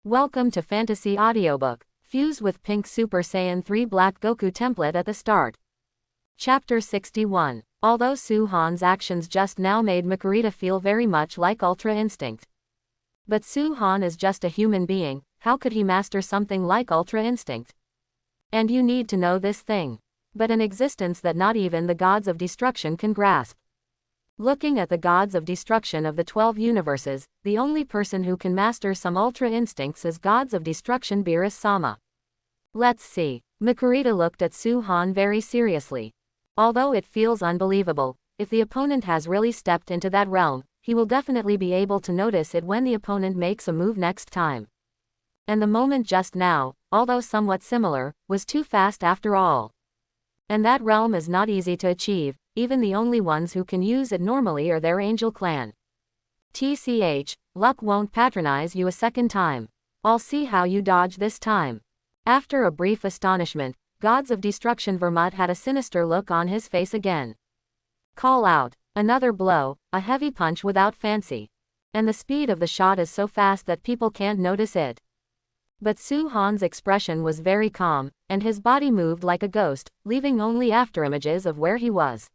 Welcome to Fantasy Audiobook. Fuse with Pink Super Saiyan 3 Black Goku template at the start. Chapter 61. Although Su-Han's actions just now made Makurita feel very much like Ultra Instinct. But Su-Han is just a human being, how could he master something like Ultra Instinct? And you need to know this thing. But an existence that not even the gods of destruction can grasp. Looking at the gods of destruction of the 12 universes, the only person who can master some ultra instincts is gods of destruction Beerus-sama. Let's see. Makurita looked at Su-Han very seriously. Although it feels unbelievable, if the opponent has really stepped into that realm, he will definitely be able to notice it when the opponent makes a move next time. And the moment just now, although somewhat similar, was too fast after all. And that realm is not easy to achieve. Even the only ones who can use it normally are their angel clan. TCH, luck won't patronize you a second time. I'll see how you dodge this time. After a brief astonishment, Gods of Destruction Vermut had a sinister look on his face again. Call out. Another blow, a heavy punch without fancy. And the speed of the shot is so fast that people can't notice it. But Su-Han's expression was very calm, and his body moved like a ghost, leaving only afterimages of where he was.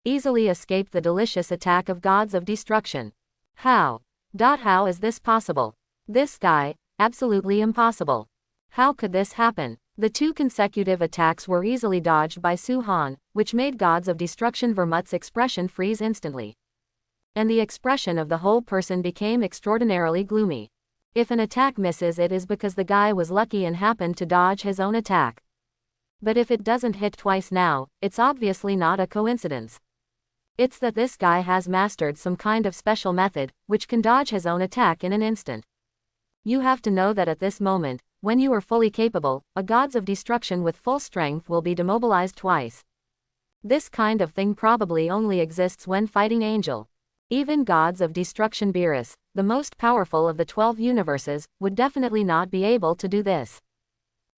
Easily escaped the delicious attack of Gods of Destruction. How? How is this possible? This guy, absolutely impossible. How could this happen? The two consecutive attacks were easily dodged by Su-Han, which made Gods of Destruction Vermut's expression freeze instantly. And the expression of the whole person became extraordinarily gloomy. If an attack misses, it is because the guy was lucky and happened to dodge his own attack. But if it doesn't hit twice now, it's obviously not a coincidence. It's that this guy has mastered some kind of special method, which can dodge his own attack in an instant. You have to know that at this moment, when you are fully capable, a Gods of Destruction with full strength will be demobilized twice. This kind of thing probably only exists when fighting Angel. Even Gods of Destruction Beerus, the most powerful of the 12 universes, would definitely not be able to do this.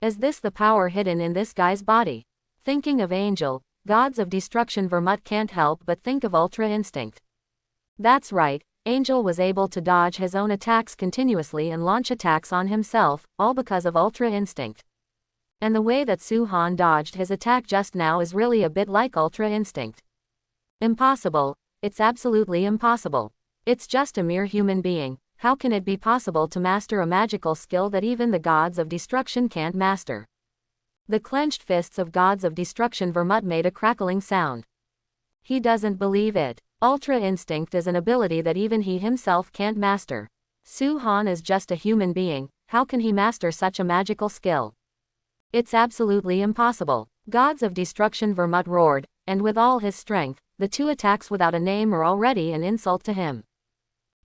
Is this the power hidden in this guy's body? Thinking of Angel, Gods of Destruction Vermut can't help but think of Ultra Instinct. That's right, Angel was able to dodge his own attacks continuously and launch attacks on himself, all because of Ultra Instinct. And the way that Su-Han dodged his attack just now is really a bit like Ultra Instinct. Impossible, it's absolutely impossible. It's just a mere human being, how can it be possible to master a magical skill that even the Gods of Destruction can't master? The clenched fists of Gods of Destruction Vermut made a crackling sound. He doesn't believe it. Ultra Instinct is an ability that even he himself can't master. Su-Han is just a human being, how can he master such a magical skill? It's absolutely impossible. Gods of Destruction Vermut roared, and with all his strength, the two attacks without a name are already an insult to him.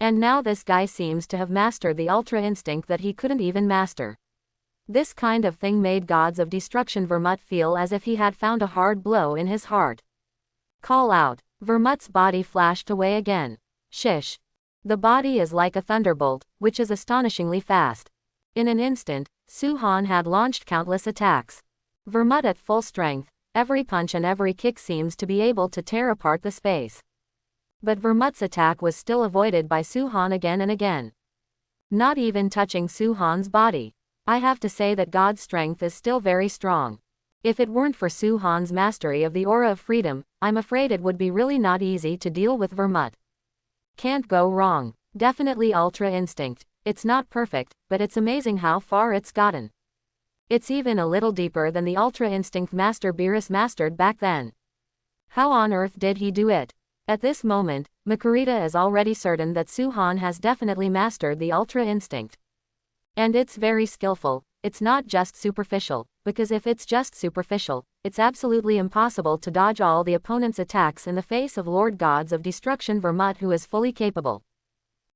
And now this guy seems to have mastered the Ultra Instinct that he couldn't even master. This kind of thing made Gods of Destruction Vermut feel as if he had found a hard blow in his heart. Call out. Vermut's body flashed away again. Shish. The body is like a thunderbolt, which is astonishingly fast. In an instant, Su-Han had launched countless attacks. Vermut at full strength, every punch and every kick seems to be able to tear apart the space. But Vermut's attack was still avoided by Su-Han again and again. Not even touching Su-Han's body. I have to say that God's strength is still very strong. If it weren't for Su-Han's mastery of the Aura of Freedom, I'm afraid it would be really not easy to deal with Vermut. Can't go wrong. Definitely Ultra Instinct. It's not perfect, but it's amazing how far it's gotten. It's even a little deeper than the Ultra Instinct Master Beerus mastered back then. How on earth did he do it? At this moment, Makurita is already certain that Su-Han has definitely mastered the Ultra Instinct. And it's very skillful, it's not just superficial, because if it's just superficial, it's absolutely impossible to dodge all the opponent's attacks in the face of Lord Gods of Destruction Vermut, who is fully capable.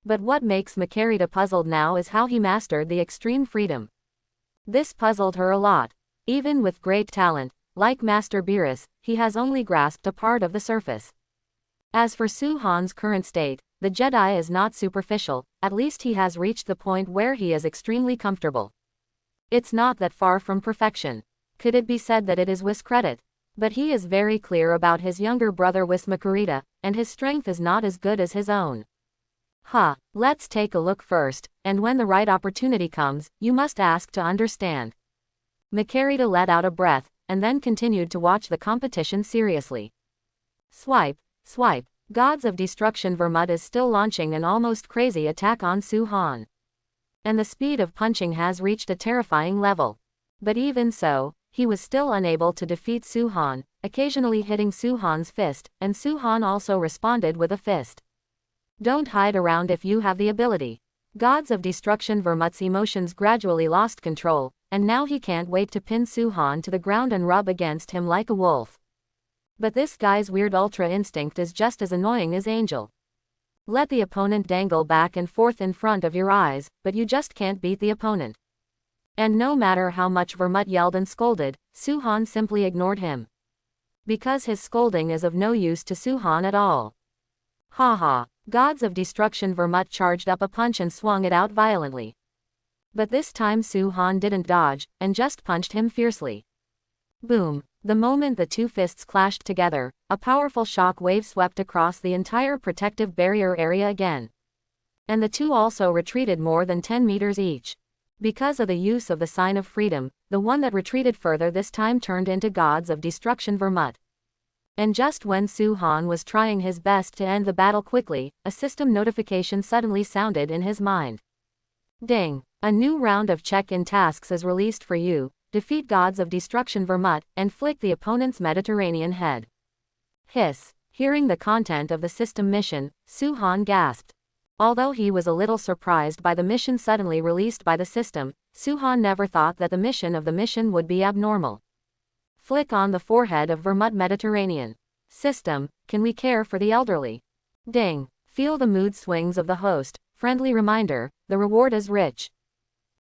But what makes Makurita puzzled now is how he mastered the extreme freedom. This puzzled her a lot. Even with great talent, like Master Beerus, he has only grasped a part of the surface. As for Su-Han's current state, the Jedi is not superficial, at least he has reached the point where he is extremely comfortable. It's not that far from perfection. Could it be said that it is with credit? But he is very clear about his younger brother with Makurita, and his strength is not as good as his own. Let's take a look first, and when the right opportunity comes, you must ask to understand. Makarita let out a breath, and then continued to watch the competition seriously. Swipe, swipe. Gods of Destruction Vermut is still launching an almost crazy attack on Su-Han. And the speed of punching has reached a terrifying level. But even so, he was still unable to defeat Su-Han, occasionally hitting Su-Han's fist, and Su-Han also responded with a fist. Don't hide around if you have the ability. Gods of Destruction Vermut's emotions gradually lost control, and now he can't wait to pin Su-Han to the ground and rub against him like a wolf. But this guy's weird ultra instinct is just as annoying as Angel. Let the opponent dangle back and forth in front of your eyes, but you just can't beat the opponent. And no matter how much Vermut yelled and scolded, Su-Han simply ignored him. Because his scolding is of no use to Su-Han at all. Gods of Destruction Vermut charged up a punch and swung it out violently. But this time Su-Han didn't dodge, and just punched him fiercely. Boom! The moment the two fists clashed together, a powerful shock wave swept across the entire protective barrier area again. And the two also retreated more than 10 meters each. Because of the use of the sign of freedom, the one that retreated further this time turned into Gods of Destruction Vermut. And just when Su-Han was trying his best to end the battle quickly, a system notification suddenly sounded in his mind. Ding! A new round of check-in tasks is released for you. Defeat Gods of Destruction Vermut, and flick the opponent's Mediterranean head. Hiss. Hearing the content of the system mission, Su-Han gasped. Although he was a little surprised by the mission suddenly released by the system, Su-Han never thought that the mission would be abnormal. Flick on the forehead of Vermut Mediterranean. System, can we care for the elderly? Ding. Feel the mood swings of the host. Friendly reminder, the reward is rich.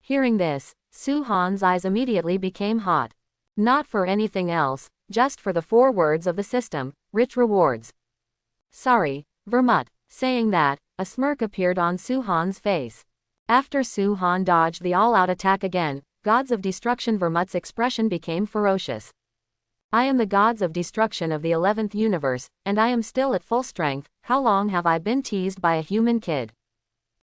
Hearing this, Su-Han's eyes immediately became hot. Not for anything else, just for the 4 words of the system, rich rewards. Sorry, Vermut. Saying that, a smirk appeared on Su-Han's face. After Su-Han dodged the all-out attack again, Gods of Destruction Vermut's expression became ferocious. I am the Gods of Destruction of the 11th universe, and I am still at full strength. How long have I been teased by a human kid?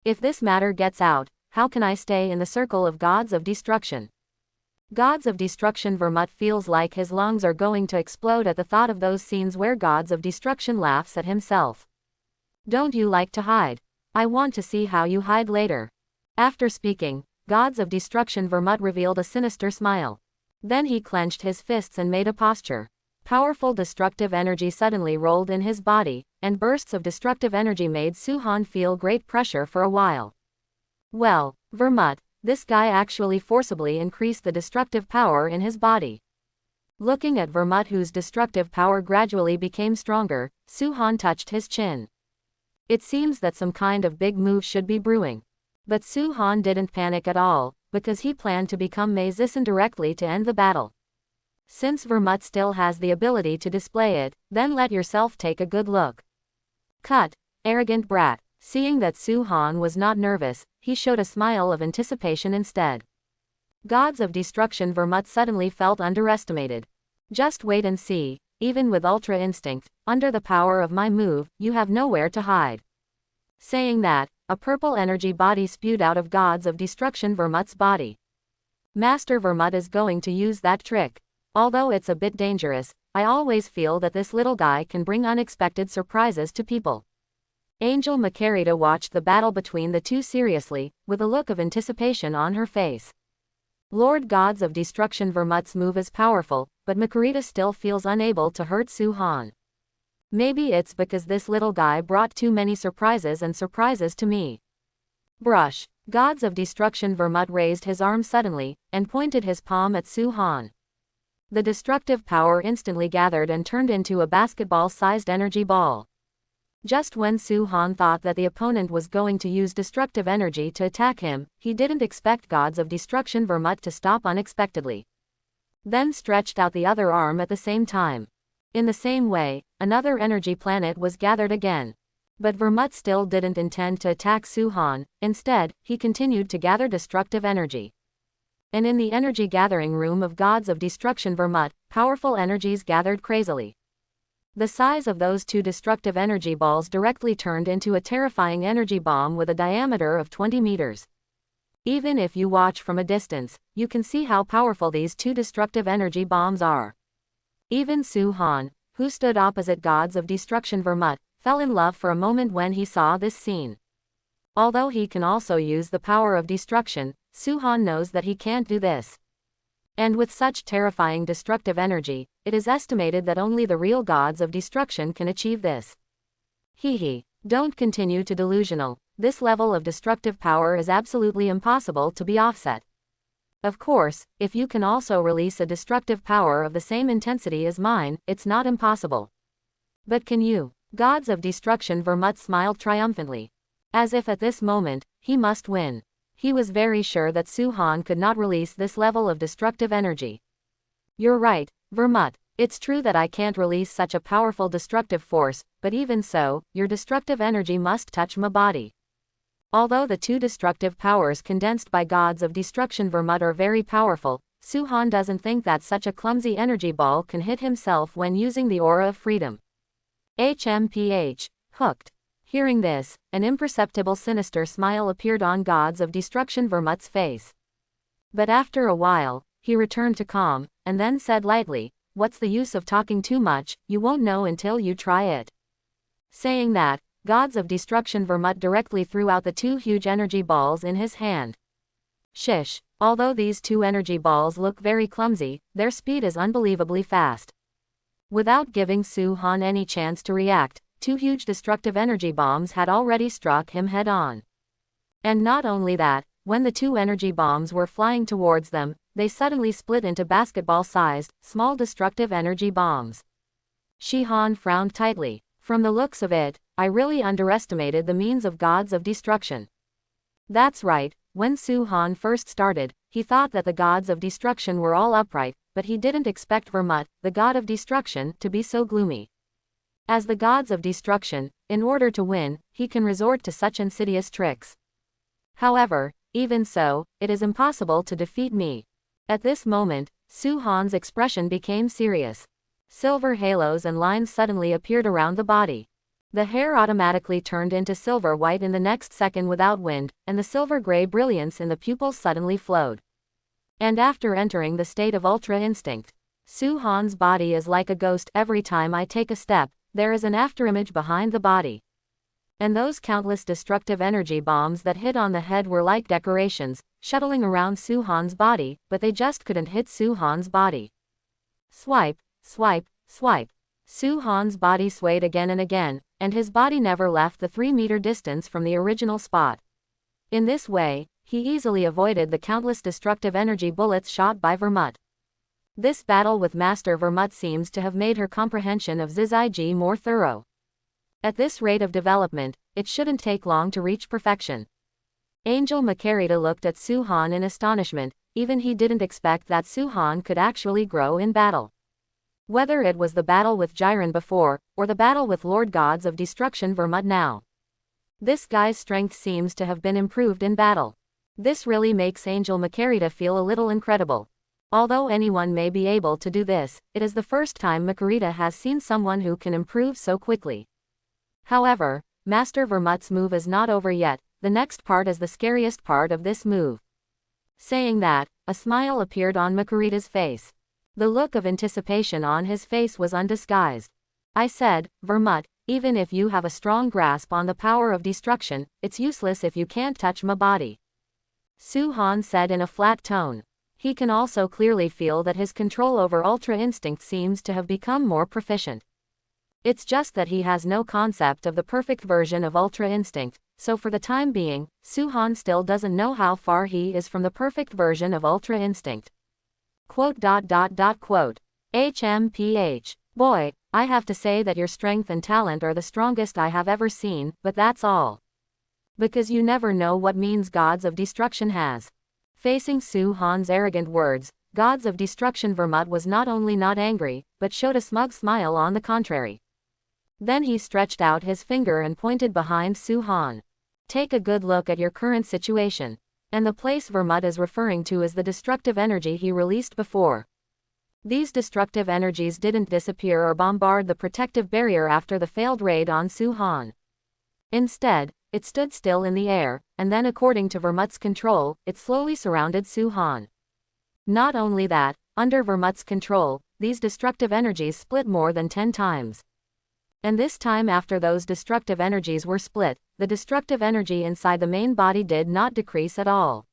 If this matter gets out, how can I stay in the circle of Gods of Destruction? Gods of Destruction Vermut feels like his lungs are going to explode at the thought of those scenes where Gods of Destruction laughs at himself. Don't you like to hide? I want to see how you hide later. After speaking, Gods of Destruction Vermut revealed a sinister smile. Then he clenched his fists and made a posture. Powerful destructive energy suddenly rolled in his body, and bursts of destructive energy made Su-Han feel great pressure for a while. Well, Vermut, this guy actually forcibly increased the destructive power in his body. Looking at Vermut, whose destructive power gradually became stronger, Su-Han touched his chin. It seems that some kind of big move should be brewing. But Su-Han didn't panic at all, because he planned to become Mei-Zissan directly to end the battle. Since Vermut still has the ability to display it, then let yourself take a good look. Cut, arrogant brat. Seeing that Su-Han was not nervous, he showed a smile of anticipation instead. Gods of Destruction Vermut suddenly felt underestimated. Just wait and see, even with Ultra Instinct, under the power of my move, you have nowhere to hide. Saying that, a purple energy body spewed out of Gods of Destruction Vermut's body. Master Vermut is going to use that trick. Although it's a bit dangerous, I always feel that this little guy can bring unexpected surprises to people. Angel Makarita watched the battle between the two seriously, with a look of anticipation on her face. Lord Gods of Destruction Vermut's move is powerful, but Makarita still feels unable to hurt Su-Han. Maybe it's because this little guy brought too many surprises to me. Brush. Gods of Destruction Vermut raised his arm suddenly, and pointed his palm at Su-Han. The destructive power instantly gathered and turned into a basketball-sized energy ball. Just when Su-Han thought that the opponent was going to use destructive energy to attack him, he didn't expect Gods of Destruction Vermut to stop unexpectedly. Then stretched out the other arm at the same time. In the same way, another energy planet was gathered again. But Vermut still didn't intend to attack Su-Han. Instead, he continued to gather destructive energy. And in the energy gathering room of Gods of Destruction Vermut, powerful energies gathered crazily. The size of those two destructive energy balls directly turned into a terrifying energy bomb with a diameter of 20 meters. Even if you watch from a distance, you can see how powerful these two destructive energy bombs are. Even Su-han, who stood opposite gods of destruction Vermut, fell in love for a moment when he saw this scene. Although he can also use the power of destruction, Su-han knows that he can't do this. And with such terrifying destructive energy, it is estimated that only the real gods of destruction can achieve this. Don't continue to delusional. This level of destructive power is absolutely impossible to be offset. Of course, if you can also release a destructive power of the same intensity as mine, it's not impossible. But can you? Gods of destruction Vermut smiled triumphantly. As if at this moment, he must win. He was very sure that Su-han could not release this level of destructive energy. You're right, Vermut. It's true that I can't release such a powerful destructive force, but even so, your destructive energy must touch my body. Although the two destructive powers condensed by gods of destruction Vermut are very powerful, Su-han doesn't think that such a clumsy energy ball can hit himself when using the aura of freedom. HMPH. Hooked. Hearing this, an imperceptible sinister smile appeared on gods of destruction Vermut's face. But after a while, he returned to calm, and then said lightly, "What's the use of talking too much, you won't know until you try it." Saying that, gods of destruction Vermut directly threw out the two huge energy balls in his hand. Shish, although these two energy balls look very clumsy, their speed is unbelievably fast. Without giving Su-han any chance to react, two huge destructive energy bombs had already struck him head-on. And not only that, when the two energy bombs were flying towards them, they suddenly split into basketball-sized, small destructive energy bombs. Shi-han frowned tightly. From the looks of it, I really underestimated the means of gods of destruction. That's right, when Su-han first started, he thought that the gods of destruction were all upright, but he didn't expect Vermut, the god of destruction, to be so gloomy. As the gods of destruction, in order to win, he can resort to such insidious tricks. However, even so, it is impossible to defeat me. At this moment, Su-han's expression became serious. Silver halos and lines suddenly appeared around the body. The hair automatically turned into silver white in the next second without wind, and the silver-gray brilliance in the pupils suddenly flowed. And after entering the state of ultra instinct, Su-han's body is like a ghost. Every time I take a step, there is an afterimage behind the body. And those countless destructive energy bombs that hit on the head were like decorations, shuttling around Su-han's body, but they just couldn't hit Su-han's body. Swipe, swipe, swipe. Su-han's body swayed again and again, and his body never left the 3-meter distance from the original spot. In this way, he easily avoided the countless destructive energy bullets shot by Vermut. This battle with Master Vermut seems to have made her comprehension of Zizig more thorough. At this rate of development, it shouldn't take long to reach perfection. Angel Makarita looked at Su-han in astonishment. Even he didn't expect that Su-han could actually grow in battle. Whether it was the battle with Jiren before, or the battle with Lord Gods of Destruction Vermut now. This guy's strength seems to have been improved in battle. This really makes Angel Makarita feel a little incredible. Although anyone may be able to do this, it is the first time Makarita has seen someone who can improve so quickly. However, Master Vermut's move is not over yet. The next part is the scariest part of this move. Saying that, a smile appeared on Makarita's face. The look of anticipation on his face was undisguised. I said, Vermut, even if you have a strong grasp on the power of destruction, it's useless if you can't touch my body. Su-han said in a flat tone. He can also clearly feel that his control over Ultra Instinct seems to have become more proficient. It's just that he has no concept of the perfect version of Ultra Instinct, so for the time being, Su-han still doesn't know how far he is from the perfect version of Ultra Instinct. HMPH. Boy, I have to say that your strength and talent are the strongest I have ever seen, but that's all. Because you never know what means Gods of Destruction has. Facing Su-han's arrogant words, Gods of Destruction Vermut was not only not angry, but showed a smug smile on the contrary. Then he stretched out his finger and pointed behind Su-han. Take a good look at your current situation. And the place Vermut is referring to is the destructive energy he released before. These destructive energies didn't disappear or bombard the protective barrier after the failed raid on Su-Han. Instead, it stood still in the air, and then according to Vermut's control, it slowly surrounded Su-Han. Not only that, under Vermut's control, these destructive energies split more than 10 times. And this time after those destructive energies were split, the destructive energy inside the main body did not decrease at all.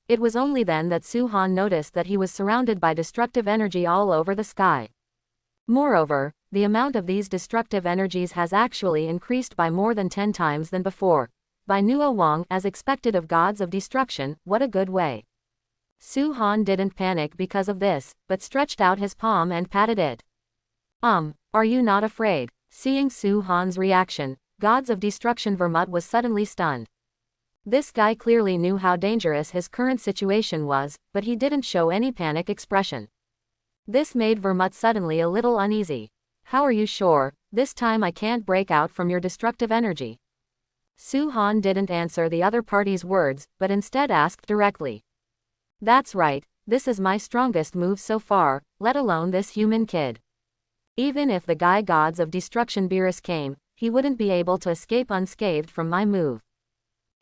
It was only then that Su-Han noticed that he was surrounded by destructive energy all over the sky. Moreover, the amount of these destructive energies has actually increased by more than 10 times than before. By Nuo Wang, as expected of gods of destruction, what a good way. Su-Han didn't panic because of this, but stretched out his palm and patted it. Are you not afraid? Seeing Su-Han's reaction, gods of destruction Vermut was suddenly stunned. This guy clearly knew how dangerous his current situation was, but he didn't show any panic expression. This made Vermut suddenly a little uneasy. How are you sure, this time I can't break out from your destructive energy? Su-Han didn't answer the other party's words, but instead asked directly. That's right, this is my strongest move so far, let alone this human kid. Even if the guy gods of destruction Beerus came, he wouldn't be able to escape unscathed from my move.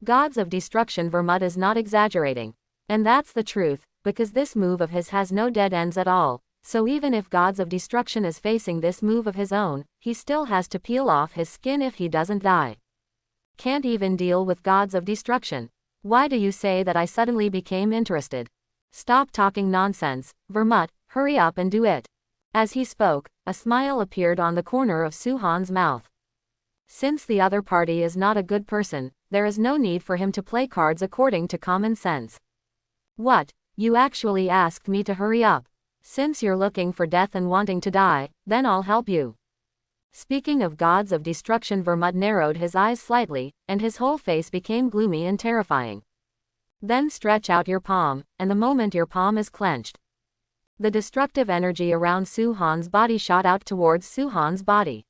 Gods of destruction Vermut is not exaggerating. And that's the truth, because this move of his has no dead ends at all, so even if gods of destruction is facing this move of his own, he still has to peel off his skin if he doesn't die. Can't even deal with gods of destruction. Why do you say that I suddenly became interested? Stop talking nonsense, Vermut, hurry up and do it. As he spoke, a smile appeared on the corner of Su-Han's mouth. Since the other party is not a good person, there is no need for him to play cards according to common sense. What, you actually asked me to hurry up? Since you're looking for death and wanting to die, then I'll help you. Speaking of gods of destruction Vermut narrowed his eyes slightly, and his whole face became gloomy and terrifying. Then stretch out your palm, and the moment your palm is clenched, the destructive energy around Su-Han's body shot out towards Su-Han's body.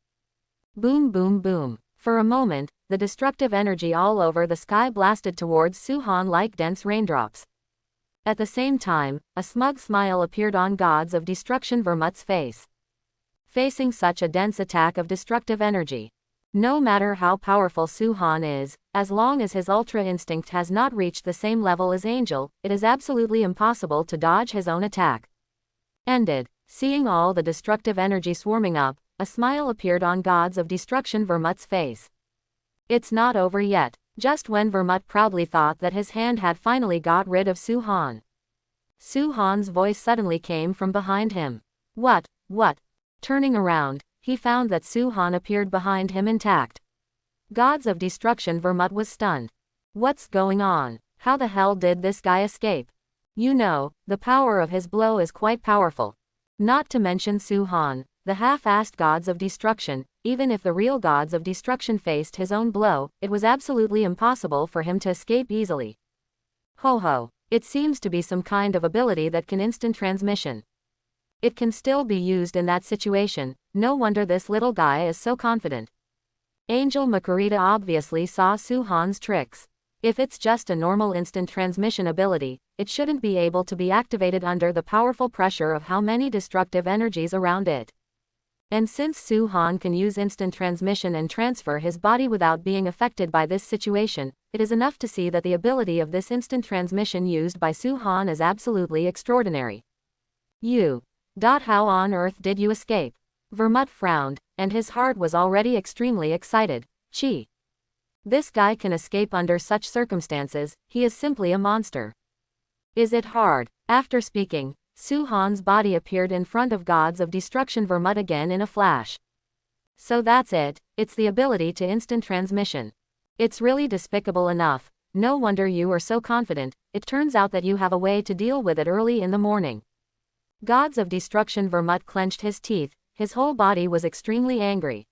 Boom boom boom. For a moment, the destructive energy all over the sky blasted towards Su-Han like dense raindrops. At the same time, a smug smile appeared on gods of destruction Vermut's face. Facing such a dense attack of destructive energy, no matter how powerful Su-Han is, as long as his ultra instinct has not reached the same level as Angel, it is absolutely impossible to dodge his own attack. Ended. Seeing all the destructive energy swarming up, a smile appeared on gods of destruction Vermut's face. It's not over yet. Just when Vermut proudly thought that his hand had finally got rid of Su-Han, Su-Han's voice suddenly came from behind him. What? Turning around, he found that Su-Han appeared behind him intact. Gods of destruction Vermut was stunned. What's going on? How the hell did this guy escape? You know, the power of his blow is quite powerful. Not to mention Su-Han, the half-assed gods of destruction. Even if the real gods of destruction faced his own blow, it was absolutely impossible for him to escape easily. Ho, it seems to be some kind of ability that can instant transmission. It can still be used in that situation, no wonder this little guy is so confident. Angel Makurita obviously saw Su-Han's tricks. If it's just a normal instant transmission ability, it shouldn't be able to be activated under the powerful pressure of how many destructive energies around it. And since Su-Han can use instant transmission and transfer his body without being affected by this situation, it is enough to see that the ability of this instant transmission used by Su-Han is absolutely extraordinary. How on earth did you escape? Vermut frowned, and his heart was already extremely excited. This guy can escape under such circumstances, he is simply a monster. Is it hard? After speaking, Su-Han's body appeared in front of gods of destruction Vermut again in a flash. So that's it, it's the ability to instant transmission. It's really despicable enough, no wonder you are so confident. It turns out that you have a way to deal with it early in the morning. Gods of destruction Vermut clenched his teeth, his whole body was extremely angry.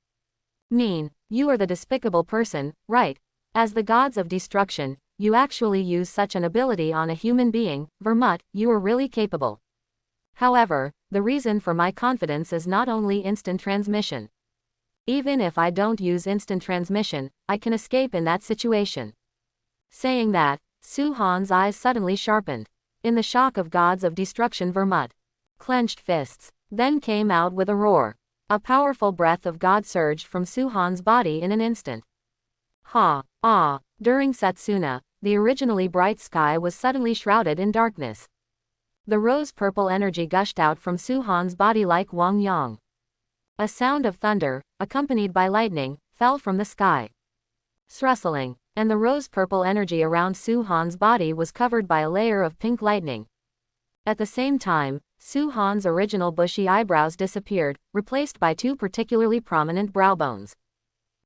Mean, you are the despicable person, right? As the gods of destruction, you actually use such an ability on a human being, Vermut, you are really capable. However, the reason for my confidence is not only instant transmission. Even if I don't use instant transmission, I can escape in that situation. Saying that, Su-Han's eyes suddenly sharpened. In the shock of gods of destruction Vermut, clenched fists, then came out with a roar. A powerful breath of God surged from Suhan's body in an instant. Ha! Ah! During Satsuna, the originally bright sky was suddenly shrouded in darkness. The rose-purple energy gushed out from Suhan's body like Wang Yang. A sound of thunder, accompanied by lightning, fell from the sky. Rustling, and the rose-purple energy around Suhan's body was covered by a layer of pink lightning. At the same time, Suhan's original bushy eyebrows disappeared, replaced by two particularly prominent brow bones.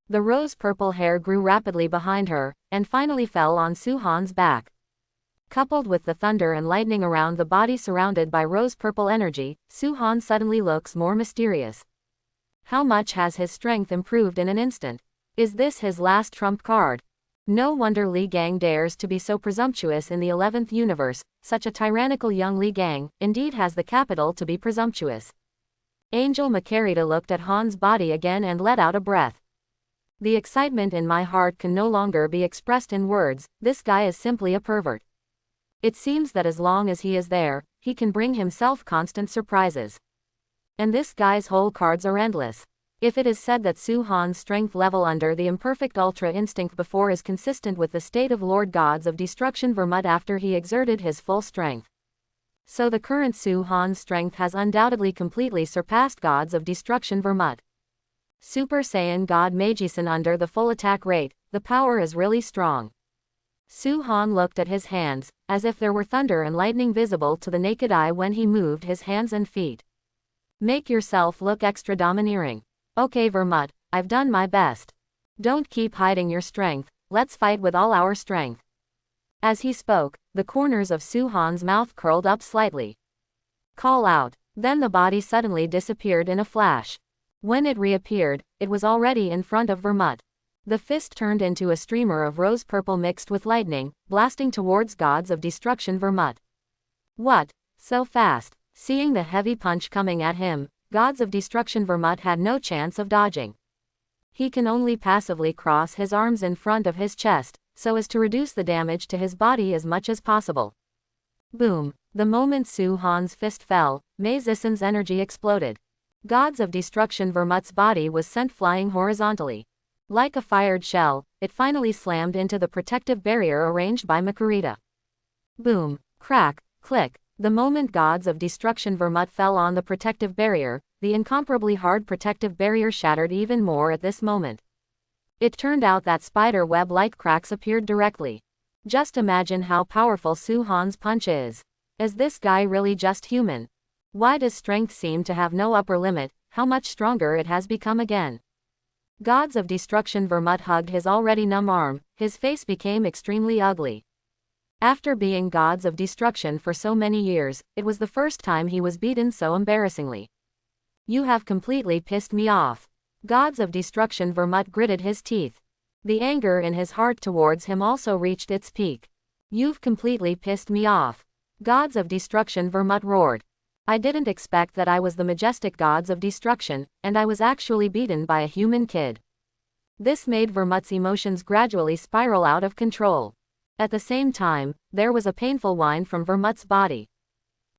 The rose-purple hair grew rapidly behind her, and finally fell on Suhan's back. Coupled with the thunder and lightning around the body surrounded by rose-purple energy, Suhan suddenly looks more mysterious. How much has his strength improved in an instant? Is this his last trump card? No wonder Li Gang dares to be so presumptuous in the 11th universe. Such a tyrannical young Li Gang, indeed, has the capital to be presumptuous. Angel Makarita looked at Han's body again and let out a breath. The excitement in my heart can no longer be expressed in words. This guy is simply a pervert. It seems that as long as he is there, he can bring himself constant surprises. And this guy's whole cards are endless. If it is said that Suhan's strength level under the imperfect Ultra Instinct before is consistent with the state of Lord Gods of Destruction Vermut after he exerted his full strength, so the current Suhan's strength has undoubtedly completely surpassed Gods of Destruction Vermut. Super Saiyan God Magician under the full attack rate, the power is really strong. Suhan looked at his hands, as if there were thunder and lightning visible to the naked eye when he moved his hands and feet. Make yourself look extra domineering. Okay Vermut, I've done my best. Don't keep hiding your strength, let's fight with all our strength. As he spoke, the corners of Suhan's mouth curled up slightly. Call out. Then the body suddenly disappeared in a flash. When it reappeared, it was already in front of Vermut. The fist turned into a streamer of rose purple mixed with lightning, blasting towards Gods of Destruction Vermut. What? So fast? Seeing the heavy punch coming at him, Gods of Destruction Vermut had no chance of dodging. He can only passively cross his arms in front of his chest, so as to reduce the damage to his body as much as possible. Boom! The moment Suhan's fist fell, Mei Zisen's energy exploded. Gods of Destruction Vermut's body was sent flying horizontally. Like a fired shell, it finally slammed into the protective barrier arranged by Makarita. Boom! Crack! Click! The moment Gods of Destruction Vermut fell on the protective barrier, the incomparably hard protective barrier shattered even more at this moment. It turned out that spider web-like cracks appeared directly. Just imagine how powerful Suhan's punch is. Is this guy really just human? Why does strength seem to have no upper limit? How much stronger it has become again. Gods of Destruction Vermut hugged his already numb arm, his face became extremely ugly. After being Gods of Destruction for so many years, it was the first time he was beaten so embarrassingly. You have completely pissed me off. Gods of Destruction Vermut gritted his teeth. The anger in his heart towards him also reached its peak. You've completely pissed me off. Gods of Destruction Vermut roared. I didn't expect that I was the majestic Gods of Destruction, and I was actually beaten by a human kid. This made Vermut's emotions gradually spiral out of control. At the same time, there was a painful whine from Vermut's body.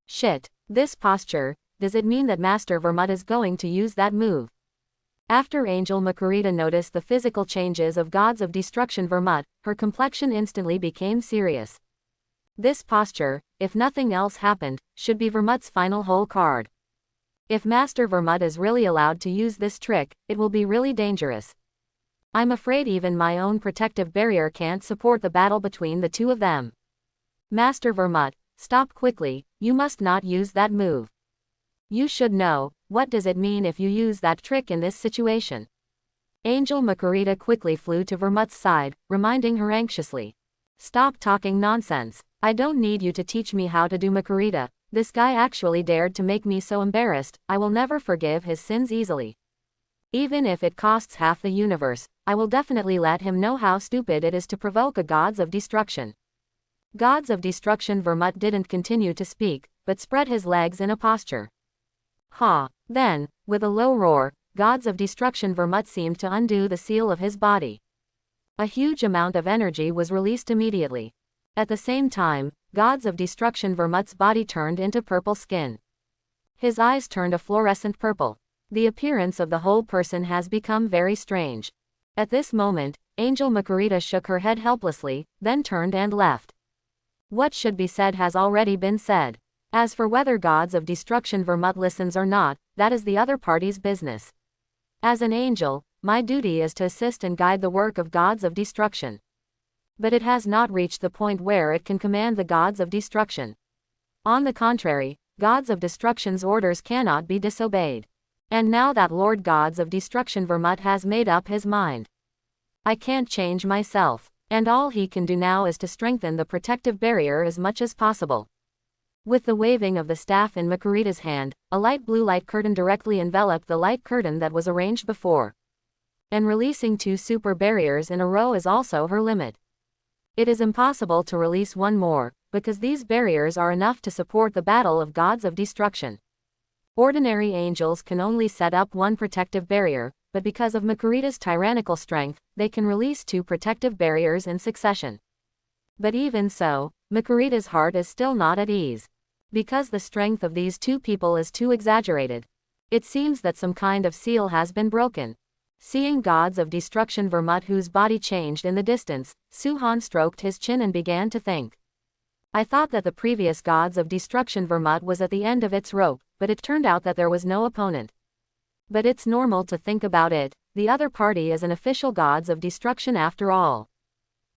Shit, this posture, does it mean that Master Vermut is going to use that move? After Angel Makarita noticed the physical changes of Gods of Destruction Vermut, her complexion instantly became serious. This posture, if nothing else happened, should be Vermut's final hole card. If Master Vermut is really allowed to use this trick, it will be really dangerous. I'm afraid even my own protective barrier can't support the battle between the two of them. Master Vermut, stop quickly, you must not use that move. You should know, what does it mean if you use that trick in this situation? Angel Makarita quickly flew to Vermut's side, reminding her anxiously. Stop talking nonsense. I don't need you to teach me how to do Makarita. This guy actually dared to make me so embarrassed. I will never forgive his sins easily. Even if it costs half the universe, I will definitely let him know how stupid it is to provoke a Gods of Destruction. Gods of Destruction Vermut didn't continue to speak, but spread his legs in a posture. Ha! Then, with a low roar, Gods of Destruction Vermut seemed to undo the seal of his body. A huge amount of energy was released immediately. At the same time, Gods of Destruction Vermut's body turned into purple skin. His eyes turned a fluorescent purple. The appearance of the whole person has become very strange. At this moment, Angel Makurita shook her head helplessly, then turned and left. What should be said has already been said. As for whether Gods of Destruction Vermut listens or not, that is the other party's business. As an angel, my duty is to assist and guide the work of Gods of Destruction. But it has not reached the point where it can command the Gods of Destruction. On the contrary, Gods of Destruction's orders cannot be disobeyed. And now that Lord Gods of Destruction Vermut has made up his mind, I can't change myself, and all he can do now is to strengthen the protective barrier as much as possible. With the waving of the staff in Makurita's hand, a light blue light curtain directly enveloped the light curtain that was arranged before. And releasing 2 super barriers in a row is also her limit. It is impossible to release one more, because these barriers are enough to support the battle of Gods of Destruction. Ordinary angels can only set up 1 protective barrier, but because of Makurita's tyrannical strength, they can release 2 protective barriers in succession. But even so, Makurita's heart is still not at ease. Because the strength of these 2 people is too exaggerated. It seems that some kind of seal has been broken. Seeing Gods of Destruction Vermut whose body changed in the distance, Suhan stroked his chin and began to think. I thought that the previous Gods of Destruction Vermut was at the end of its rope, but it turned out that there was no opponent. But it's normal to think about it, the other party is an official Gods of Destruction after all.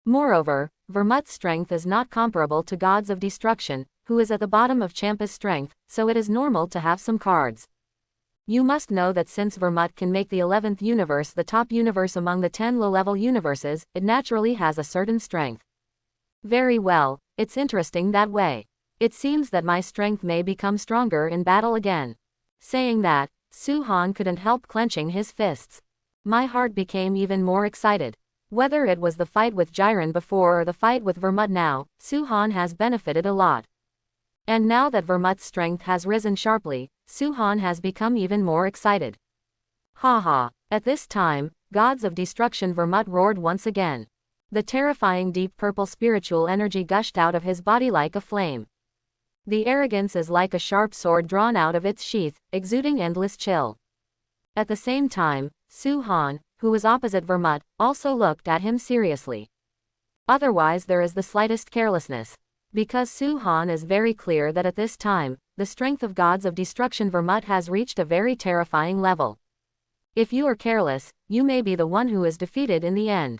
Moreover, Vermut's strength is not comparable to Gods of Destruction, who is at the bottom of Champa's strength, so it is normal to have some cards. You must know that since Vermut can make the 11th universe the top universe among the 10 low-level universes, it naturally has a certain strength. Very well, it's interesting that way. It seems that my strength may become stronger in battle again. Saying that, Suhan couldn't help clenching his fists. My heart became even more excited. Whether it was the fight with Jiren before or the fight with Vermut now, Suhan has benefited a lot. And now that Vermut's strength has risen sharply, Suhan has become even more excited. Haha. At this time, Gods of Destruction Vermut roared once again. The terrifying deep purple spiritual energy gushed out of his body like a flame. The arrogance is like a sharp sword drawn out of its sheath, exuding endless chill. At the same time, Suhan, who was opposite Vermut, also looked at him seriously. Otherwise there is the slightest carelessness. Because Suhan is very clear that at this time, the strength of Gods of Destruction Vermut has reached a very terrifying level. If you are careless, you may be the one who is defeated in the end.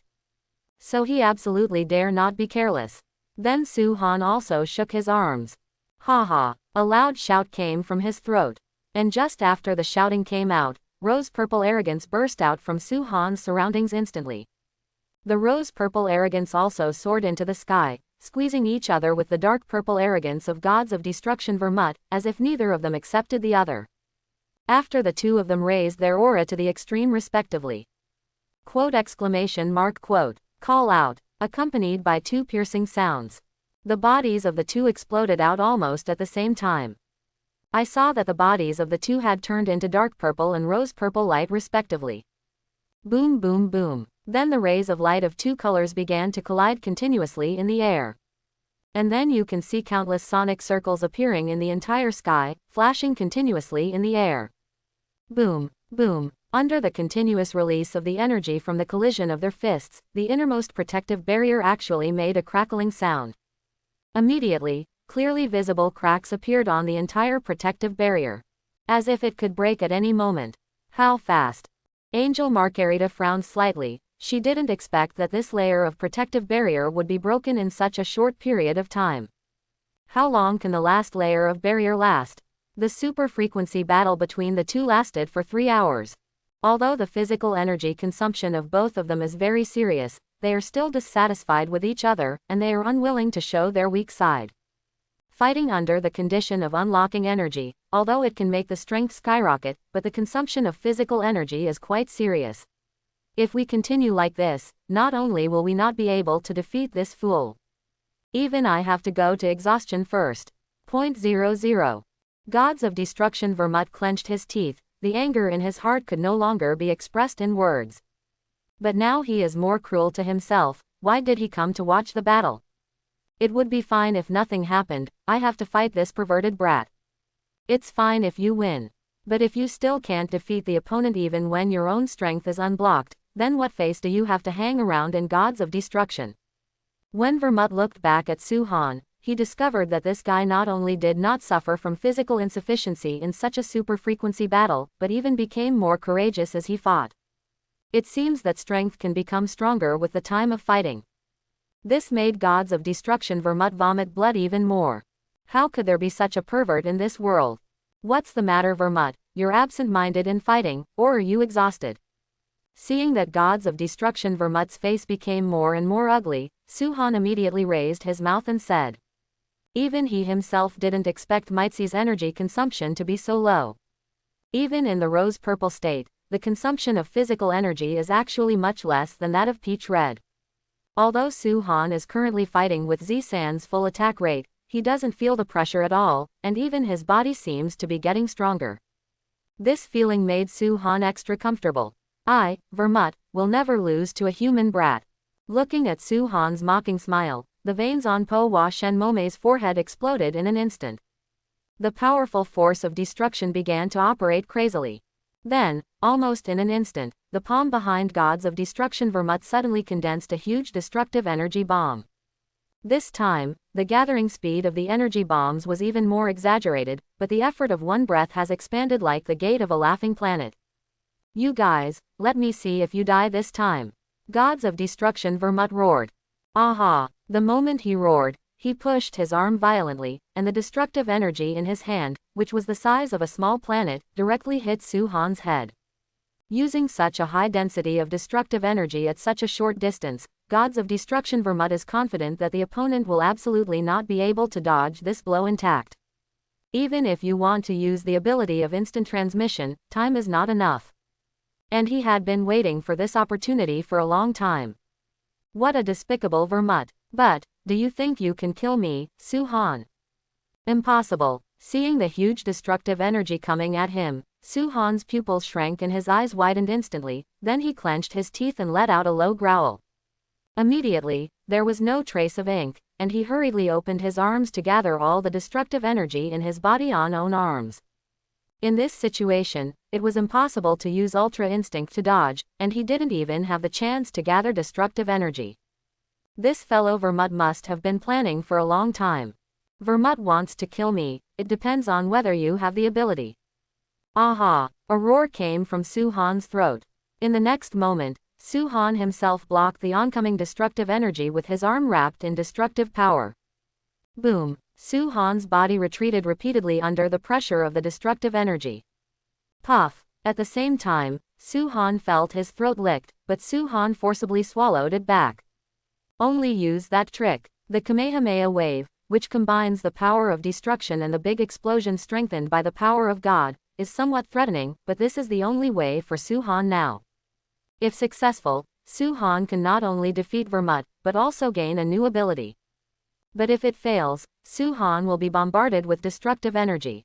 So he absolutely dare not be careless. Then Suhan also shook his arms. Haha. A loud shout came from his throat. And just after the shouting came out, rose-purple arrogance burst out from Suhan's surroundings instantly. The rose-purple arrogance also soared into the sky, squeezing each other with the dark purple arrogance of Gods of Destruction Vermut, as if neither of them accepted the other. After the 2 of them raised their aura to the extreme respectively. Quote exclamation mark quote. Call out, accompanied by 2 piercing sounds. The bodies of the 2 exploded out almost at the same time. I saw that the bodies of the 2 had turned into dark purple and rose purple light respectively. Boom boom boom. Then the rays of light of 2 colors began to collide continuously in the air. And then you can see countless sonic circles appearing in the entire sky, flashing continuously in the air. Boom, boom. Under the continuous release of the energy from the collision of their fists, the innermost protective barrier actually made a crackling sound. Immediately, clearly visible cracks appeared on the entire protective barrier. As if it could break at any moment. How fast? Angel Margarita frowned slightly. She didn't expect that this layer of protective barrier would be broken in such a short period of time. How long can the last layer of barrier last? The super frequency battle between the 2 lasted for 3 hours. Although the physical energy consumption of both of them is very serious, they are still dissatisfied with each other, and they are unwilling to show their weak side. Fighting under the condition of unlocking energy, although it can make the strength skyrocket, but the consumption of physical energy is quite serious. If we continue like this, not only will we not be able to defeat this fool. Even I have to go to exhaustion first. 0.00. Gods of Destruction Vermut clenched his teeth, the anger in his heart could no longer be expressed in words. But now he is more cruel to himself. Why did he come to watch the battle? It would be fine if nothing happened. I have to fight this perverted brat. It's fine if you win. But if you still can't defeat the opponent even when your own strength is unblocked, then what face do you have to hang around in Gods of Destruction? When Vermut looked back at Su-Han, he discovered that this guy not only did not suffer from physical insufficiency in such a super-frequency battle, but even became more courageous as he fought. It seems that strength can become stronger with the time of fighting. This made Gods of Destruction Vermut vomit blood even more. How could there be such a pervert in this world? What's the matter, Vermut? You're absent-minded in fighting, or are you exhausted? Seeing that Gods of Destruction Vermut's face became more and more ugly, Su-Han immediately raised his mouth and said. Even he himself didn't expect Mitzi's energy consumption to be so low. Even in the rose-purple state, the consumption of physical energy is actually much less than that of peach red. Although Su-Han is currently fighting with Z-San's full attack rate, he doesn't feel the pressure at all, and even his body seems to be getting stronger. This feeling made Su-Han extra comfortable. I, Vermut, will never lose to a human brat. Looking at Su-Han's mocking smile, the veins on Po Hua Shen Mome's forehead exploded in an instant. The powerful force of destruction began to operate crazily. Then, almost in an instant, the palm behind Gods of Destruction Vermut suddenly condensed a huge destructive energy bomb. This time, the gathering speed of the energy bombs was even more exaggerated, but the effort of one breath has expanded like the gate of a laughing planet. You guys, let me see if you die this time. Gods of Destruction Vermut roared. Aha! The moment he roared, he pushed his arm violently, and the destructive energy in his hand, which was the size of a small planet, directly hit Su-Han's head. Using such a high density of destructive energy at such a short distance, Gods of Destruction Vermut is confident that the opponent will absolutely not be able to dodge this blow intact. Even if you want to use the ability of instant transmission, time is not enough. And he had been waiting for this opportunity for a long time. What a despicable Vermut. But, do you think you can kill me, Su-Han? Impossible. Seeing the huge destructive energy coming at him, Su-Han's pupils shrank and his eyes widened instantly, then he clenched his teeth and let out a low growl. Immediately, there was no trace of ink, and he hurriedly opened his arms to gather all the destructive energy in his body on own arms. In this situation, it was impossible to use Ultra Instinct to dodge, and he didn't even have the chance to gather destructive energy. This fellow Vermut must have been planning for a long time. Vermut wants to kill me, it depends on whether you have the ability. Aha! A roar came from Su-Han's throat. In the next moment, Su-Han himself blocked the oncoming destructive energy with his arm wrapped in destructive power. Boom! Su-Han's body retreated repeatedly under the pressure of the destructive energy. Puff! At the same time, Su-Han felt his throat licked, but Su-Han forcibly swallowed it back. Only use that trick. The Kamehameha wave, which combines the power of destruction and the big explosion strengthened by the power of God, is somewhat threatening, but this is the only way for Su-Han now. If successful, Su-Han can not only defeat Vermut, but also gain a new ability. But if it fails, Su-Han will be bombarded with destructive energy.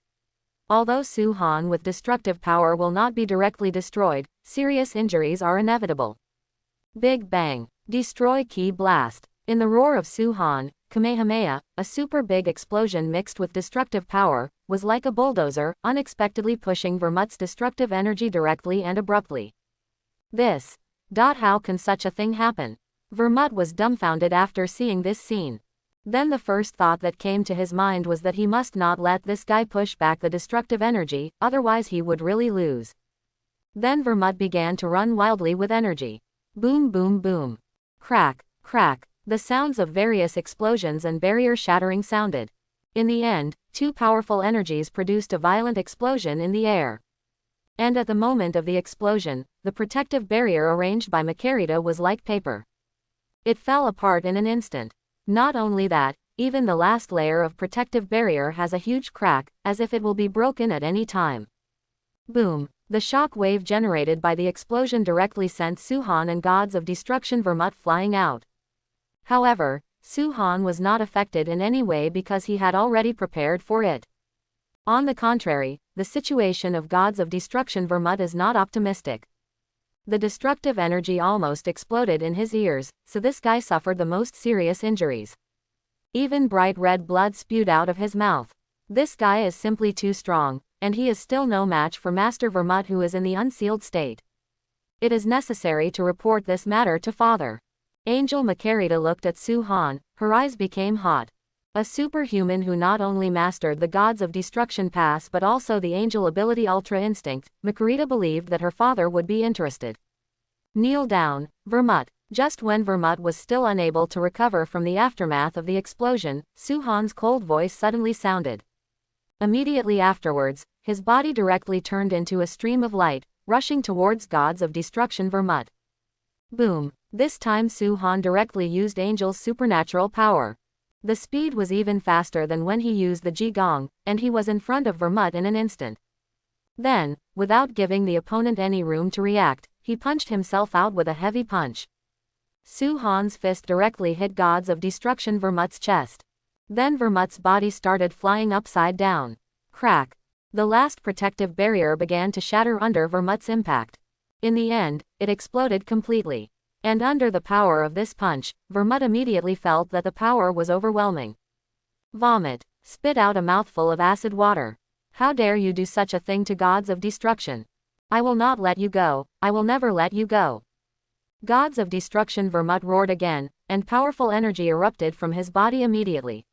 Although Su-Han with destructive power will not be directly destroyed, serious injuries are inevitable. Big Bang. Destroy Ki Blast. In the roar of Su-Han, Kamehameha, a super big explosion mixed with destructive power, was like a bulldozer, unexpectedly pushing Vermut's destructive energy directly and abruptly. How can such a thing happen? Vermut was dumbfounded after seeing this scene. Then the first thought that came to his mind was that he must not let this guy push back the destructive energy, otherwise he would really lose. Then Vermut began to run wildly with energy. Boom boom boom. Crack, crack. The sounds of various explosions and barrier shattering sounded. In the end, two powerful energies produced a violent explosion in the air. And at the moment of the explosion, the protective barrier arranged by Makarita was like paper. It fell apart in an instant. Not only that, even the last layer of protective barrier has a huge crack, as if it will be broken at any time. Boom! The shock wave generated by the explosion directly sent Su-Han and Gods of Destruction Vermut flying out. However, Su-Han was not affected in any way because he had already prepared for it. On the contrary, the situation of Gods of Destruction Vermut is not optimistic. The destructive energy almost exploded in his ears, so this guy suffered the most serious injuries. Even bright red blood spewed out of his mouth. This guy is simply too strong, and he is still no match for Master Vermut, who is in the unsealed state. It is necessary to report this matter to Father. Angel Makarita looked at Su-Han, her eyes became hot. A superhuman who not only mastered the gods of destruction pass but also the angel ability Ultra Instinct, Makarita believed that her father would be interested. Kneel down, Vermut. Just when Vermut was still unable to recover from the aftermath of the explosion, Su-Han's cold voice suddenly sounded. Immediately afterwards, his body directly turned into a stream of light, rushing towards gods of destruction Vermut. Boom. This time Su-Han directly used Angel's supernatural power. The speed was even faster than when he used the Ji-Gong, and he was in front of Vermut in an instant. Then, without giving the opponent any room to react, he punched himself out with a heavy punch. Su-Han's fist directly hit gods of destruction Vermut's chest. Then Vermut's body started flying upside down. Crack. The last protective barrier began to shatter under Vermut's impact. In the end, it exploded completely. And under the power of this punch, Vermut immediately felt that the power was overwhelming. Vomit. Spit out a mouthful of acid water. How dare you do such a thing to gods of destruction? I will not let you go, I will never let you go. Gods of destruction Vermut roared again, and powerful energy erupted from his body immediately.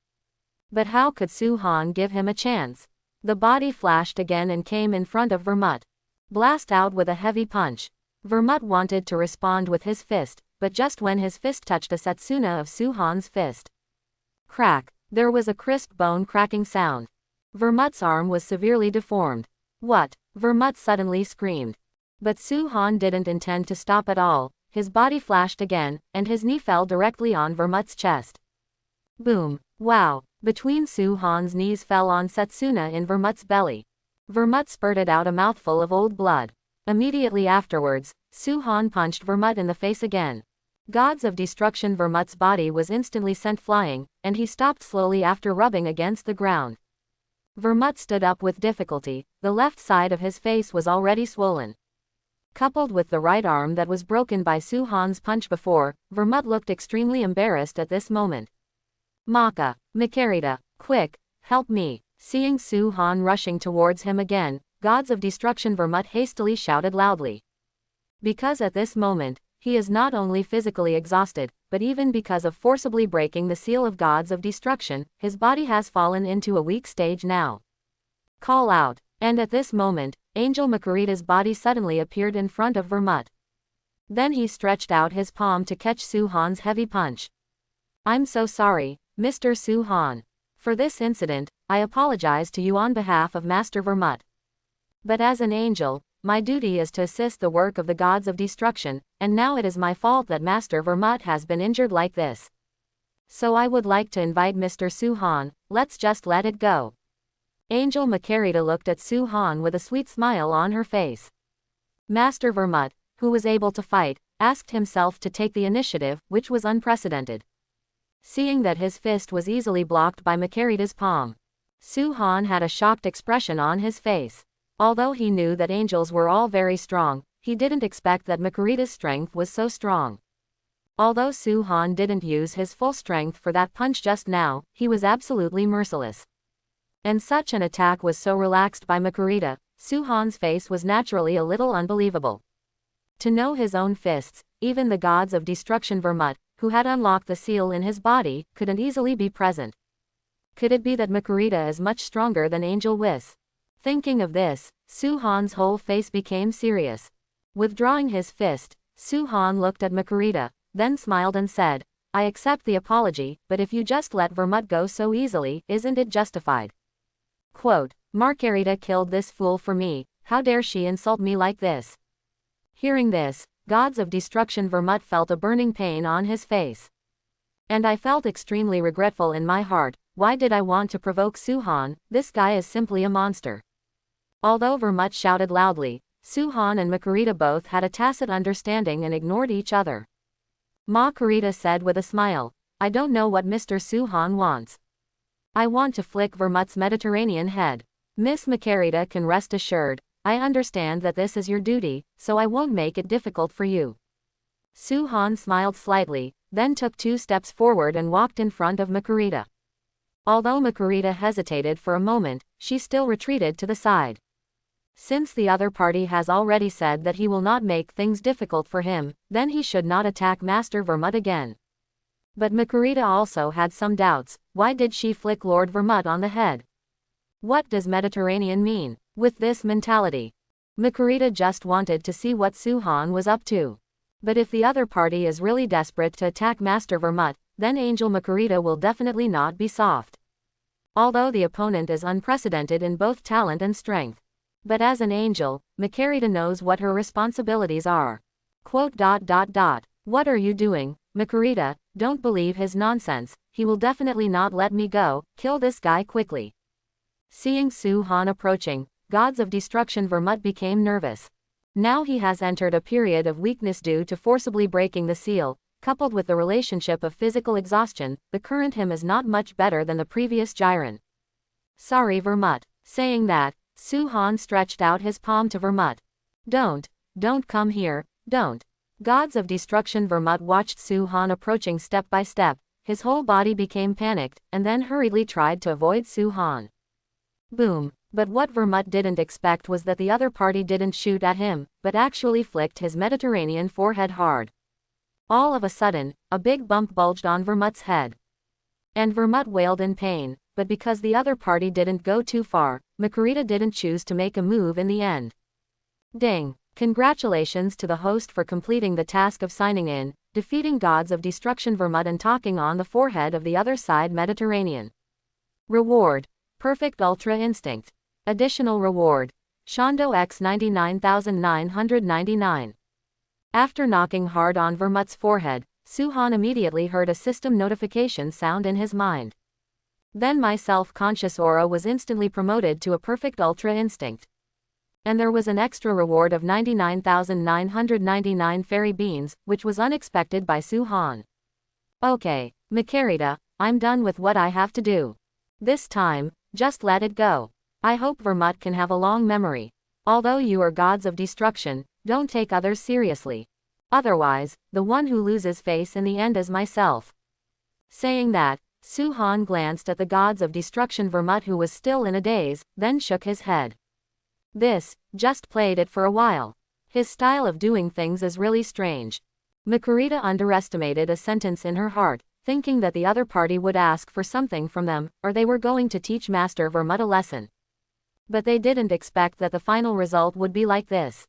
But how could Su-Han give him a chance? The body flashed again and came in front of Vermut. Blast out with a heavy punch. Vermut wanted to respond with his fist, but just when his fist touched a Setsuna of Su-Han's fist. Crack. There was a crisp bone cracking sound. Vermut's arm was severely deformed. What? Vermut suddenly screamed. But Su-Han didn't intend to stop at all. His body flashed again, and his knee fell directly on Vermut's chest. Boom. Wow. Between Su-Han's knees fell on Setsuna in Vermut's belly. Vermut spurted out a mouthful of old blood. Immediately afterwards, Su-Han punched Vermut in the face again. Gods of destruction Vermut's body was instantly sent flying, and he stopped slowly after rubbing against the ground. Vermut stood up with difficulty. The left side of his face was already swollen. Coupled with the right arm that was broken by Su-Han's punch before, Vermut looked extremely embarrassed at this moment. Maka, Makarita, quick, help me. Seeing Su-Han rushing towards him again, gods of destruction Vermut hastily shouted loudly. Because at this moment, he is not only physically exhausted, but even because of forcibly breaking the seal of gods of destruction, his body has fallen into a weak stage now. Call out. And at this moment, Angel Makarita's body suddenly appeared in front of Vermut. Then he stretched out his palm to catch Su-Han's heavy punch. I'm so sorry, Mr. Su-Han. For this incident, I apologize to you on behalf of Master Vermut. But as an angel, my duty is to assist the work of the gods of destruction, and now it is my fault that Master Vermut has been injured like this. So I would like to invite Mr. Su-Han, let's just let it go. Angel Makarita looked at Su-Han with a sweet smile on her face. Master Vermut, who was able to fight, asked himself to take the initiative, which was unprecedented. Seeing that his fist was easily blocked by Makarita's palm, Su-Han had a shocked expression on his face. Although he knew that angels were all very strong, he didn't expect that Makarita's strength was so strong. Although Su-Han didn't use his full strength for that punch just now, he was absolutely merciless. And such an attack was so relaxed by Makarita, Su-Han's face was naturally a little unbelievable. To know his own fists, even the gods of destruction Vermut, who had unlocked the seal in his body, couldn't easily be present. Could it be that Makarita is much stronger than Angel Whis? Thinking of this, Su-Han's whole face became serious. Withdrawing his fist, Su-Han looked at Makarita, then smiled and said, I accept the apology, but if you just let Vermut go so easily, isn't it justified? Quote, Makarita killed this fool for me, how dare she insult me like this? Hearing this, gods of destruction Vermut felt a burning pain on his face. And I felt extremely regretful in my heart. Why did I want to provoke Su-Han? This guy is simply a monster. Although Vermut shouted loudly, Su-Han and Makarita both had a tacit understanding and ignored each other. Makarita said with a smile, I don't know what Mr. Su-Han wants. I want to flick Vermut's Mediterranean head. Miss Makarita can rest assured, I understand that this is your duty, so I won't make it difficult for you. Su-Han smiled slightly, then took 2 steps forward and walked in front of Makarita. Although Makurita hesitated for a moment, she still retreated to the side. Since the other party has already said that he will not make things difficult for him, then he should not attack Master Vermut again. But Makurita also had some doubts. Why did she flick Lord Vermut on the head? What does Mediterranean mean? With this mentality, Makurita just wanted to see what Suhan was up to. But if the other party is really desperate to attack Master Vermut, then Angel Makurita will definitely not be soft. Although the opponent is unprecedented in both talent and strength. But as an angel, Makurita knows what her responsibilities are. What are you doing, Makurita? Don't believe his nonsense, he will definitely not let me go, kill this guy quickly. Seeing Suhan approaching, Gods of Destruction Vermut became nervous. Now he has entered a period of weakness due to forcibly breaking the seal, coupled with the relationship of physical exhaustion. The current him is not much better than the previous Jiren. Sorry Vermut. Saying that, Suhan stretched out his palm to Vermut. Don't come here, don't. Gods of Destruction Vermut watched Suhan approaching step by step. His whole body became panicked, and then hurriedly tried to avoid Suhan. Boom. But what Vermut didn't expect was that the other party didn't shoot at him, but actually flicked his Mediterranean forehead hard. All of a sudden, a big bump bulged on Vermut's head. And Vermut wailed in pain, but because the other party didn't go too far, Makurita didn't choose to make a move in the end. Ding! Congratulations to the host for completing the task of signing in, defeating Gods of Destruction Vermut and talking on the forehead of the other side Mediterranean. Reward: Perfect Ultra Instinct. Additional reward: Shondo X 99,999. After knocking hard on Vermut's forehead, Suhan immediately heard a system notification sound in his mind. Then my self-conscious aura was instantly promoted to a Perfect Ultra Instinct. And there was an extra reward of 99,999 fairy beans, which was unexpected by Suhan. Okay, Makurita, I'm done with what I have to do. This time, just let it go. I hope Vermut can have a long memory. Although you are Gods of Destruction, don't take others seriously. Otherwise, the one who loses face in the end is myself. Saying that, Suhan glanced at the Gods of Destruction Vermut, who was still in a daze, then shook his head. This, just played it for a while. His style of doing things is really strange. Makurita underestimated a sentence in her heart, thinking that the other party would ask for something from them, or they were going to teach Master Vermut a lesson. But they didn't expect that the final result would be like this.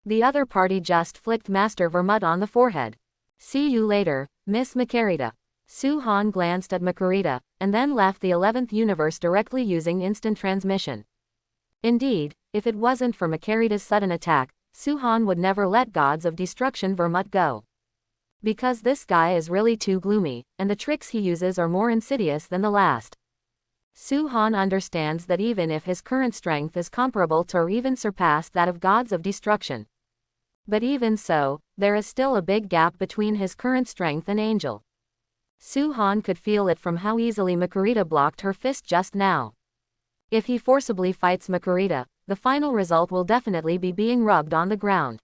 The other party just flicked Master Vermut on the forehead. See you later, Miss Makurita. Suhan glanced at Makurita, and then left the 11th universe directly using instant transmission. Indeed, if it wasn't for Makurita's sudden attack, Suhan would never let Gods of Destruction Vermut go. Because this guy is really too gloomy, and the tricks he uses are more insidious than the last. Suhan understands that even if his current strength is comparable to or even surpass that of Gods of Destruction. But even so, there is still a big gap between his current strength and Angel. Suhan could feel it from how easily Makurita blocked her fist just now. If he forcibly fights Makurita, the final result will definitely be being rubbed on the ground.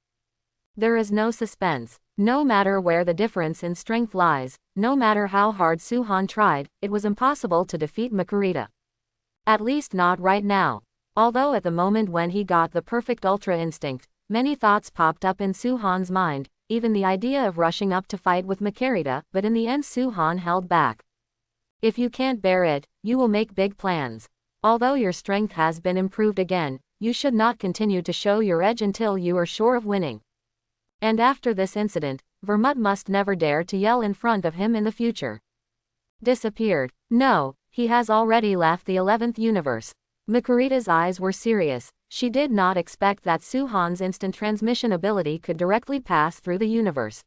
There is no suspense. No matter where the difference in strength lies, no matter how hard Suhan tried, it was impossible to defeat Makurita. At least not right now. Although at the moment when he got the Perfect Ultra Instinct, many thoughts popped up in Suhan's mind, even the idea of rushing up to fight with Makurita, but in the end Suhan held back. If you can't bear it, you will make big plans. Although your strength has been improved again, you should not continue to show your edge until you are sure of winning. And after this incident, Vermut must never dare to yell in front of him in the future. Disappeared. No, he has already left the 11th universe. Makurita's eyes were serious. She did not expect that Suhan's instant transmission ability could directly pass through the universe.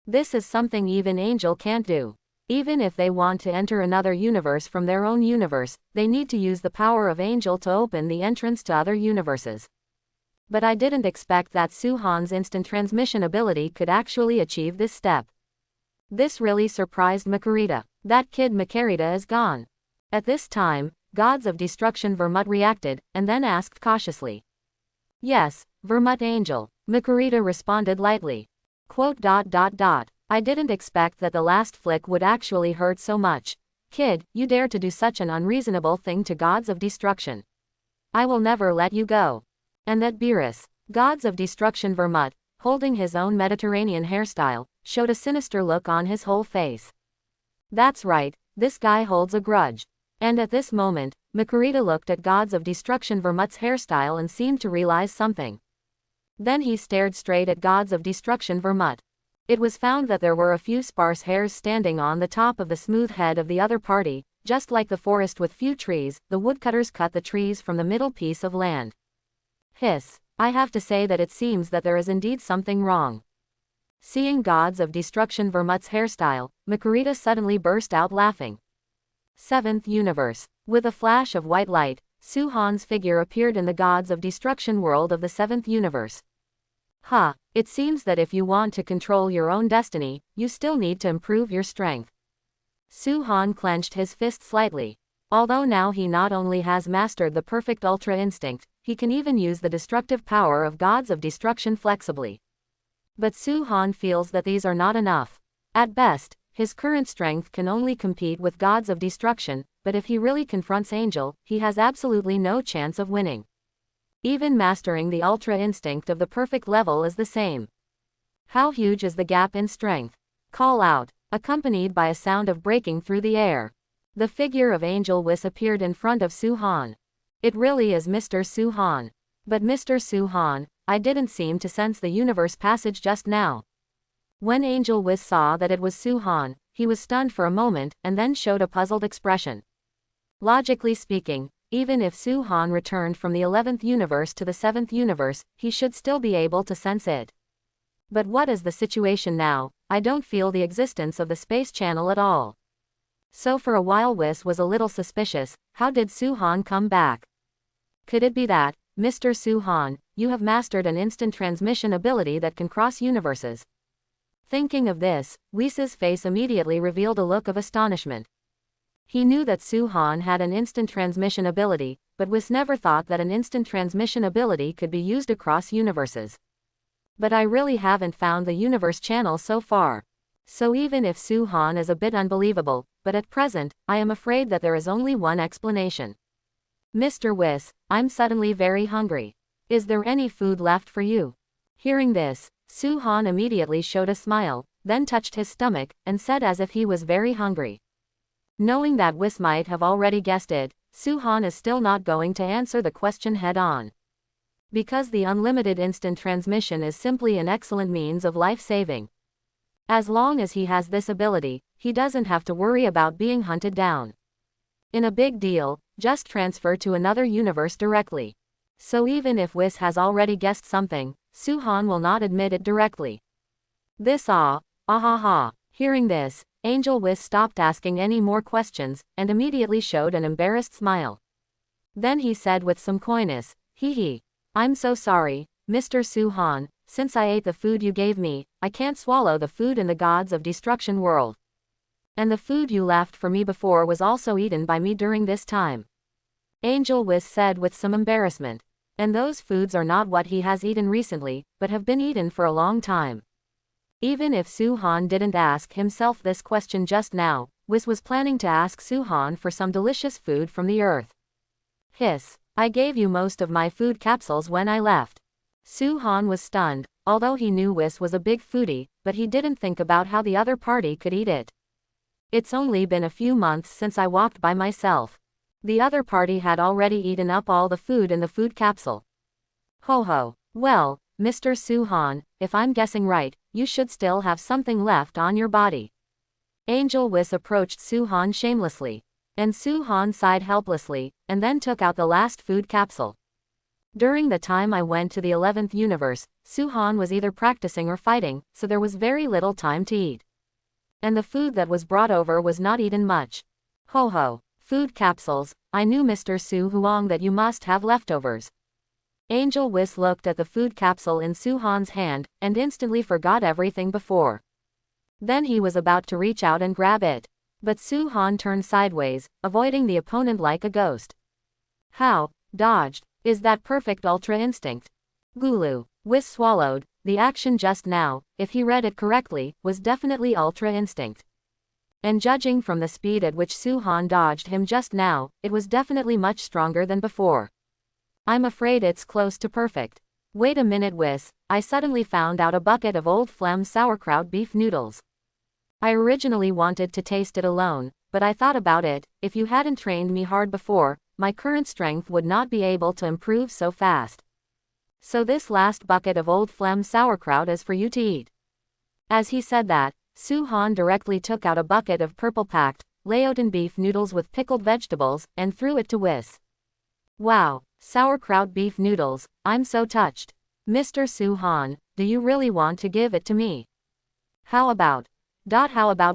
This is something even Angel can't do. Even if they want to enter another universe from their own universe, they need to use the power of Angel to open the entrance to other universes. But I didn't expect that Suhan's instant transmission ability could actually achieve this step. This really surprised Makurita. That kid Makurita is gone. At this time, Gods of Destruction Vermut reacted, and then asked cautiously. Yes, Vermut Angel. Makurita responded lightly. I didn't expect that the last flick would actually hurt so much. Kid, you dare to do such an unreasonable thing to gods of destruction. I will never let you go. And that Beerus, gods of destruction Vermut, holding his own Mediterranean hairstyle, showed a sinister look on his whole face. That's right, this guy holds a grudge. And at this moment, Makurita looked at gods of destruction Vermut's hairstyle and seemed to realize something. Then he stared straight at gods of destruction Vermut. It was found that there were a few sparse hairs standing on the top of the smooth head of the other party, just like the forest with few trees. The woodcutters cut the trees from the middle piece of land. Hiss, I have to say that it seems that there is indeed something wrong. Seeing gods of destruction Vermut's hairstyle, Makurita suddenly burst out laughing. Seventh Universe. With a flash of white light, Suhan's figure appeared in the gods of destruction world of the seventh universe. Ha, it seems that if you want to control your own destiny, you still need to improve your strength. Suhan clenched his fist slightly. Although now he not only has mastered the perfect Ultra Instinct, he can even use the destructive power of gods of destruction flexibly. But Suhan feels that these are not enough. At best, his current strength can only compete with gods of destruction, but if he really confronts Angel, he has absolutely no chance of winning. Even mastering the Ultra Instinct of the perfect level is the same. How huge is the gap in strength? Call out, accompanied by a sound of breaking through the air. The figure of Angel Whis appeared in front of Suhan. It really is Mr. Suhan. But Mr. Suhan, I didn't seem to sense the universe passage just now. When Angel Whis saw that it was Suhan, he was stunned for a moment and then showed a puzzled expression. Logically speaking, even if Suhan returned from the 11th universe to the 7th universe, he should still be able to sense it. But what is the situation now? I don't feel the existence of the space channel at all. So for a while Whis was a little suspicious. How did Suhan come back? Could it be that, Mr. Suhan, you have mastered an instant transmission ability that can cross universes? Thinking of this, Whis's face immediately revealed a look of astonishment. He knew that Suhan had an instant transmission ability, but Whis never thought that an instant transmission ability could be used across universes. But I really haven't found the universe channel so far. So even if Suhan is a bit unbelievable, but at present, I am afraid that there is only one explanation. Mr. Whis, I'm suddenly very hungry. Is there any food left for you? Hearing this, Suhan immediately showed a smile, then touched his stomach, and said as if he was very hungry. Knowing that Whis might have already guessed it, Suhan is still not going to answer the question head-on. Because the unlimited instant transmission is simply an excellent means of life-saving. As long as he has this ability, he doesn't have to worry about being hunted down. In a big deal, just transfer to another universe directly. So even if Whis has already guessed something, Suhan will not admit it directly. This ah ha ha. Hearing this, Angel Whis stopped asking any more questions, and immediately showed an embarrassed smile. Then he said with some coyness, hee. I'm so sorry, Mr. Suhan, since I ate the food you gave me, I can't swallow the food in the gods of destruction world. And the food you left for me before was also eaten by me during this time. Angel Whis said with some embarrassment. And those foods are not what he has eaten recently, but have been eaten for a long time. Even if Suhan didn't ask himself this question just now, Whis was planning to ask Suhan for some delicious food from the earth. Hiss, I gave you most of my food capsules when I left. Suhan was stunned, although he knew Whis was a big foodie, but he didn't think about how the other party could eat it. It's only been a few months since I walked by myself. The other party had already eaten up all the food in the food capsule. Ho ho, well, Mr. Suhan, if I'm guessing right, you should still have something left on your body. Angel Whis approached Suhan shamelessly. And Suhan sighed helplessly, and then took out the last food capsule. During the time I went to the 11th universe, Suhan was either practicing or fighting, so there was very little time to eat. And the food that was brought over was not eaten much. Ho ho, food capsules, I knew Mr. Su Huang that you must have leftovers. Angel Whis looked at the food capsule in Suhan's hand, and instantly forgot everything before. Then he was about to reach out and grab it. But Suhan turned sideways, avoiding the opponent like a ghost. How? Dodged. Is that perfect Ultra Instinct? Gulu. Whis swallowed. The action just now, if he read it correctly, was definitely Ultra Instinct. And judging from the speed at which Su-han dodged him just now, it was definitely much stronger than before. I'm afraid it's close to perfect. Wait a minute, Whis, I suddenly found out a bucket of old phlegm sauerkraut beef noodles. I originally wanted to taste it alone, but I thought about it, if you hadn't trained me hard before, my current strength would not be able to improve so fast. So this last bucket of old phlegm sauerkraut is for you to eat. As he said that, Su-han directly took out a bucket of purple-packed, Laotan beef noodles with pickled vegetables, and threw it to Whis. Wow, sauerkraut beef noodles, I'm so touched. Mr. Su-han, do you really want to give it to me? How about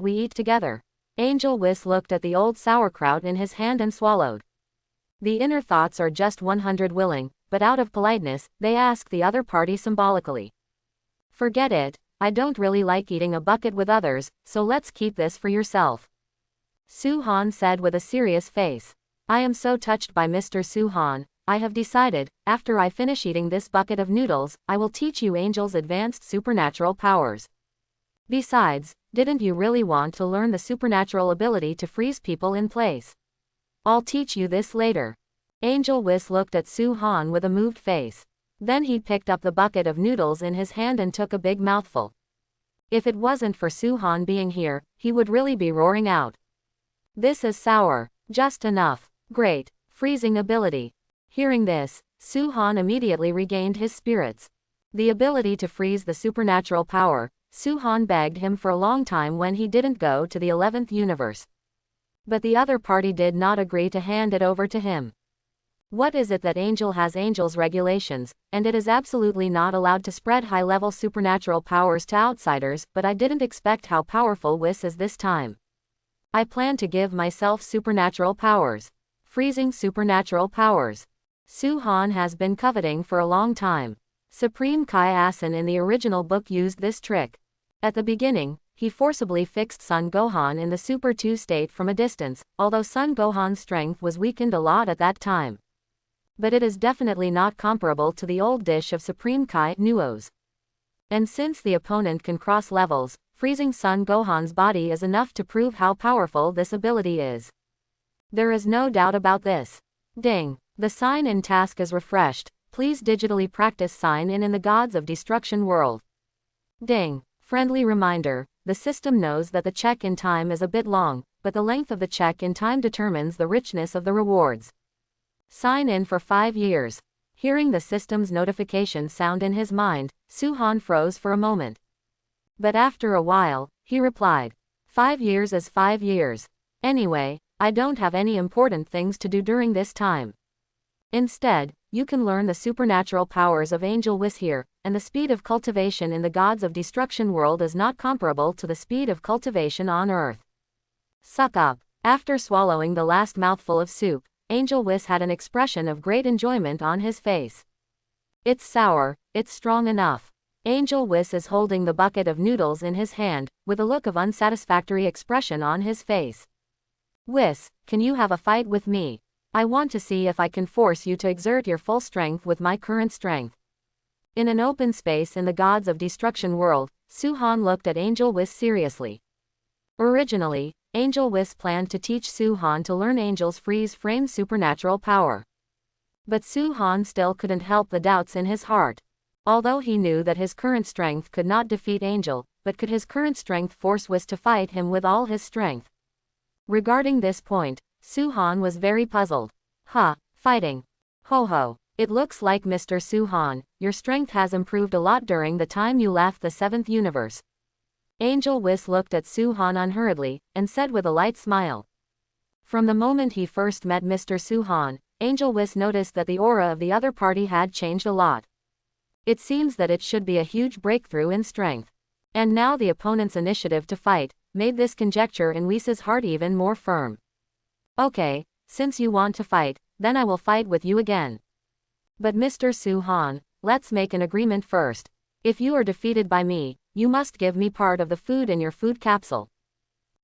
we eat together? Angel Whis looked at the old sauerkraut in his hand and swallowed. The inner thoughts are just 100 willing, but out of politeness, they ask the other party symbolically. Forget it, I don't really like eating a bucket with others, so let's keep this for yourself. Su-han said with a serious face. I am so touched by Mr. Su-han, I have decided, after I finish eating this bucket of noodles, I will teach you Angel's advanced supernatural powers. Besides, didn't you really want to learn the supernatural ability to freeze people in place? I'll teach you this later. Angel Whis looked at Su-han with a moved face. Then he picked up the bucket of noodles in his hand and took a big mouthful. If it wasn't for Su-han being here, he would really be roaring out. This is sour, just enough. Great, freezing ability. Hearing this, Su-han immediately regained his spirits. The ability to freeze the supernatural power, Su-han begged him for a long time when he didn't go to the 11th universe. But the other party did not agree to hand it over to him. What is it that Angel has? Angel's regulations, and it is absolutely not allowed to spread high-level supernatural powers to outsiders, but I didn't expect how powerful Whis is this time. I plan to give myself supernatural powers. Freezing supernatural powers. Su-han has been coveting for a long time. Supreme Kai Asen in the original book used this trick. At the beginning, he forcibly fixed Son Gohan in the Super 2 state from a distance, although Son Gohan's strength was weakened a lot at that time. But it is definitely not comparable to the old dish of Supreme Kai Nuos. And since the opponent can cross levels, freezing Son Gohan's body is enough to prove how powerful this ability is. There is no doubt about this. Ding! The sign-in task is refreshed. Please digitally practice sign-in in the Gods of Destruction world. Ding! Friendly reminder, the system knows that the check-in time is a bit long, but the length of the check-in time determines the richness of the rewards. Sign in for 5 years. Hearing the system's notification sound in his mind, Su-han froze for a moment. But after a while, he replied, 5 years is 5 years. Anyway, I don't have any important things to do during this time. Instead, you can learn the supernatural powers of Angel Whis here, and the speed of cultivation in the Gods of Destruction world is not comparable to the speed of cultivation on Earth. Suck up. After swallowing the last mouthful of soup, Angel Whis had an expression of great enjoyment on his face. It's sour, it's strong enough. Angel Whis is holding the bucket of noodles in his hand, with a look of unsatisfactory expression on his face. Whis, can you have a fight with me? I want to see if I can force you to exert your full strength with my current strength. In an open space in the Gods of Destruction world, Su-han looked at Angel Whis seriously. Originally, Angel Whis planned to teach Su-han to learn Angel's freeze frame supernatural power. But Su-han still couldn't help the doubts in his heart. Although he knew that his current strength could not defeat Angel, but could his current strength force Whis to fight him with all his strength? Regarding this point, Su-han was very puzzled. Fighting. Ho ho. It looks like Mr. Su-han, your strength has improved a lot during the time you left the 7th universe. Angel Whis looked at Su-han unhurriedly, and said with a light smile. From the moment he first met Mr. Su-han, Angel Whis noticed that the aura of the other party had changed a lot. It seems that it should be a huge breakthrough in strength. And now the opponent's initiative to fight made this conjecture in Whis' heart even more firm. Okay, since you want to fight, then I will fight with you again. But Mr. Su-han, let's make an agreement first. If you are defeated by me, you must give me part of the food in your food capsule.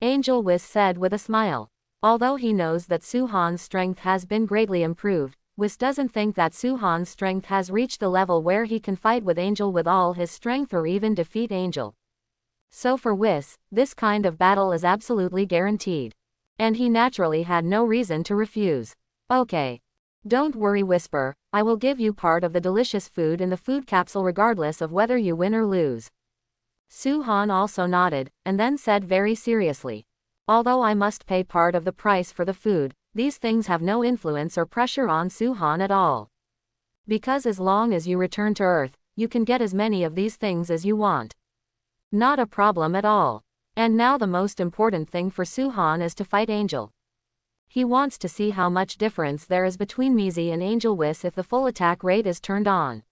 Angel Whis said with a smile. Although he knows that Su-han's strength has been greatly improved, Whis doesn't think that Su-han's strength has reached the level where he can fight with Angel with all his strength or even defeat Angel. So for Whis, this kind of battle is absolutely guaranteed. And he naturally had no reason to refuse. Okay. Don't worry, Whisper, I will give you part of the delicious food in the food capsule regardless of whether you win or lose. Su-han also nodded, and then said very seriously. Although I must pay part of the price for the food, these things have no influence or pressure on Su-han at all. Because as long as you return to Earth, you can get as many of these things as you want. Not a problem at all. And now the most important thing for Su-han is to fight Angel. He wants to see how much difference there is between Mizi and Angel Whis if the full attack rate is turned on.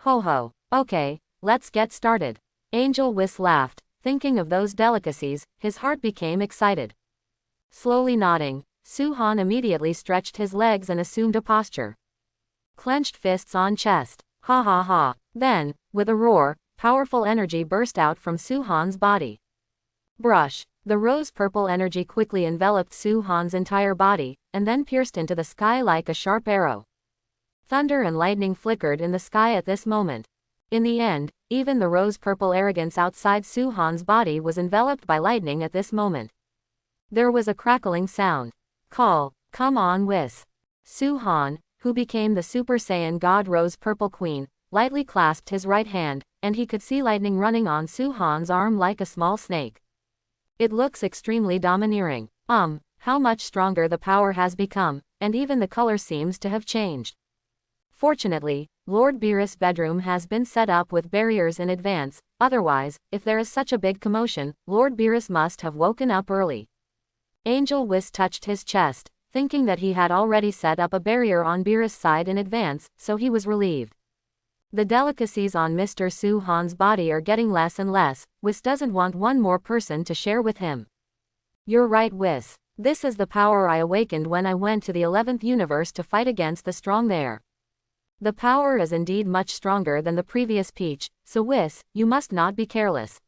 Ho ho, okay, let's get started. Angel Whis laughed, thinking of those delicacies, his heart became excited. Slowly nodding, Su-han immediately stretched his legs and assumed a posture. Clenched fists on chest. Ha ha ha. Then, with a roar, powerful energy burst out from Su-han's body. Brush. The rose-purple energy quickly enveloped Su-han's entire body, and then pierced into the sky like a sharp arrow. Thunder and lightning flickered in the sky at this moment. In the end, even the rose-purple arrogance outside Su-han's body was enveloped by lightning at this moment. There was a crackling sound. Come on, Whis. Su-han, who became the Super Saiyan God Rose-Purple Queen, lightly clasped his right hand, and he could see lightning running on Su-han's arm like a small snake. It looks extremely domineering. How much stronger the power has become, and even the color seems to have changed. Fortunately, Lord Beerus' bedroom has been set up with barriers in advance, otherwise, if there is such a big commotion, Lord Beerus must have woken up early. Angel Whis touched his chest, thinking that he had already set up a barrier on Beerus' side in advance, so he was relieved. The delicacies on Mr. Su-han's body are getting less and less. Whis doesn't want one more person to share with him. You're right, Whis. This is the power I awakened when I went to the 11th universe to fight against the strong there. The power is indeed much stronger than the previous Peach, so Whis, you must not be careless.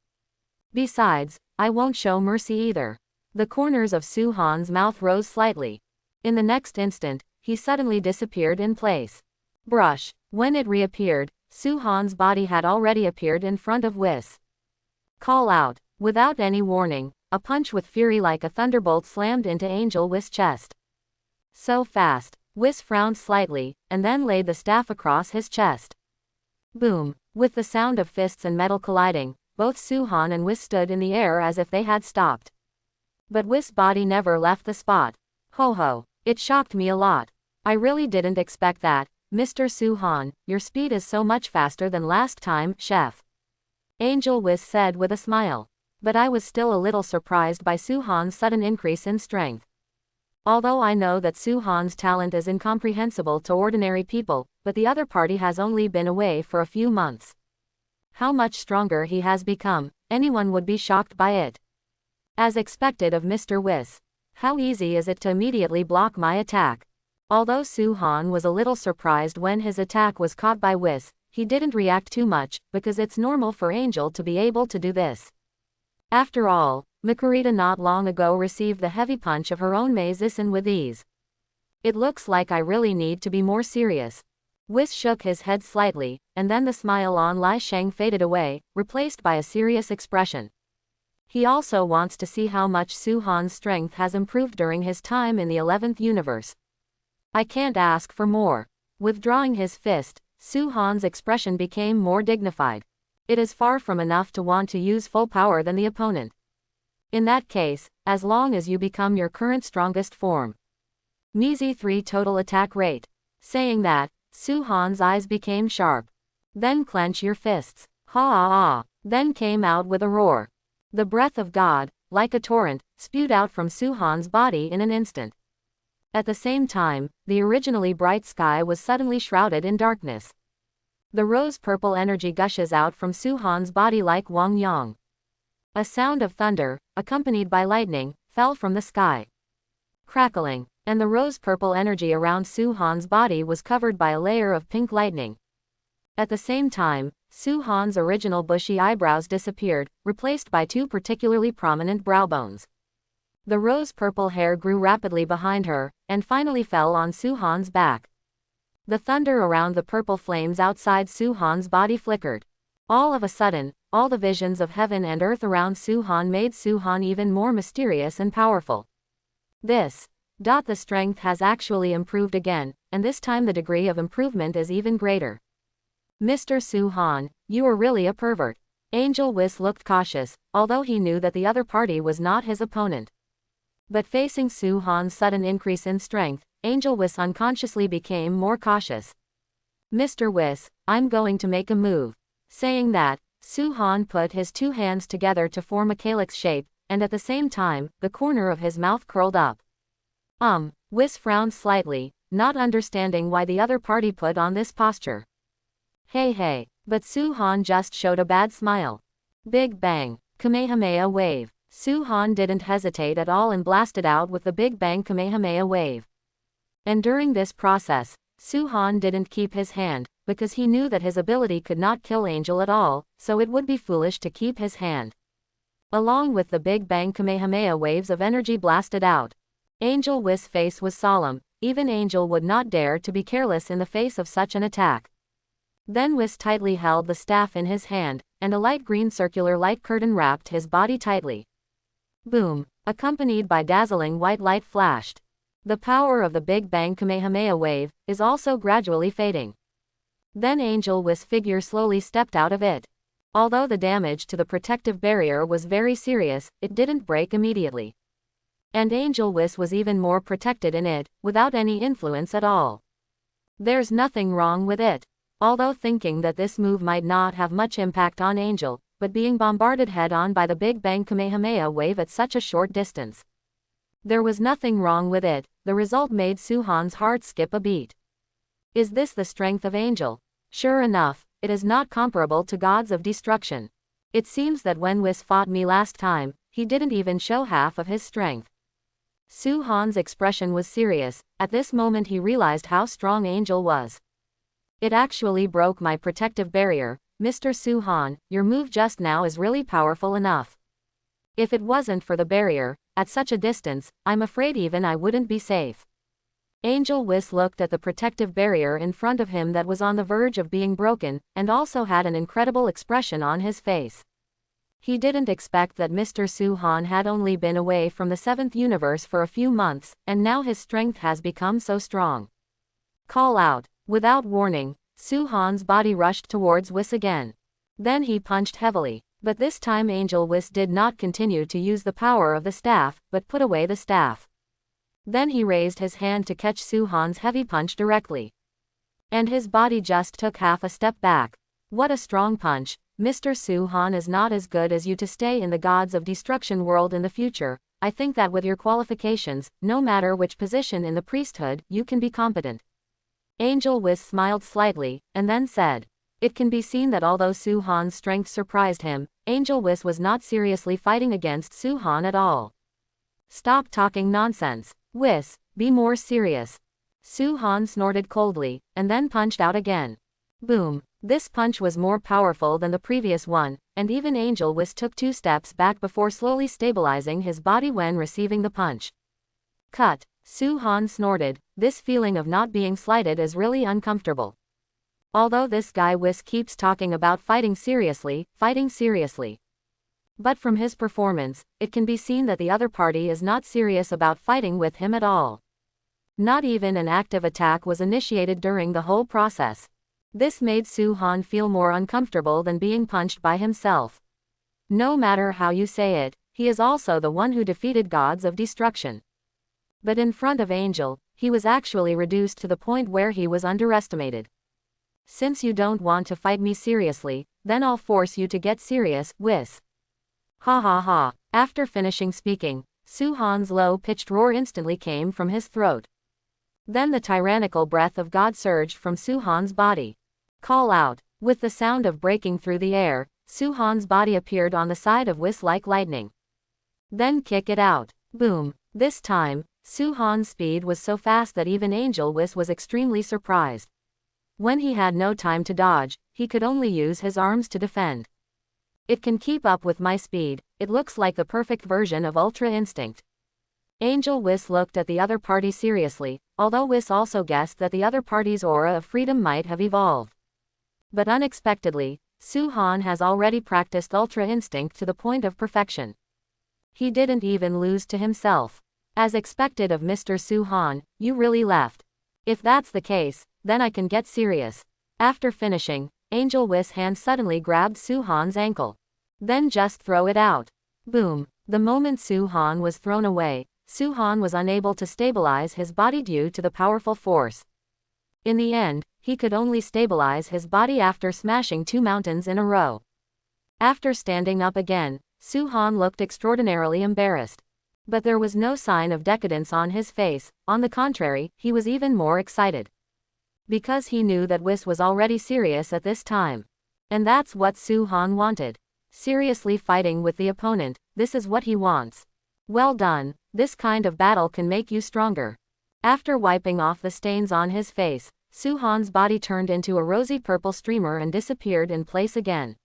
Besides, I won't show mercy either. The corners of Su-han's mouth rose slightly. In the next instant, he suddenly disappeared in place. Brush. When it reappeared, Su-han's body had already appeared in front of Whis. Call out. Without any warning, a punch with fury like a thunderbolt slammed into Angel Whis' chest. So fast. Whis frowned slightly, and then laid the staff across his chest. Boom. With the sound of fists and metal colliding, both Su-han and Whis stood in the air as if they had stopped. But Whis' body never left the spot. Ho ho. It shocked me a lot. I really didn't expect that. Mr. Su-han, your speed is so much faster than last time, chef. Angel Whis said with a smile. But I was still a little surprised by Su-han's sudden increase in strength. Although I know that Su-han's talent is incomprehensible to ordinary people, but the other party has only been away for a few months. How much stronger he has become, anyone would be shocked by it. As expected of Mr. Whis. How easy is it to immediately block my attack? Although Su-han was a little surprised when his attack was caught by Whis, he didn't react too much, because it's normal for Angel to be able to do this. After all, Makurita not long ago received the heavy punch of her own Mei-Zisen with ease. It looks like I really need to be more serious. Whis shook his head slightly, and then the smile on Lai Sheng faded away, replaced by a serious expression. He also wants to see how much Su-han's strength has improved during his time in the 11th universe. I can't ask for more. Withdrawing his fist, Su-han's expression became more dignified. It is far from enough to want to use full power than the opponent. In that case, as long as you become your current strongest form. Mizi 3 total attack rate. Saying that, Su-han's eyes became sharp. Then clench your fists. Ha ah ah. Then came out with a roar. The breath of God, like a torrent, spewed out from Su-han's body in an instant. At the same time, the originally bright sky was suddenly shrouded in darkness. The rose-purple energy gushes out from Su-han's body like Wang Yang. A sound of thunder, accompanied by lightning, fell from the sky. Crackling, and the rose-purple energy around Su-han's body was covered by a layer of pink lightning. At the same time, Su-han's original bushy eyebrows disappeared, replaced by two particularly prominent brow bones. The rose-purple hair grew rapidly behind her, and finally fell on Su-han's back. The thunder around the purple flames outside Su-han's body flickered. All of a sudden, all the visions of heaven and earth around Su-han made Su-han even more mysterious and powerful. The strength has actually improved again, and this time the degree of improvement is even greater. Mr. Su-han, you are really a pervert. Angel Whis looked cautious, although he knew that the other party was not his opponent. But facing Su-han's sudden increase in strength, Angel Whis unconsciously became more cautious. Mr. Whis, I'm going to make a move. Saying that, Su-han put his two hands together to form a calyx shape, and at the same time, the corner of his mouth curled up. Whis frowned slightly, not understanding why the other party put on this posture. Hey, but Su-han just showed a bad smile. Big Bang, Kamehameha Wave. Su-han didn't hesitate at all and blasted out with the Big Bang Kamehameha Wave. And during this process, Su-han didn't keep his hand, because he knew that his ability could not kill Angel at all, so it would be foolish to keep his hand. Along with the Big Bang Kamehameha waves of energy blasted out. Angel Whis' face was solemn, even Angel would not dare to be careless in the face of such an attack. Then Whis tightly held the staff in his hand, and a light green circular light curtain wrapped his body tightly. Boom, accompanied by dazzling white light flashed. The power of the Big Bang Kamehameha wave is also gradually fading. Then Angel Whis' figure slowly stepped out of it. Although the damage to the protective barrier was very serious, it didn't break immediately. And Angel Whis was even more protected in it, without any influence at all. There's nothing wrong with it. Although thinking that this move might not have much impact on Angel, but being bombarded head-on by the Big Bang Kamehameha wave at such a short distance. There was nothing wrong with it, the result made Su-han's heart skip a beat. Is this the strength of Angel? Sure enough, it is not comparable to gods of destruction. It seems that when Whis fought me last time, he didn't even show half of his strength. Su-han's expression was serious. At this moment he realized how strong Angel was. It actually broke my protective barrier. Mr. Su-han, your move just now is really powerful enough. If it wasn't for the barrier, at such a distance, I'm afraid even I wouldn't be safe. Angel Whis looked at the protective barrier in front of him that was on the verge of being broken, and also had an incredible expression on his face. He didn't expect that Mr. Su-han had only been away from the 7th universe for a few months, and now his strength has become so strong. Call out. Without warning, Su-han's body rushed towards Whis again. Then he punched heavily, but this time Angel Whis did not continue to use the power of the staff, but put away the staff. Then he raised his hand to catch Su-han's heavy punch directly. And his body just took half a step back. What a strong punch. Mr. Su-han is not as good as you to stay in the gods of destruction world in the future. I think that with your qualifications, no matter which position in the priesthood, you can be competent. Angel Whis smiled slightly, and then said. It can be seen that although Su-han's strength surprised him, Angel Whis was not seriously fighting against Su-han at all. Stop talking nonsense. Whis, be more serious. Su-han snorted coldly, and then punched out again. Boom. This punch was more powerful than the previous one, and even Angel Whis took 2 steps back before slowly stabilizing his body when receiving the punch. Cut. Su-han snorted. This feeling of not being slighted is really uncomfortable. Although this guy Whis keeps talking about fighting seriously. But from his performance, it can be seen that the other party is not serious about fighting with him at all. Not even an active attack was initiated during the whole process. This made Su-han feel more uncomfortable than being punched by himself. No matter how you say it, he is also the one who defeated gods of destruction. But in front of Angel, he was actually reduced to the point where he was underestimated. Since you don't want to fight me seriously, then I'll force you to get serious, Whis. Ha ha ha. After finishing speaking, Su-han's low-pitched roar instantly came from his throat. Then the tyrannical breath of God surged from Su-han's body. Call out. With the sound of breaking through the air, Su-han's body appeared on the side of Whis like lightning. Then kick it out. Boom. This time, Su-han's speed was so fast that even Angel Whis was extremely surprised. When he had no time to dodge, he could only use his arms to defend. It can keep up with my speed. It looks like the perfect version of Ultra Instinct. Angel Whis looked at the other party seriously, although Whis also guessed that the other party's aura of freedom might have evolved. But unexpectedly, Su-han has already practiced Ultra Instinct to the point of perfection. He didn't even lose to himself. As expected of Mr. Su-han, you really left. If that's the case, then I can get serious. After finishing, Angel Wick's hand suddenly grabbed Su-han's ankle. Then just throw it out. Boom. The moment Su-han was thrown away, Su-han was unable to stabilize his body due to the powerful force. In the end, he could only stabilize his body after smashing 2 mountains in a row. After standing up again, Su-han looked extraordinarily embarrassed. But there was no sign of decadence on his face, on the contrary, he was even more excited. Because he knew that Wick was already serious at this time. And that's what Su-han wanted. Seriously fighting with the opponent, this is what he wants. Well done, this kind of battle can make you stronger. After wiping off the stains on his face, Su-han's body turned into a rosy purple streamer and disappeared in place again.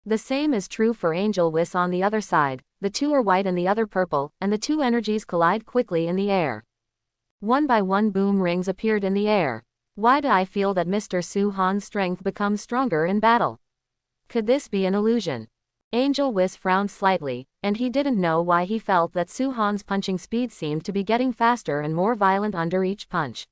The same is true for Angel Wick on the other side, the two are white and the other purple, and the two energies collide quickly in the air. One by one boom rings appeared in the air. Why do I feel that Mr. Su-han's strength becomes stronger in battle? Could this be an illusion? Angel Wick frowned slightly, and he didn't know why he felt that Su-han's punching speed seemed to be getting faster and more violent under each punch.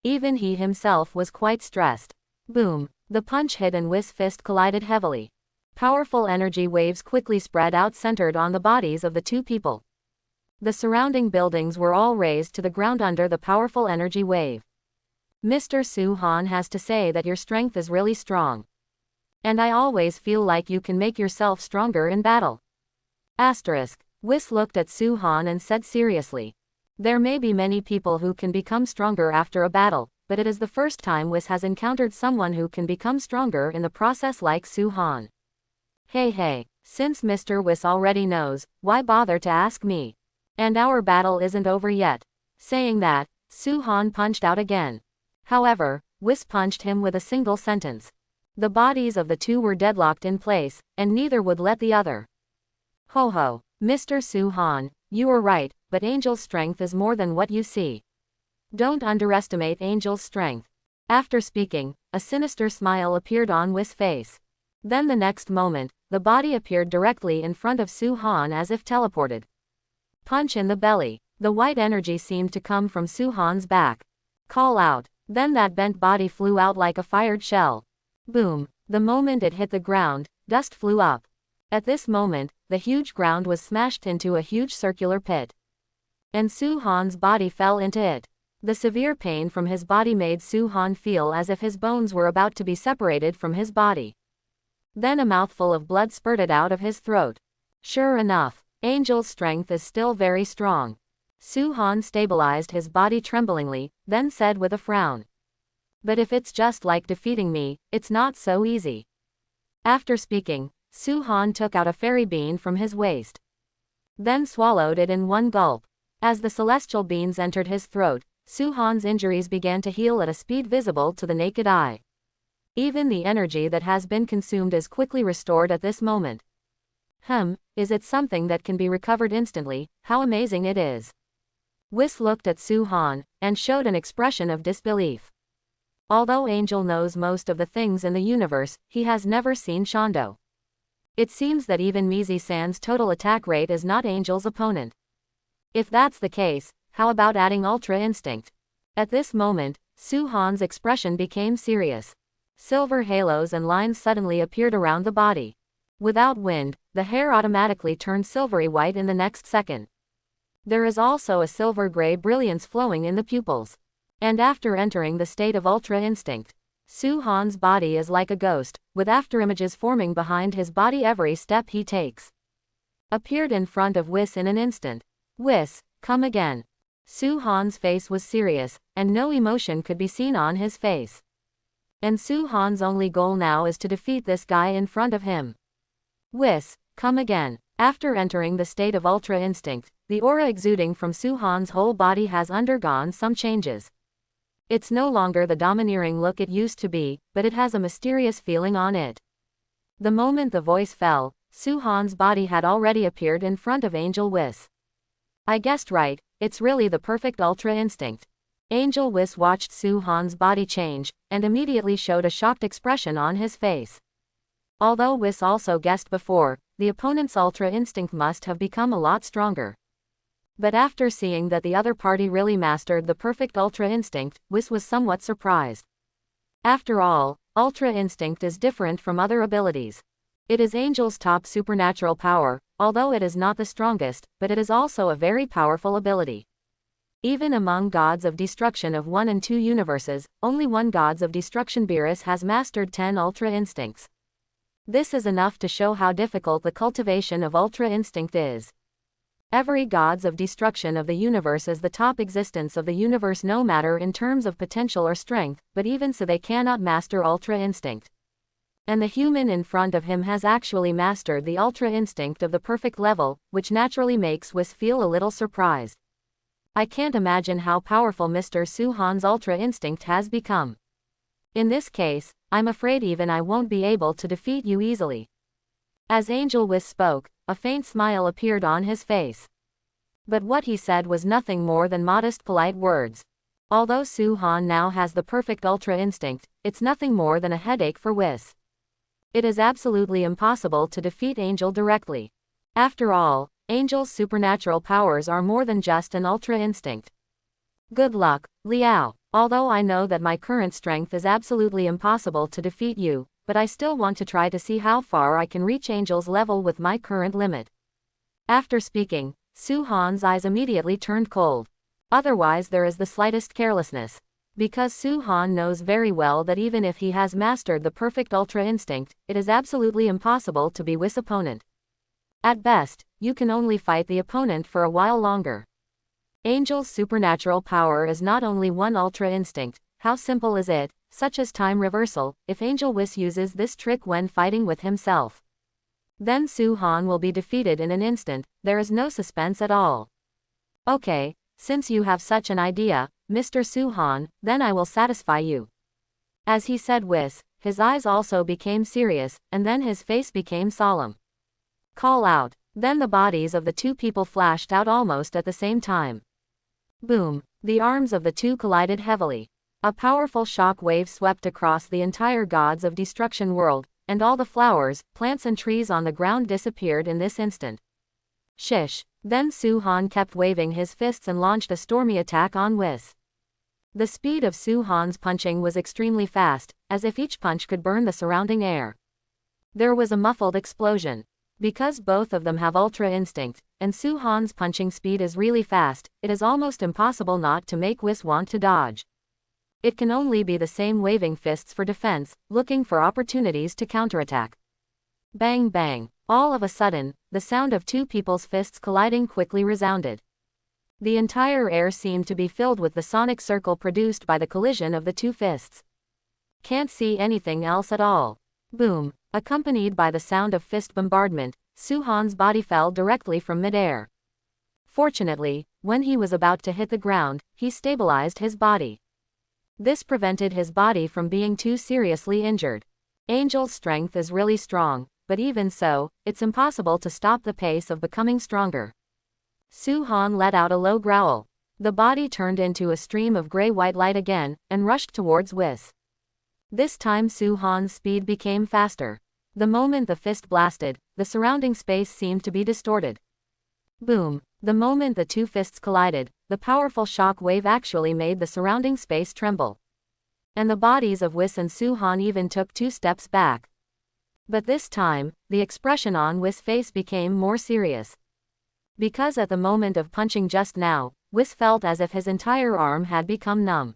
Even he himself was quite stressed. Boom! The punch hit and Wick's fist collided heavily. Powerful energy waves quickly spread out centered on the bodies of the two people. The surrounding buildings were all razed to the ground under the powerful energy wave. Mr. Su-han has to say that your strength is really strong. And I always feel like you can make yourself stronger in battle. Asterisk. Wick looked at Su-han and said seriously. There may be many people who can become stronger after a battle, but it is the first time Wick has encountered someone who can become stronger in the process like Su-han. Hey, since Mr. Wick already knows, why bother to ask me? And our battle isn't over yet. Saying that, Su-han punched out again. However, Wick punched him with a single sentence. The bodies of the two were deadlocked in place, and neither would let the other. Ho, Mr. Su-han, you are right, but Angel's strength is more than what you see. Don't underestimate Angel's strength. After speaking, a sinister smile appeared on Wick's face. Then the next moment, the body appeared directly in front of Su-han as if teleported. Punch in the belly. The white energy seemed to come from Su-han's back. Call out. Then that bent body flew out like a fired shell. Boom. The moment it hit the ground, dust flew up. At this moment, the huge ground was smashed into a huge circular pit. And Su-han's body fell into it. The severe pain from his body made Su-han feel as if his bones were about to be separated from his body. Then a mouthful of blood spurted out of his throat. Sure enough, Angel's strength is still very strong. Su-han stabilized his body tremblingly, then said with a frown. But if it's just like defeating me, it's not so easy. After speaking, Su-han took out a fairy bean from his waist. Then swallowed it in one gulp. As the celestial beans entered his throat, Su-han's injuries began to heal at a speed visible to the naked eye. Even the energy that has been consumed is quickly restored at this moment. Is it something that can be recovered instantly? How amazing it is. Wick looked at Su-han, and showed an expression of disbelief. Although Angel knows most of the things in the universe, he has never seen Shondo. It seems that even Mizi-san's total attack rate is not Angel's opponent. If that's the case, how about adding Ultra Instinct? At this moment, Su-han's expression became serious. Silver halos and lines suddenly appeared around the body. Without wind, the hair automatically turned silvery white in the next second. There is also a silver-gray brilliance flowing in the pupils. And after entering the state of Ultra Instinct, Su-han's body is like a ghost, with afterimages forming behind his body every step he takes. Appeared in front of Wick in an instant. Wick, come again. Su-han's face was serious, and no emotion could be seen on his face. And Su-han's only goal now is to defeat this guy in front of him. Wick, come again. After entering the state of Ultra Instinct, the aura exuding from Su-han's whole body has undergone some changes. It's no longer the domineering look it used to be, but it has a mysterious feeling on it. The moment the voice fell, Su-han's body had already appeared in front of Angel Wick. I guessed right, it's really the perfect Ultra Instinct. Angel Wick watched Su-han's body change, and immediately showed a shocked expression on his face. Although Whis also guessed before, the opponent's Ultra Instinct must have become a lot stronger. But after seeing that the other party really mastered the perfect Ultra Instinct, Whis was somewhat surprised. After all, Ultra Instinct is different from other abilities. It is Angel's top supernatural power, although it is not the strongest, but it is also a very powerful ability. Even among gods of destruction of 1 and 2 universes, only one gods of destruction Beerus has mastered 10 Ultra Instincts. This is enough to show how difficult the cultivation of Ultra Instinct is. Every gods of destruction of the universe is the top existence of the universe no matter in terms of potential or strength, but even so they cannot master Ultra Instinct. And the human in front of him has actually mastered the Ultra Instinct of the perfect level, which naturally makes Whis feel a little surprised. I can't imagine how powerful Mr. Suhan's Ultra Instinct has become. In this case, I'm afraid even I won't be able to defeat you easily. As Angel Whis spoke, a faint smile appeared on his face. But what he said was nothing more than modest polite words. Although Suhan now has the perfect Ultra Instinct, it's nothing more than a headache for Whis. It is absolutely impossible to defeat Angel directly. After all, Angel's supernatural powers are more than just an Ultra Instinct. Good luck, Liao. Although I know that my current strength is absolutely impossible to defeat you, but I still want to try to see how far I can reach Angel's level with my current limit. After speaking, Suhan's eyes immediately turned cold. Otherwise there is the slightest carelessness. Because Suhan knows very well that even if he has mastered the perfect Ultra Instinct, it is absolutely impossible to be Whis' opponent. At best, you can only fight the opponent for a while longer. Angel's supernatural power is not only one Ultra Instinct. How simple is it, such as time reversal, if Angel Whis uses this trick when fighting with himself. Then Suhan will be defeated in an instant, there is no suspense at all. Okay, since you have such an idea, Mr. Suhan, then I will satisfy you. As he said Whis, his eyes also became serious, and then his face became solemn. Call out. Then the bodies of the two people flashed out almost at the same time. Boom! The arms of the two collided heavily. A powerful shock wave swept across the entire Gods of Destruction world, and all the flowers, plants and trees on the ground disappeared in this instant. Shish! Then Suhan kept waving his fists and launched a stormy attack on Whis. The speed of Suhan's punching was extremely fast, as if each punch could burn the surrounding air. There was a muffled explosion. Because both of them have Ultra Instinct, and Suhan's punching speed is really fast, it is almost impossible not to make Whis want to dodge. It can only be the same waving fists for defense, looking for opportunities to counterattack. Bang bang. All of a sudden, the sound of two people's fists colliding quickly resounded. The entire air seemed to be filled with the sonic circle produced by the collision of the two fists. Can't see anything else at all. Boom. Accompanied by the sound of fist bombardment, Suhan's body fell directly from midair. Fortunately, when he was about to hit the ground, he stabilized his body. This prevented his body from being too seriously injured. Angel's strength is really strong, but even so, it's impossible to stop the pace of becoming stronger. Suhan let out a low growl. The body turned into a stream of gray-white light again, and rushed towards Whis. This time Suhan's speed became faster. The moment the fist blasted, the surrounding space seemed to be distorted. Boom! The moment the two fists collided, the powerful shock wave actually made the surrounding space tremble. And the bodies of Whis and Suhan even took 2 steps back. But this time, the expression on Whis' face became more serious. Because at the moment of punching just now, Whis felt as if his entire arm had become numb.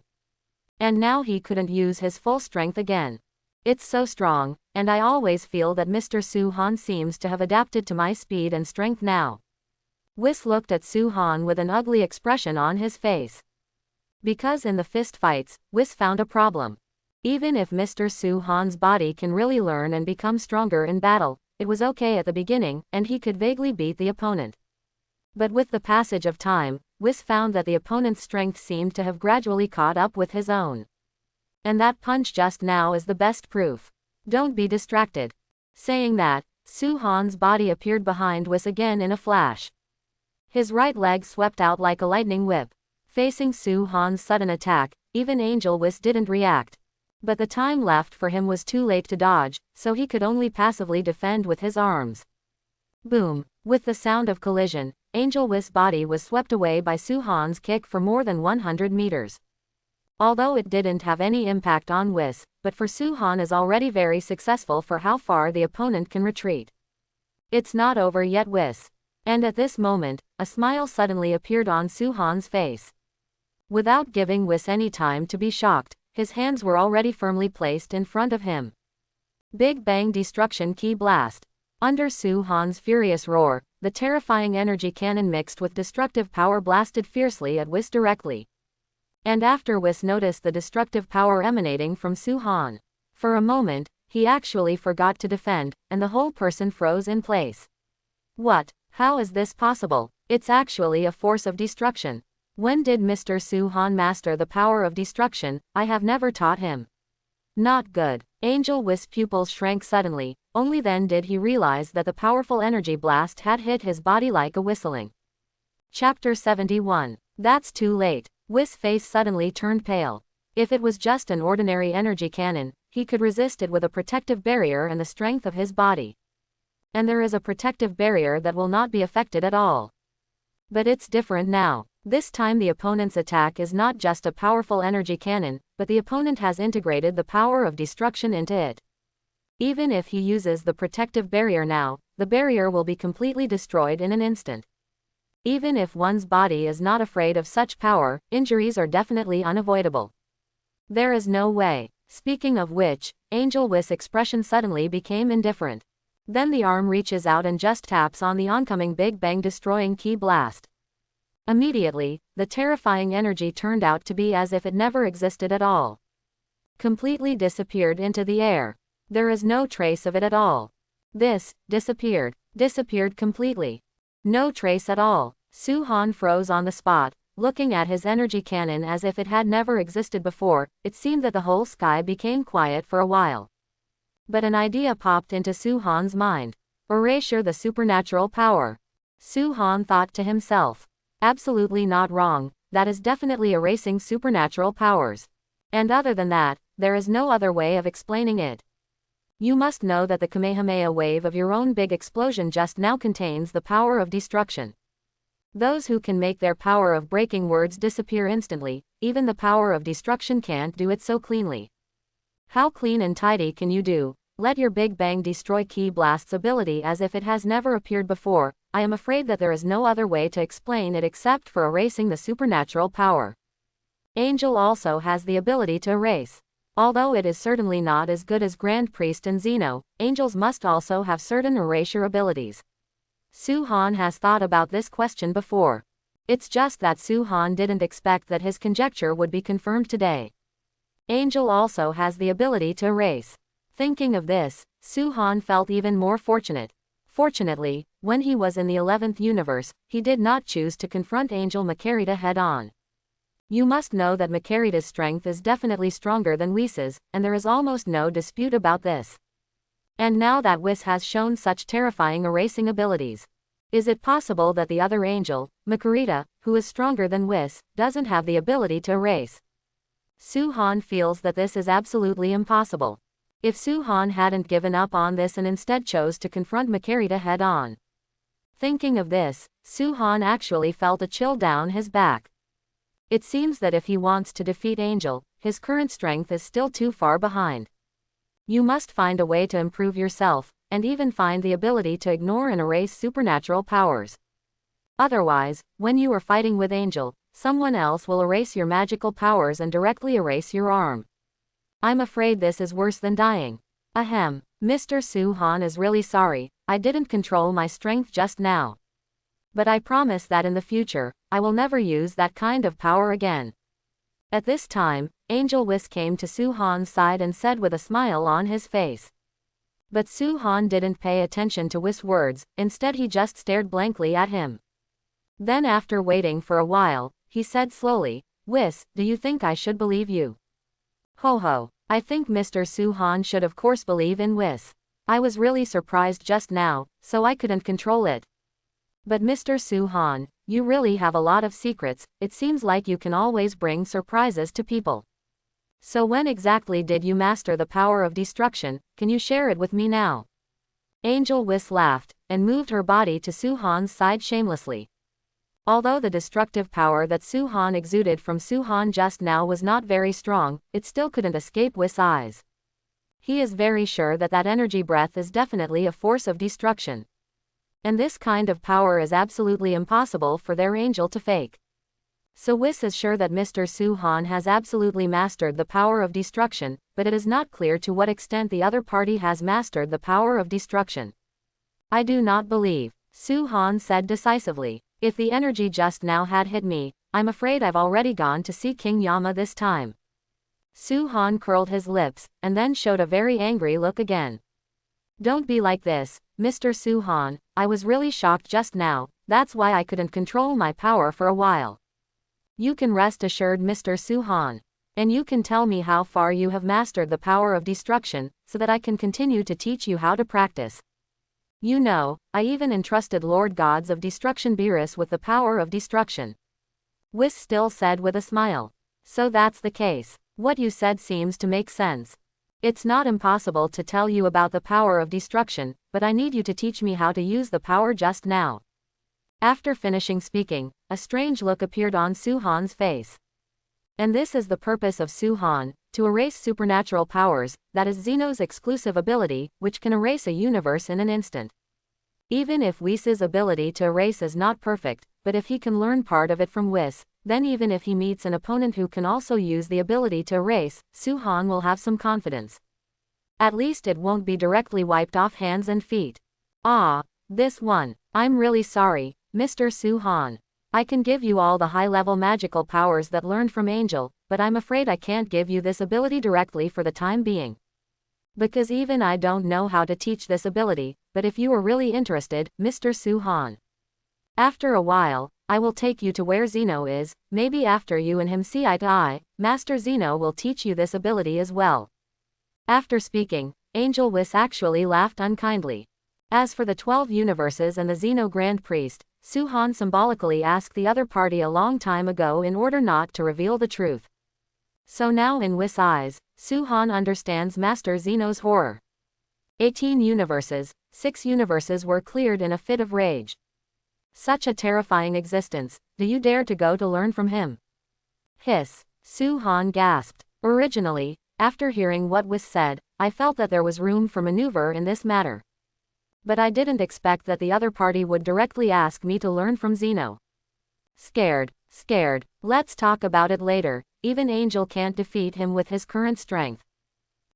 And now he couldn't use his full strength again. It's so strong, and I always feel that Mr. Suhan seems to have adapted to my speed and strength now. Whis looked at Suhan with an ugly expression on his face. Because in the fist fights, Whis found a problem. Even if Mr. Suhan's body can really learn and become stronger in battle, it was okay at the beginning, and he could vaguely beat the opponent. But with the passage of time, Whis found that the opponent's strength seemed to have gradually caught up with his own. And that punch just now is the best proof. Don't be distracted. Saying that, Suhan's body appeared behind Whis again in a flash. His right leg swept out like a lightning whip. Facing Suhan's sudden attack, even Angel Whis didn't react. But the time left for him was too late to dodge, so he could only passively defend with his arms. Boom! With the sound of collision, Angel Wis's body was swept away by Su-han's kick for more than 100 meters. Although it didn't have any impact on Wis, but for Su-han is already very successful for how far the opponent can retreat. It's not over yet, Wis. And at this moment, a smile suddenly appeared on Su-han's face. Without giving Wis any time to be shocked, his hands were already firmly placed in front of him. Big Bang Destruction Ki Blast. Under Su-han's furious roar, the terrifying energy cannon mixed with destructive power blasted fiercely at Wis directly. And after Wis noticed the destructive power emanating from Su-han, for a moment, he actually forgot to defend, and the whole person froze in place. What? How is this possible? It's actually a force of destruction. When did Mr. Su-han master the power of destruction? I have never taught him. Not good. Angel Wis's pupils shrank suddenly, only then did he realize that the powerful energy blast had hit his body like a whistling. Chapter 71. That's too late. Wis's face suddenly turned pale. If it was just an ordinary energy cannon, he could resist it with a protective barrier and the strength of his body. And there is a protective barrier that will not be affected at all. But it's different now. This time the opponent's attack is not just a powerful energy cannon, but the opponent has integrated the power of destruction into it. Even if he uses the protective barrier now, the barrier will be completely destroyed in an instant. Even if one's body is not afraid of such power, injuries are definitely unavoidable. There is no way. Speaking of which, Angel Wis's expression suddenly became indifferent. Then the arm reaches out and just taps on the oncoming Big Bang destroying Ki Blast. Immediately, the terrifying energy turned out to be as if it never existed at all. Completely disappeared into the air. There is no trace of it at all. This, disappeared completely. No trace at all. Su-han froze on the spot, looking at his energy cannon as if it had never existed before. It seemed that the whole sky became quiet for a while. But an idea popped into Su-han's mind. Erasure the supernatural power. Su-han thought to himself. Absolutely not wrong, that is definitely erasing supernatural powers. And other than that, there is no other way of explaining it. You must know that the Kamehameha wave of your own big explosion just now contains the power of destruction. Those who can make their power of breaking words disappear instantly, even the power of destruction can't do it so cleanly. How clean and tidy can you do? Let your Big Bang destroy Ki Blast's ability as if it has never appeared before. I am afraid that there is no other way to explain it except for erasing the supernatural power. Angel also has the ability to erase. Although it is certainly not as good as Grand Priest and Zeno, angels must also have certain erasure abilities. Su-han has thought about this question before. It's just that Su-han didn't expect that his conjecture would be confirmed today. Angel also has the ability to erase. Thinking of this, Su-han felt even more fortunate. Fortunately, when he was in the 11th universe, he did not choose to confront Angel Makarita head-on. You must know that Makarita's strength is definitely stronger than Wis's, and there is almost no dispute about this. And now that Wis has shown such terrifying erasing abilities, is it possible that the other angel, Makarita, who is stronger than Wis, doesn't have the ability to erase? Su-han feels that this is absolutely impossible. If Su-han hadn't given up on this and instead chose to confront Makarita head-on. Thinking of this, Su-han actually felt a chill down his back. It seems that if he wants to defeat Angel, his current strength is still too far behind. You must find a way to improve yourself, and even find the ability to ignore and erase supernatural powers. Otherwise, when you are fighting with Angel, someone else will erase your magical powers and directly erase your arm. I'm afraid this is worse than dying. Ahem. Mr. Su-han is really sorry, I didn't control my strength just now. But I promise that in the future, I will never use that kind of power again. At this time, Angel Wis came to Su-han's side and said with a smile on his face. But Su-han didn't pay attention to Wis's words, instead he just stared blankly at him. Then after waiting for a while, he said slowly, Wis, do you think I should believe you? Ho ho, I think Mr. Su-han should of course believe in Wis. I was really surprised just now, so I couldn't control it. But Mr. Su-han, you really have a lot of secrets, it seems like you can always bring surprises to people. So when exactly did you master the power of destruction? Can you share it with me now? Angel Whis laughed, and moved her body to Su-han's side shamelessly. Although the destructive power that Su-han exuded from Su-han just now was not very strong, it still couldn't escape Whis' eyes. He is very sure that that energy breath is definitely a force of destruction. And this kind of power is absolutely impossible for their angel to fake. So Whis is sure that Mr. Su-han has absolutely mastered the power of destruction, but it is not clear to what extent the other party has mastered the power of destruction. I do not believe, Su-han said decisively. If the energy just now had hit me, I'm afraid I've already gone to see King Yama this time. Su-han curled his lips, and then showed a very angry look again. Don't be like this, Mr. Su-han, I was really shocked just now, that's why I couldn't control my power for a while. You can rest assured, Mr. Su-han. And you can tell me how far you have mastered the power of destruction, so that I can continue to teach you how to practice. You know, I even entrusted Lord Gods of Destruction Beerus with the power of destruction. Whis still said with a smile. So that's the case. What you said seems to make sense. It's not impossible to tell you about the power of destruction, but I need you to teach me how to use the power just now. After finishing speaking, a strange look appeared on Su-han's face. And this is the purpose of Su-han, to erase supernatural powers, that is Zeno's exclusive ability, which can erase a universe in an instant. Even if Whis' ability to erase is not perfect, but if he can learn part of it from Whis, then even if he meets an opponent who can also use the ability to erase, Su-han will have some confidence. At least it won't be directly wiped off hands and feet. Ah, this one. I'm really sorry, Mr. Su-han. I can give you all the high-level magical powers that learned from Angel, but I'm afraid I can't give you this ability directly for the time being. Because even I don't know how to teach this ability, but if you are really interested, Mr. Su-han. After a while, I will take you to where Zeno is, maybe after you and him see eye to eye, Master Zeno will teach you this ability as well. After speaking, Angel Whis actually laughed unkindly. As for the 12 universes and the Zeno Grand Priest, Su-han symbolically asked the other party a long time ago in order not to reveal the truth. So now in Whis' eyes, Su-han understands Master Zeno's horror. 18 universes, 6 universes were cleared in a fit of rage. Such a terrifying existence, do you dare to go to learn from him? Hiss, Su-han gasped. Originally, after hearing what Whis said, I felt that there was room for maneuver in this matter. But I didn't expect that the other party would directly ask me to learn from Zeno. Scared, let's talk about it later, even Angel can't defeat him with his current strength.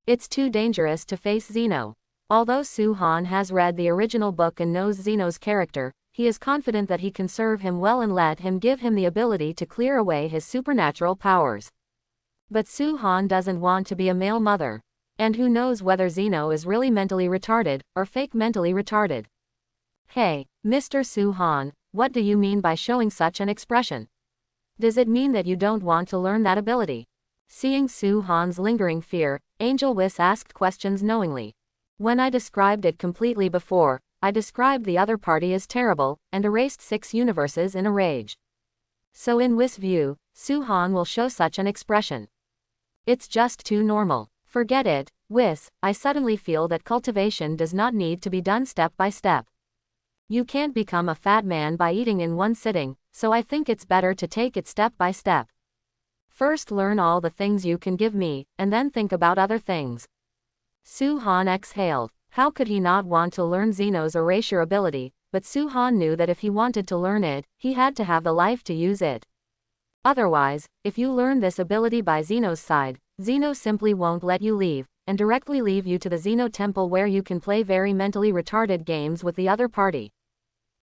It's too dangerous to face Zeno. Although Su-han has read the original book and knows Zeno's character, he is confident that he can serve him well and let him give him the ability to clear away his supernatural powers. But Su-han doesn't want to be a male mother. And who knows whether Zeno is really mentally retarded, or fake mentally retarded. Hey, Mr. Su-han, what do you mean by showing such an expression? Does it mean that you don't want to learn that ability? Seeing Su-han's lingering fear, Angel Whis asked questions knowingly. When I described it completely before, I described the other party as terrible, and erased 6 universes in a rage. So in Whis' view, Su-han will show such an expression. It's just too normal. Forget it, Whis, I suddenly feel that cultivation does not need to be done step by step. You can't become a fat man by eating in one sitting, so I think it's better to take it step by step. First learn all the things you can give me, and then think about other things. Su-han exhaled. How could he not want to learn Zeno's erasure ability, but Su-han knew that if he wanted to learn it, he had to have the life to use it. Otherwise, if you learn this ability by Zeno's side, Zeno simply won't let you leave, and directly leave you to the Zeno Temple where you can play very mentally retarded games with the other party.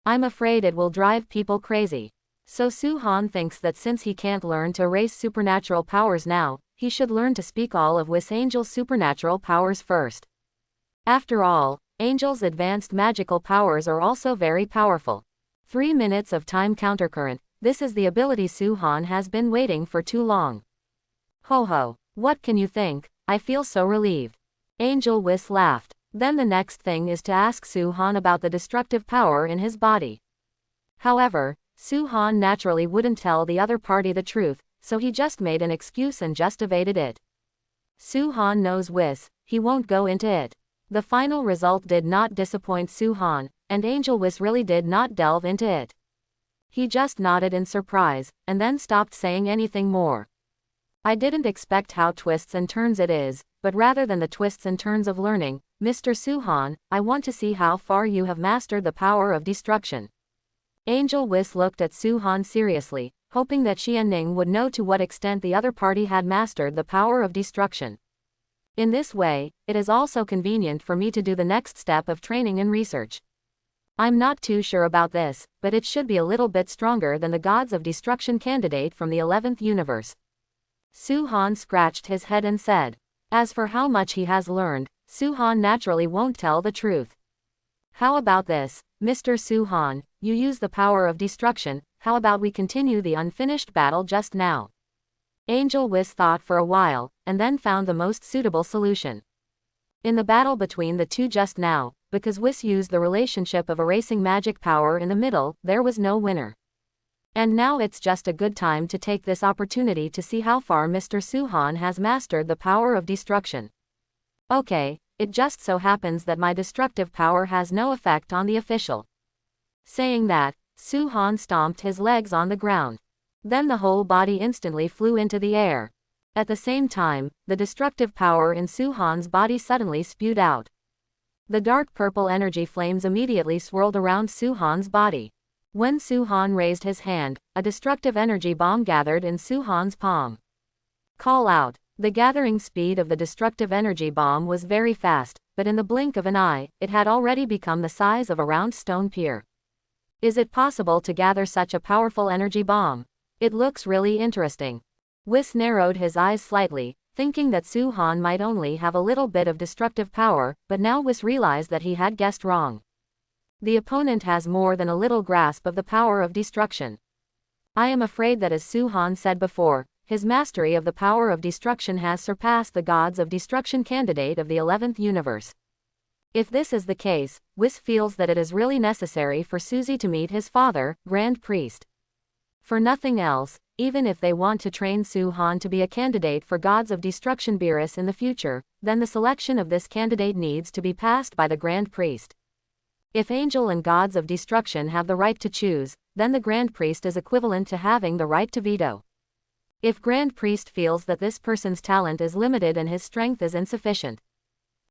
I'm afraid it will drive people crazy. So Su-han thinks that since he can't learn to erase supernatural powers now, he should learn to speak all of Whis Angel's supernatural powers first. After all, Angel's advanced magical powers are also very powerful. 3 minutes of time countercurrent, this is the ability Su-han has been waiting for too long. Ho ho. What can you think? I feel so relieved. Angel Whis laughed. Then the next thing is to ask Su-han about the destructive power in his body. However, Su-han naturally wouldn't tell the other party the truth, so he just made an excuse and just evaded it. Su-han knows Whis, he won't go into it. The final result did not disappoint Su-han, and Angel Whis really did not delve into it. He just nodded in surprise, and then stopped saying anything more. I didn't expect how twists and turns it is, but rather than the twists and turns of learning, Mr. Su-han, I want to see how far you have mastered the power of destruction. Angel Whis looked at Su-han seriously, hoping that Xianning would know to what extent the other party had mastered the power of destruction. In this way, it is also convenient for me to do the next step of training and research. I'm not too sure about this, but it should be a little bit stronger than the Gods of Destruction candidate from the 11th universe. Su-han scratched his head and said. As for how much he has learned, Su-han naturally won't tell the truth. How about this, Mr. Su-han, you use the power of destruction, how about we continue the unfinished battle just now? Angel Whis thought for a while, and then found the most suitable solution. In the battle between the two just now, because Whis used the relationship of erasing magic power in the middle, there was no winner. And now it's just a good time to take this opportunity to see how far Mr. Su-han has mastered the power of destruction. Okay, it just so happens that my destructive power has no effect on the official. Saying that, Su-han stomped his legs on the ground. Then the whole body instantly flew into the air. At the same time, the destructive power in Su-han's body suddenly spewed out. The dark purple energy flames immediately swirled around Su-han's body. When Su-han raised his hand, a destructive energy bomb gathered in Su-han's palm. Call out. The gathering speed of the destructive energy bomb was very fast, but in the blink of an eye, it had already become the size of a round stone pier. Is it possible to gather such a powerful energy bomb? It looks really interesting. Whis narrowed his eyes slightly, thinking that Su-han might only have a little bit of destructive power, but now Whis realized that he had guessed wrong. The opponent has more than a little grasp of the power of destruction. I am afraid that, as Su-han said before, his mastery of the power of destruction has surpassed the Gods of Destruction candidate of the 11th universe. If this is the case, Whis feels that it is really necessary for Suzy to meet his father, Grand Priest. For nothing else, even if they want to train Su-han to be a candidate for Gods of Destruction Beerus in the future, then the selection of this candidate needs to be passed by the Grand Priest. If Angel and Gods of Destruction have the right to choose, then the Grand Priest is equivalent to having the right to veto. If Grand Priest feels that this person's talent is limited and his strength is insufficient,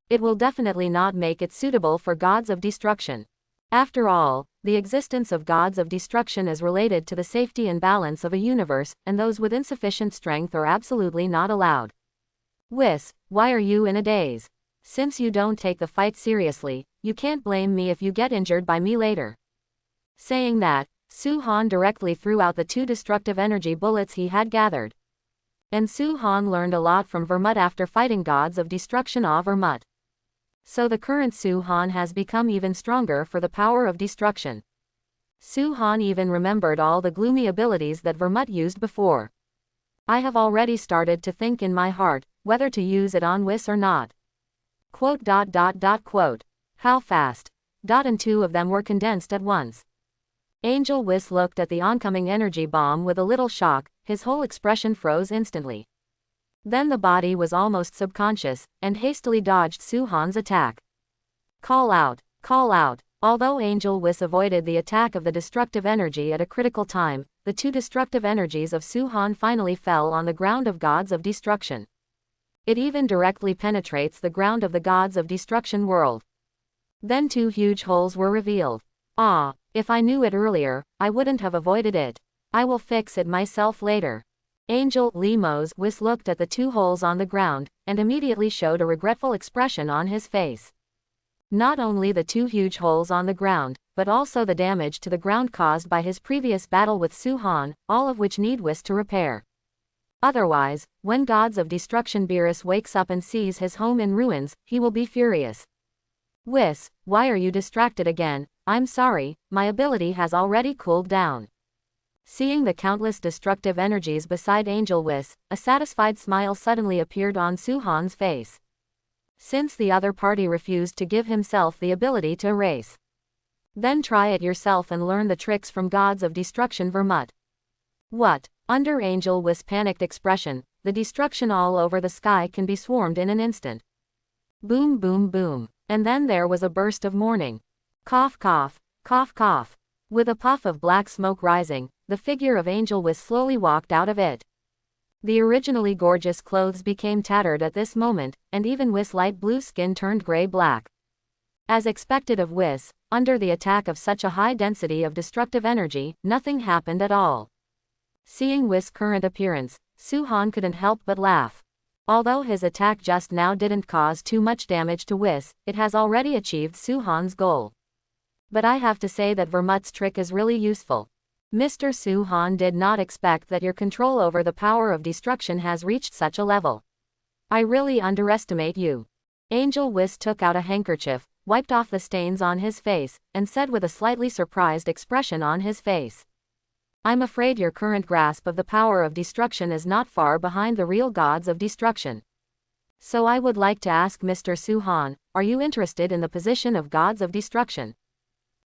it will definitely not make it suitable for Gods of Destruction. After all, the existence of Gods of Destruction is related to the safety and balance of a universe, and those with insufficient strength are absolutely not allowed. Whis, why are you in a daze? Since you don't take the fight seriously, you can't blame me if you get injured by me later. Saying that, Su-han directly threw out the two destructive energy bullets he had gathered. And Su-han learned a lot from Vermut after fighting Gods of Destruction of Vermut. So the current Su-han has become even stronger for the power of destruction. Su-han even remembered all the gloomy abilities that Vermut used before. I have already started to think in my heart, whether to use it on Whis or not. Quote. How fast? And two of them were condensed at once. Angel Whis looked at the oncoming energy bomb with a little shock, his whole expression froze instantly. Then the body was almost subconscious, and hastily dodged Su-han's attack. Call out, call out. Although Angel Whis avoided the attack of the destructive energy at a critical time, the two destructive energies of Su-han finally fell on the ground of Gods of Destruction. It even directly penetrates the ground of the Gods of Destruction world. Then two huge holes were revealed. Ah, if I knew it earlier, I wouldn't have avoided it. I will fix it myself later. Angel Whis looked at the two holes on the ground, and immediately showed a regretful expression on his face. Not only the two huge holes on the ground, but also the damage to the ground caused by his previous battle with Su-han, all of which need Whis to repair. Otherwise, when Gods of Destruction Beerus wakes up and sees his home in ruins, he will be furious. Whis, why are you distracted again? I'm sorry, my ability has already cooled down. Seeing the countless destructive energies beside Angel Whis, a satisfied smile suddenly appeared on Su-han's face. Since the other party refused to give himself the ability to erase, then try it yourself and learn the tricks from Gods of Destruction Vermut. What? Under Angel Wis's panicked expression, the destruction all over the sky can be swarmed in an instant. Boom boom boom. And then there was a burst of mourning. Cough cough, cough cough. With a puff of black smoke rising, the figure of Angel Wiss slowly walked out of it. The originally gorgeous clothes became tattered at this moment, and even Wiss' light blue skin turned gray-black. As expected of Wiss, under the attack of such a high density of destructive energy, nothing happened at all. Seeing Wiss' current appearance, Su-han couldn't help but laugh. Although his attack just now didn't cause too much damage to Wiss, it has already achieved Su-han's goal. But I have to say that Vermut's trick is really useful. Mr. Su-han did not expect that your control over the power of destruction has reached such a level. I really underestimate you. Angel Wiss took out a handkerchief, wiped off the stains on his face, and said with a slightly surprised expression on his face. I'm afraid your current grasp of the power of destruction is not far behind the real gods of destruction. So I would like to ask Mr. Su-han, are you interested in the position of gods of destruction?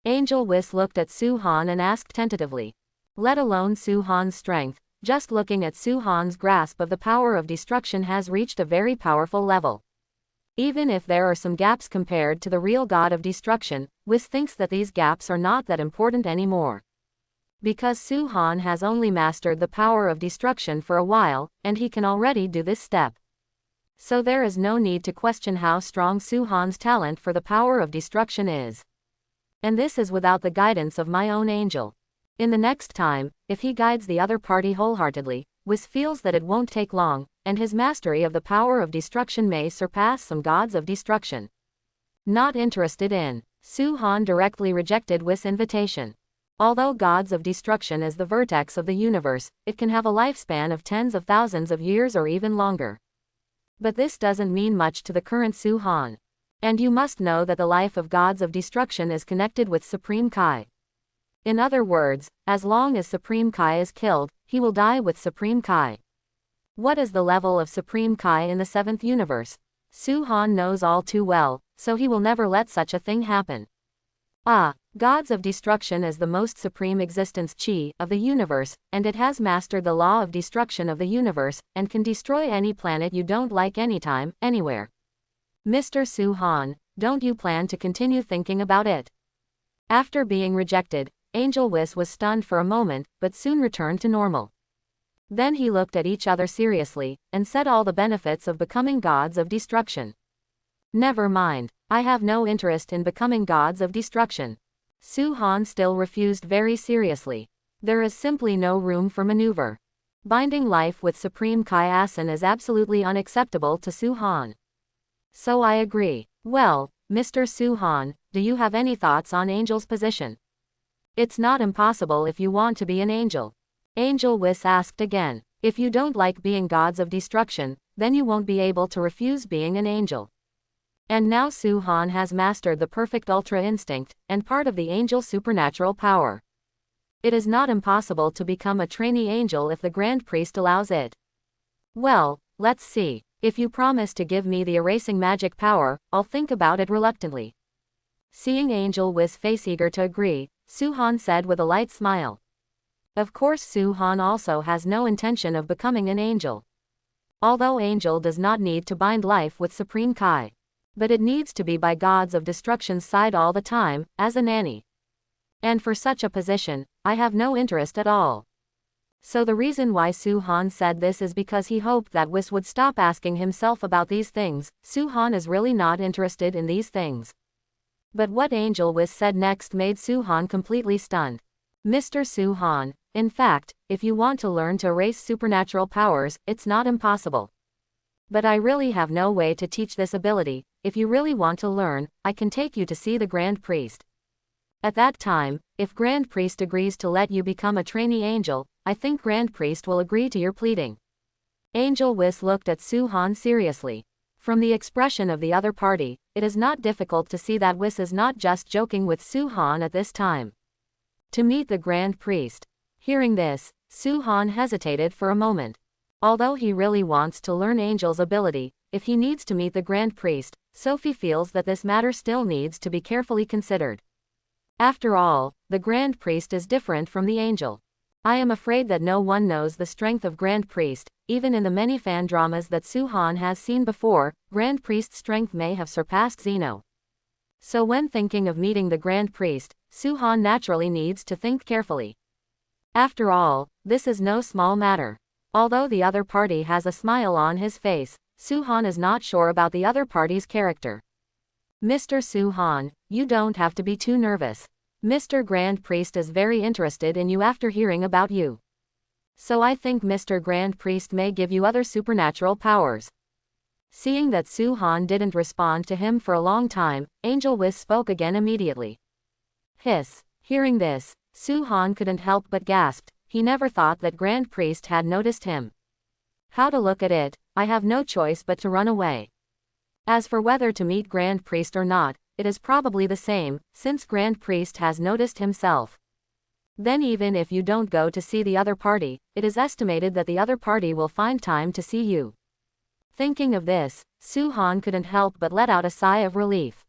Angel Wiss looked at Su-han and asked tentatively. Let alone Su-han's strength, just looking at Su-han's grasp of the power of destruction has reached a very powerful level. Even if there are some gaps compared to the real god of destruction, Wiss thinks that these gaps are not that important anymore. Because Su-han has only mastered the power of destruction for a while, and he can already do this step. So there is no need to question how strong Su-han's talent for the power of destruction is. And this is without the guidance of my own angel. In the next time, if he guides the other party wholeheartedly, Wiss feels that it won't take long, and his mastery of the power of destruction may surpass some gods of destruction. Not interested in. Su-han directly rejected Wiss' invitation. Although gods of destruction is the vertex of the universe, it can have a lifespan of tens of thousands of years or even longer. But this doesn't mean much to the current Su-han. And you must know that the life of gods of destruction is connected with Supreme Kai. In other words, as long as Supreme Kai is killed, he will die with Supreme Kai. What is the level of Supreme Kai in the 7th universe? Su-han knows all too well, so he will never let such a thing happen. Gods of destruction is the most supreme existence chi of the universe, and it has mastered the law of destruction of the universe, and can destroy any planet you don't like anytime, anywhere. Mr. Su-han, don't you plan to continue thinking about it? After being rejected, Angel Wiss was stunned for a moment, but soon returned to normal. Then he looked at each other seriously, and said all the benefits of becoming gods of destruction. Never mind, I have no interest in becoming gods of destruction. Su-han still refused very seriously. There is simply no room for maneuver. Binding life with Supreme Kai Asen is absolutely unacceptable to Su-han. So I agree. Well, Mr. Su-han, do you have any thoughts on Angel's position? It's not impossible if you want to be an angel. Angel Wiss asked again. If you don't like being gods of destruction, then you won't be able to refuse being an angel. And now Su-han has mastered the perfect Ultra Instinct, and part of the angel's supernatural power. It is not impossible to become a trainee angel if the Grand Priest allows it. Well, let's see. If you promise to give me the erasing magic power, I'll think about it reluctantly. Seeing Angel Wiss' face eager to agree, Su-han said with a light smile. Of course Su-han also has no intention of becoming an angel. Although Angel does not need to bind life with Supreme Kai. But it needs to be by gods of destruction's side all the time, as a nanny. And for such a position, I have no interest at all. So the reason why Su-han said this is because he hoped that Wiss would stop asking himself about these things. Su-han is really not interested in these things. But what Angel Wiss said next made Su-han completely stunned. Mr. Su-han, in fact, if you want to learn to erase supernatural powers, it's not impossible. But I really have no way to teach this ability. If you really want to learn, I can take you to see the Grand Priest. At that time, if Grand Priest agrees to let you become a trainee angel, I think Grand Priest will agree to your pleading. Angel Wiss looked at Su-han seriously. From the expression of the other party, it is not difficult to see that Wiss is not just joking with Su-han at this time. To meet the Grand Priest. Hearing this, Su-han hesitated for a moment. Although he really wants to learn Angel's ability, if he needs to meet the Grand Priest, Sophie feels that this matter still needs to be carefully considered. After all, the Grand Priest is different from the angel. I am afraid that no one knows the strength of Grand Priest. Even in the many fan dramas that Suhan has seen before, Grand Priest's strength may have surpassed Xeno. So when thinking of meeting the Grand Priest, Suhan naturally needs to think carefully. After all, this is no small matter. Although the other party has a smile on his face, Suhan is not sure about the other party's character. Mr. Suhan, you don't have to be too nervous. Mr. Grand Priest is very interested in you after hearing about you. So I think Mr. Grand Priest may give you other supernatural powers. Seeing that Suhan didn't respond to him for a long time, Angel Whis spoke again immediately. Hiss. Hearing this, Suhan couldn't help but gasped. He never thought that Grand Priest had noticed him. How to look at it, I have no choice but to run away. As for whether to meet Grand Priest or not, it is probably the same, since Grand Priest has noticed himself. Then even if you don't go to see the other party, it is estimated that the other party will find time to see you. Thinking of this, Suhan couldn't help but let out a sigh of relief.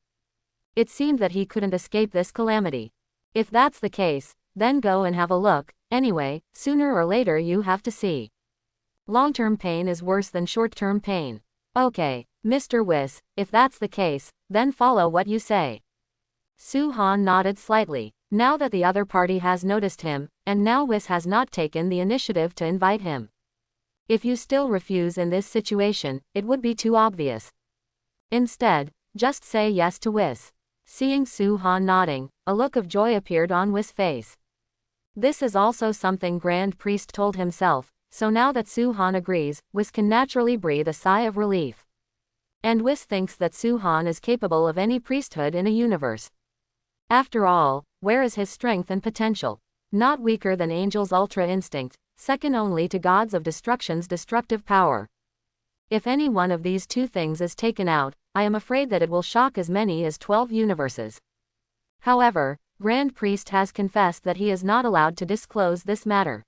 It seemed that he couldn't escape this calamity. If that's the case, then go and have a look. Anyway, sooner or later you have to see. Long-term pain is worse than short-term pain. Okay, Mr. Whis, if that's the case, then follow what you say. Suhan nodded slightly. Now that the other party has noticed him, and now Whis has not taken the initiative to invite him. If you still refuse in this situation, it would be too obvious. Instead, just say yes to Whis. Seeing Suhan nodding, a look of joy appeared on Whis' face. This is also something Grand Priest told himself, so now that Suhan agrees, Whis can naturally breathe a sigh of relief. And Whis thinks that Suhan is capable of any priesthood in a universe. After all, where is his strength and potential? Not weaker than Angel's ultra instinct, second only to gods of destruction's destructive power. If any one of these two things is taken out, I am afraid that it will shock as many as 12 universes. However, Grand Priest has confessed that he is not allowed to disclose this matter.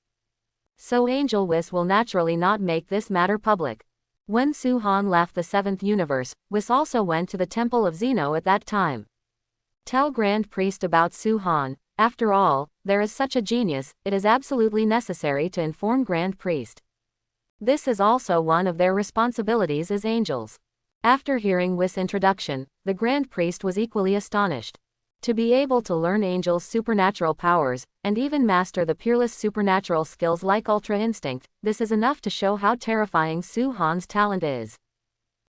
So Angel Whis will naturally not make this matter public. When Suhan left the 7th universe, Whis also went to the Temple of Xeno at that time. Tell Grand Priest about Suhan. After all, there is such a genius, it is absolutely necessary to inform Grand Priest. This is also one of their responsibilities as angels. After hearing Whis' introduction, the Grand Priest was equally astonished. To be able to learn Angel's supernatural powers, and even master the peerless supernatural skills like Ultra Instinct, this is enough to show how terrifying Suhan's talent is.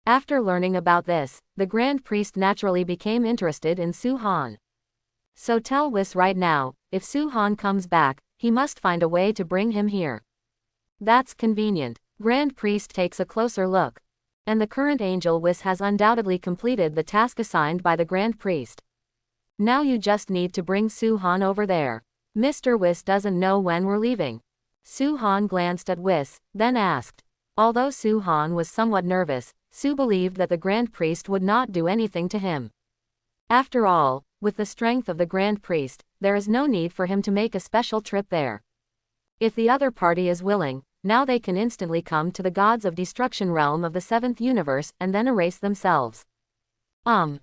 After learning about this, the Grand Priest naturally became interested in Suhan. So tell Whis right now, if Suhan comes back, he must find a way to bring him here. That's convenient. Grand Priest takes a closer look. And the current Angel Whis has undoubtedly completed the task assigned by the Grand Priest. Now you just need to bring Suhan over there. Mr. Whis doesn't know when we're leaving. Suhan glanced at Whis, then asked. Although Suhan was somewhat nervous, Su believed that the Grand Priest would not do anything to him. After all, with the strength of the Grand Priest, there is no need for him to make a special trip there. If the other party is willing, now they can instantly come to the gods of destruction realm of the 7th universe and then erase themselves. Mr.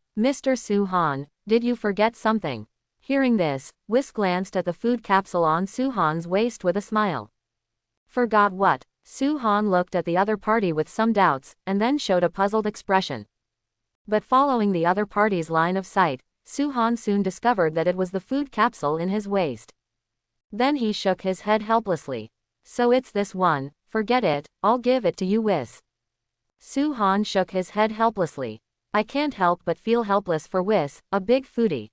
Suhan, did you forget something? Hearing this, Whis glanced at the food capsule on Suhan's waist with a smile. Forgot what? Suhan looked at the other party with some doubts, and then showed a puzzled expression. But following the other party's line of sight, Suhan soon discovered that it was the food capsule in his waist. Then he shook his head helplessly. So it's this one, forget it, I'll give it to you Whis. Suhan shook his head helplessly. I can't help but feel helpless for Whis, a big foodie.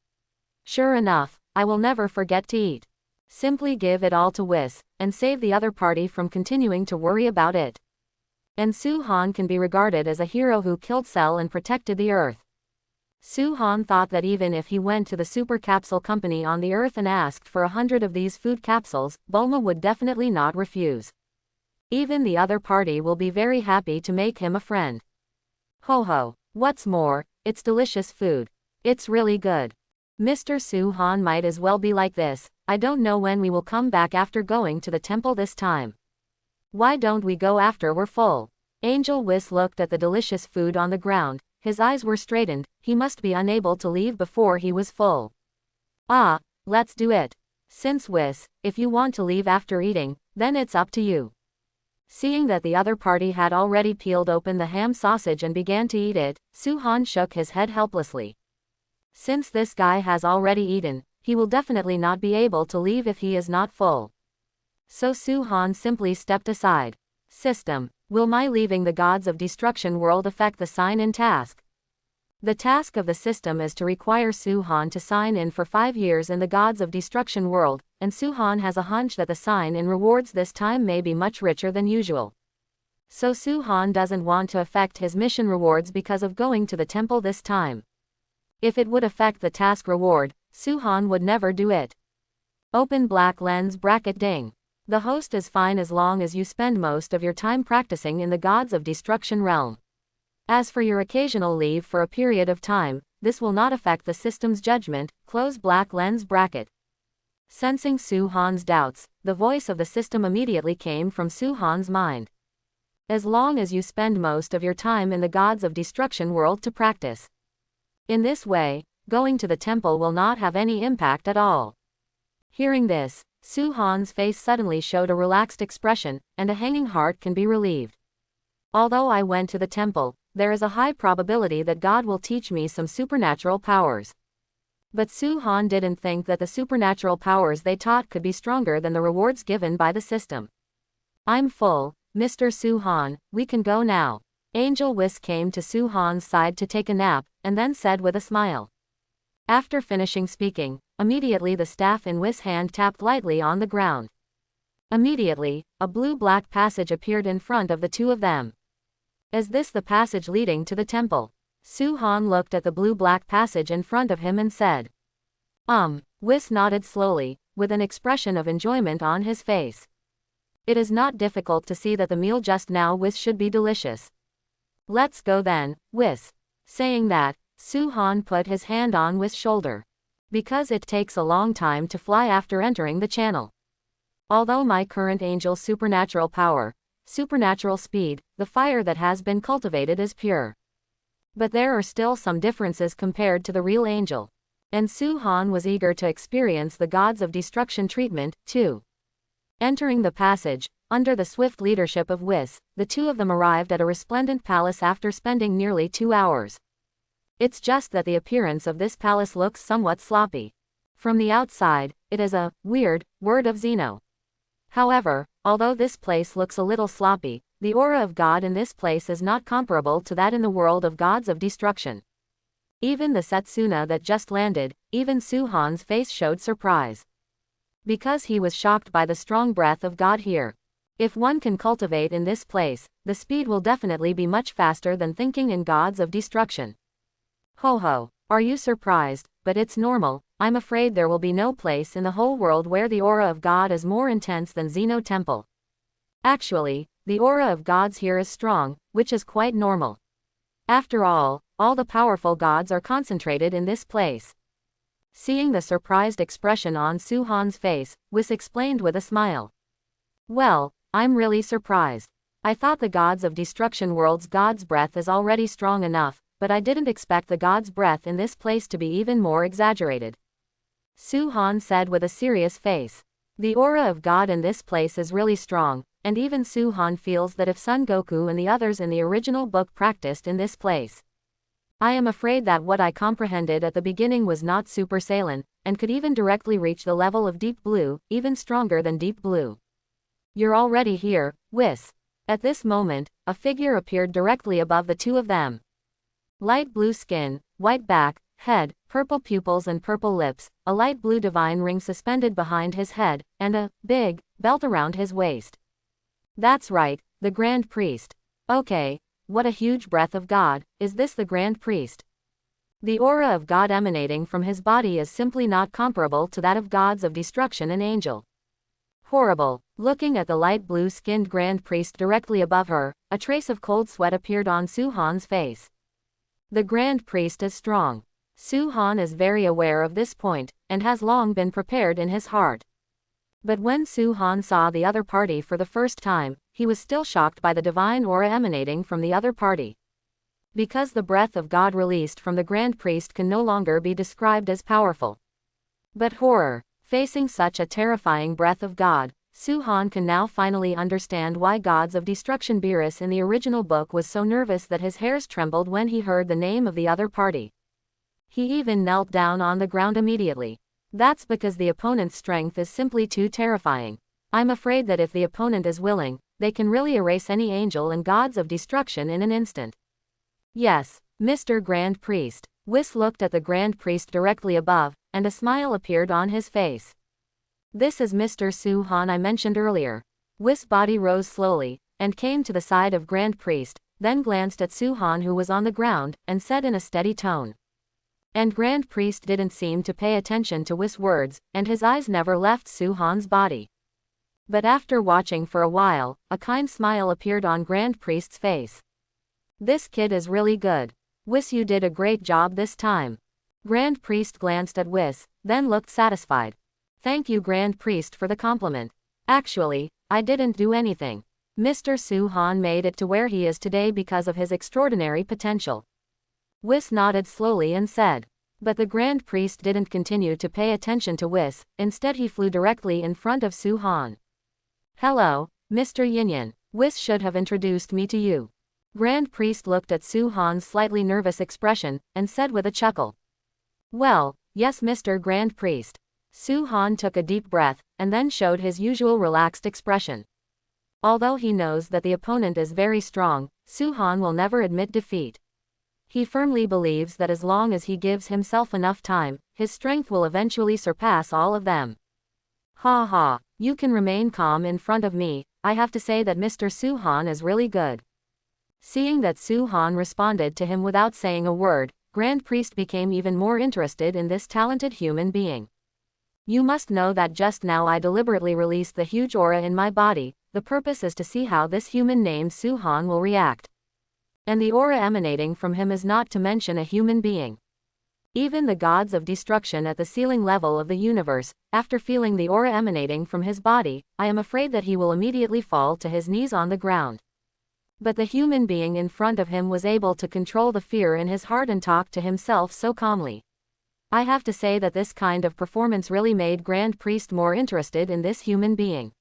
Sure enough, I will never forget to eat. Simply give it all to Whis, and save the other party from continuing to worry about it. And Suhan can be regarded as a hero who killed Cell and protected the Earth. Suhan thought that even if he went to the super capsule company on the Earth and asked for 100 of these food capsules, Bulma would definitely not refuse. Even the other party will be very happy to make him a friend. Ho ho, what's more, it's delicious food. It's really good. Mr. Suhan might as well be like this. I don't know when we will come back after going to the temple this time. Why don't we go after we're full? Angel Whis looked at the delicious food on the ground. His eyes were straightened. He must be unable to leave before he was full. Let's do it. Since if you want to leave after eating, then it's up to you. Seeing that the other party had already peeled open the ham sausage and began to eat it, Su-han shook his head helplessly. Since this guy has already eaten, he will definitely not be able to leave if he is not full. So Su-han simply stepped aside. System, will my leaving the gods of destruction world affect the sign-in task? The task of the system is to require Su-han to sign in for 5 years in the gods of destruction world, and Su-han has a hunch that the sign-in rewards this time may be much richer than usual. So Su-han doesn't want to affect his mission rewards because of going to the temple this time. If it would affect the task reward, Su-han would never do it. Open black lens bracket ding. The host is fine as long as you spend most of your time practicing in the gods of destruction realm. As for your occasional leave for a period of time, this will not affect the system's judgment, close black lens bracket. Sensing Su-han's doubts, the voice of the system immediately came from Su-han's mind. As long as you spend most of your time in the gods of destruction world to practice. In this way, going to the temple will not have any impact at all. Hearing this, Su-han's face suddenly showed a relaxed expression, and a hanging heart can be relieved. Although I went to the temple, there is a high probability that God will teach me some supernatural powers. But Su-han didn't think that the supernatural powers they taught could be stronger than the rewards given by the system. I'm full, Mr. Su-han, we can go now. Angel Whis came to Su-han's side to take a nap, and then said with a smile. After finishing speaking, immediately the staff in Whis' hand tapped lightly on the ground. Immediately, a blue-black passage appeared in front of the two of them. Is this the passage leading to the temple? Su-han looked at the blue-black passage in front of him and said. Whis nodded slowly, with an expression of enjoyment on his face. It is not difficult to see that the meal just now Whis should be delicious. Let's go then, Whis. Saying that, Su-han put his hand on Whis' shoulder. Because it takes a long time to fly after entering the channel. Although my current angel supernatural power, supernatural speed, the fire that has been cultivated is pure. But there are still some differences compared to the real angel. And Su-han was eager to experience the gods of destruction treatment, too. Entering the passage, under the swift leadership of Whis, the two of them arrived at a resplendent palace after spending nearly 2 hours. It's just that the appearance of this palace looks somewhat sloppy. From the outside, it is a weird word of Zeno. However, although this place looks a little sloppy, the aura of God in this place is not comparable to that in the world of gods of destruction. Even the Setsuna that just landed, even Su-han's face showed surprise. Because he was shocked by the strong breath of God here. If one can cultivate in this place, the speed will definitely be much faster than thinking in gods of destruction. Ho ho, are you surprised? But it's normal. I'm afraid there will be no place in the whole world where the aura of God is more intense than Zeno Temple. Actually, the aura of gods here is strong, which is quite normal. After all the powerful gods are concentrated in this place. Seeing the surprised expression on Su-han's face, Whis explained with a smile. Well, I'm really surprised. I thought the gods of destruction world's god's breath is already strong enough, but I didn't expect the god's breath in this place to be even more exaggerated. Su-han said with a serious face. The aura of God in this place is really strong, and even Su-han feels that if Son Goku and the others in the original book practiced in this place. I am afraid that what I comprehended at the beginning was not Super Saiyan, and could even directly reach the level of Deep Blue, even stronger than Deep Blue. You're already here, Whis. At this moment, a figure appeared directly above the two of them. Light blue skin, white back, head, purple pupils and purple lips, a light blue divine ring suspended behind his head, and a big belt around his waist. That's right, the Grand Priest. Okay, what a huge breath of God, is this the Grand Priest? The aura of God emanating from his body is simply not comparable to that of gods of destruction and angel. Horrible. Looking at the light blue-skinned Grand Priest directly above her, a trace of cold sweat appeared on Su-han's face. The Grand Priest is strong. Su-han is very aware of this point, and has long been prepared in his heart. But when Su-han saw the other party for the first time, he was still shocked by the divine aura emanating from the other party. Because the breath of God released from the Grand Priest can no longer be described as powerful. But horror. Facing such a terrifying breath of God, Su-han can now finally understand why Gods of Destruction Beerus in the original book was so nervous that his hairs trembled when he heard the name of the other party. He even knelt down on the ground immediately. That's because the opponent's strength is simply too terrifying. I'm afraid that if the opponent is willing, they can really erase any angel and Gods of Destruction in an instant. Yes, Mr. Grand Priest. Whis looked at the Grand Priest directly above, and a smile appeared on his face. This is Mr. Su-han I mentioned earlier. Whis' body rose slowly, and came to the side of Grand Priest, then glanced at Su-han who was on the ground, and said in a steady tone. And Grand Priest didn't seem to pay attention to Whis' words, and his eyes never left Su-han's body. But after watching for a while, a kind smile appeared on Grand Priest's face. This kid is really good. Whis, you did a great job this time. Grand Priest glanced at Whis, then looked satisfied. Thank you Grand Priest for the compliment. Actually, I didn't do anything. Mr. Su-han made it to where he is today because of his extraordinary potential. Whis nodded slowly and said. But the Grand Priest didn't continue to pay attention to Whis, instead he flew directly in front of Su-han. Hello, Mr. Yinyan. Whis should have introduced me to you. Grand Priest looked at Su-han's slightly nervous expression, and said with a chuckle. Well, yes Mr. Grand Priest. Su-han took a deep breath, and then showed his usual relaxed expression. Although he knows that the opponent is very strong, Su-han will never admit defeat. He firmly believes that as long as he gives himself enough time, his strength will eventually surpass all of them. Ha ha, you can remain calm in front of me, I have to say that Mr. Su-han is really good. Seeing that Su-han responded to him without saying a word, Grand Priest became even more interested in this talented human being. You must know that just now I deliberately released the huge aura in my body, the purpose is to see how this human named Su-han will react. And the aura emanating from him is not to mention a human being. Even the Gods of Destruction at the ceiling level of the universe, after feeling the aura emanating from his body, I am afraid that he will immediately fall to his knees on the ground. But the human being in front of him was able to control the fear in his heart and talk to himself so calmly. I have to say that this kind of performance really made Grand Priest more interested in this human being.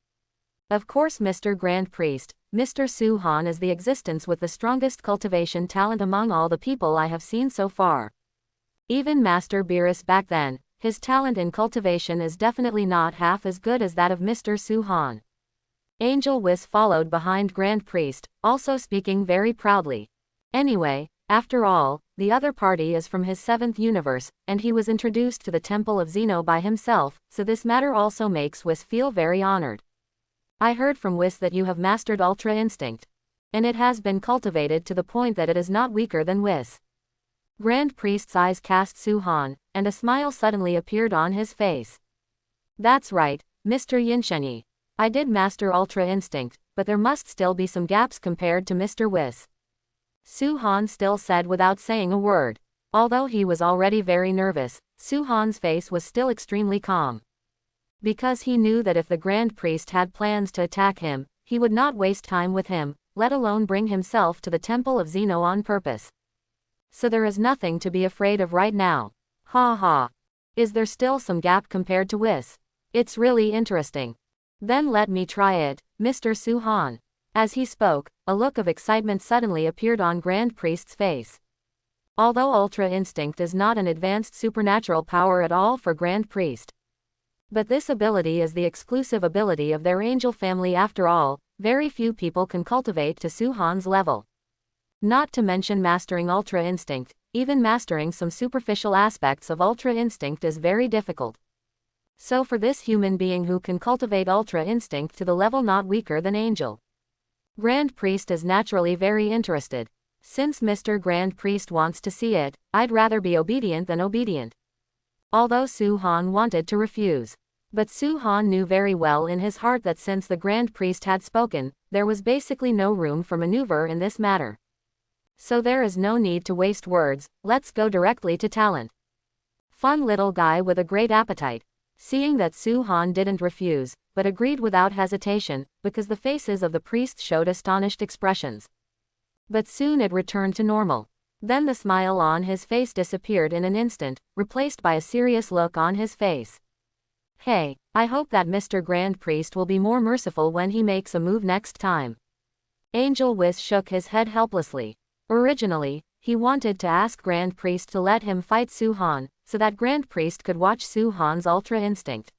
Of course Mr. Grand Priest, Mr. Su-han is the existence with the strongest cultivation talent among all the people I have seen so far. Even Master Beerus back then, his talent in cultivation is definitely not half as good as that of Mr. Su-han. Angel Whis followed behind Grand Priest, also speaking very proudly. Anyway, after all, the other party is from his 7th universe, and he was introduced to the Temple of Zeno by himself, so this matter also makes Whis feel very honored. I heard from Whis that you have mastered Ultra Instinct. And it has been cultivated to the point that it is not weaker than Whis. Grand Priest's eyes cast Su-han, and a smile suddenly appeared on his face. That's right, Mr. Yinshenyi. I did master Ultra Instinct, but there must still be some gaps compared to Mr. Whis. Su-han still said without saying a word. Although he was already very nervous, Su-han's face was still extremely calm. Because he knew that if the Grand Priest had plans to attack him, he would not waste time with him, let alone bring himself to the Temple of Zeno on purpose. So there is nothing to be afraid of right now. Ha ha. Is there still some gap compared to Whis? It's really interesting. Then let me try it, Mr. Su-han. As he spoke, a look of excitement suddenly appeared on Grand Priest's face. Although Ultra Instinct is not an advanced supernatural power at all for Grand Priest. But this ability is the exclusive ability of their angel family after all, very few people can cultivate to Su-han's level. Not to mention mastering Ultra Instinct, even mastering some superficial aspects of Ultra Instinct is very difficult. So for this human being who can cultivate Ultra Instinct to the level not weaker than Angel, Grand Priest is naturally very interested. Since Mr. Grand Priest wants to see it, I'd rather be obedient than obedient. Although Su-han wanted to refuse. But Su-han knew very well in his heart that since the Grand Priest had spoken, there was basically no room for maneuver in this matter. So there is no need to waste words, let's go directly to talent. Fun little guy with a great appetite. Seeing that Su-han didn't refuse, but agreed without hesitation, because the faces of the priests showed astonished expressions. But soon it returned to normal. Then the smile on his face disappeared in an instant, replaced by a serious look on his face. Hey, I hope that Mr. Grand Priest will be more merciful when he makes a move next time. Angel Whis shook his head helplessly. Originally, he wanted to ask Grand Priest to let him fight Su-Han, so that Grand Priest could watch Su-Han's Ultra Instinct.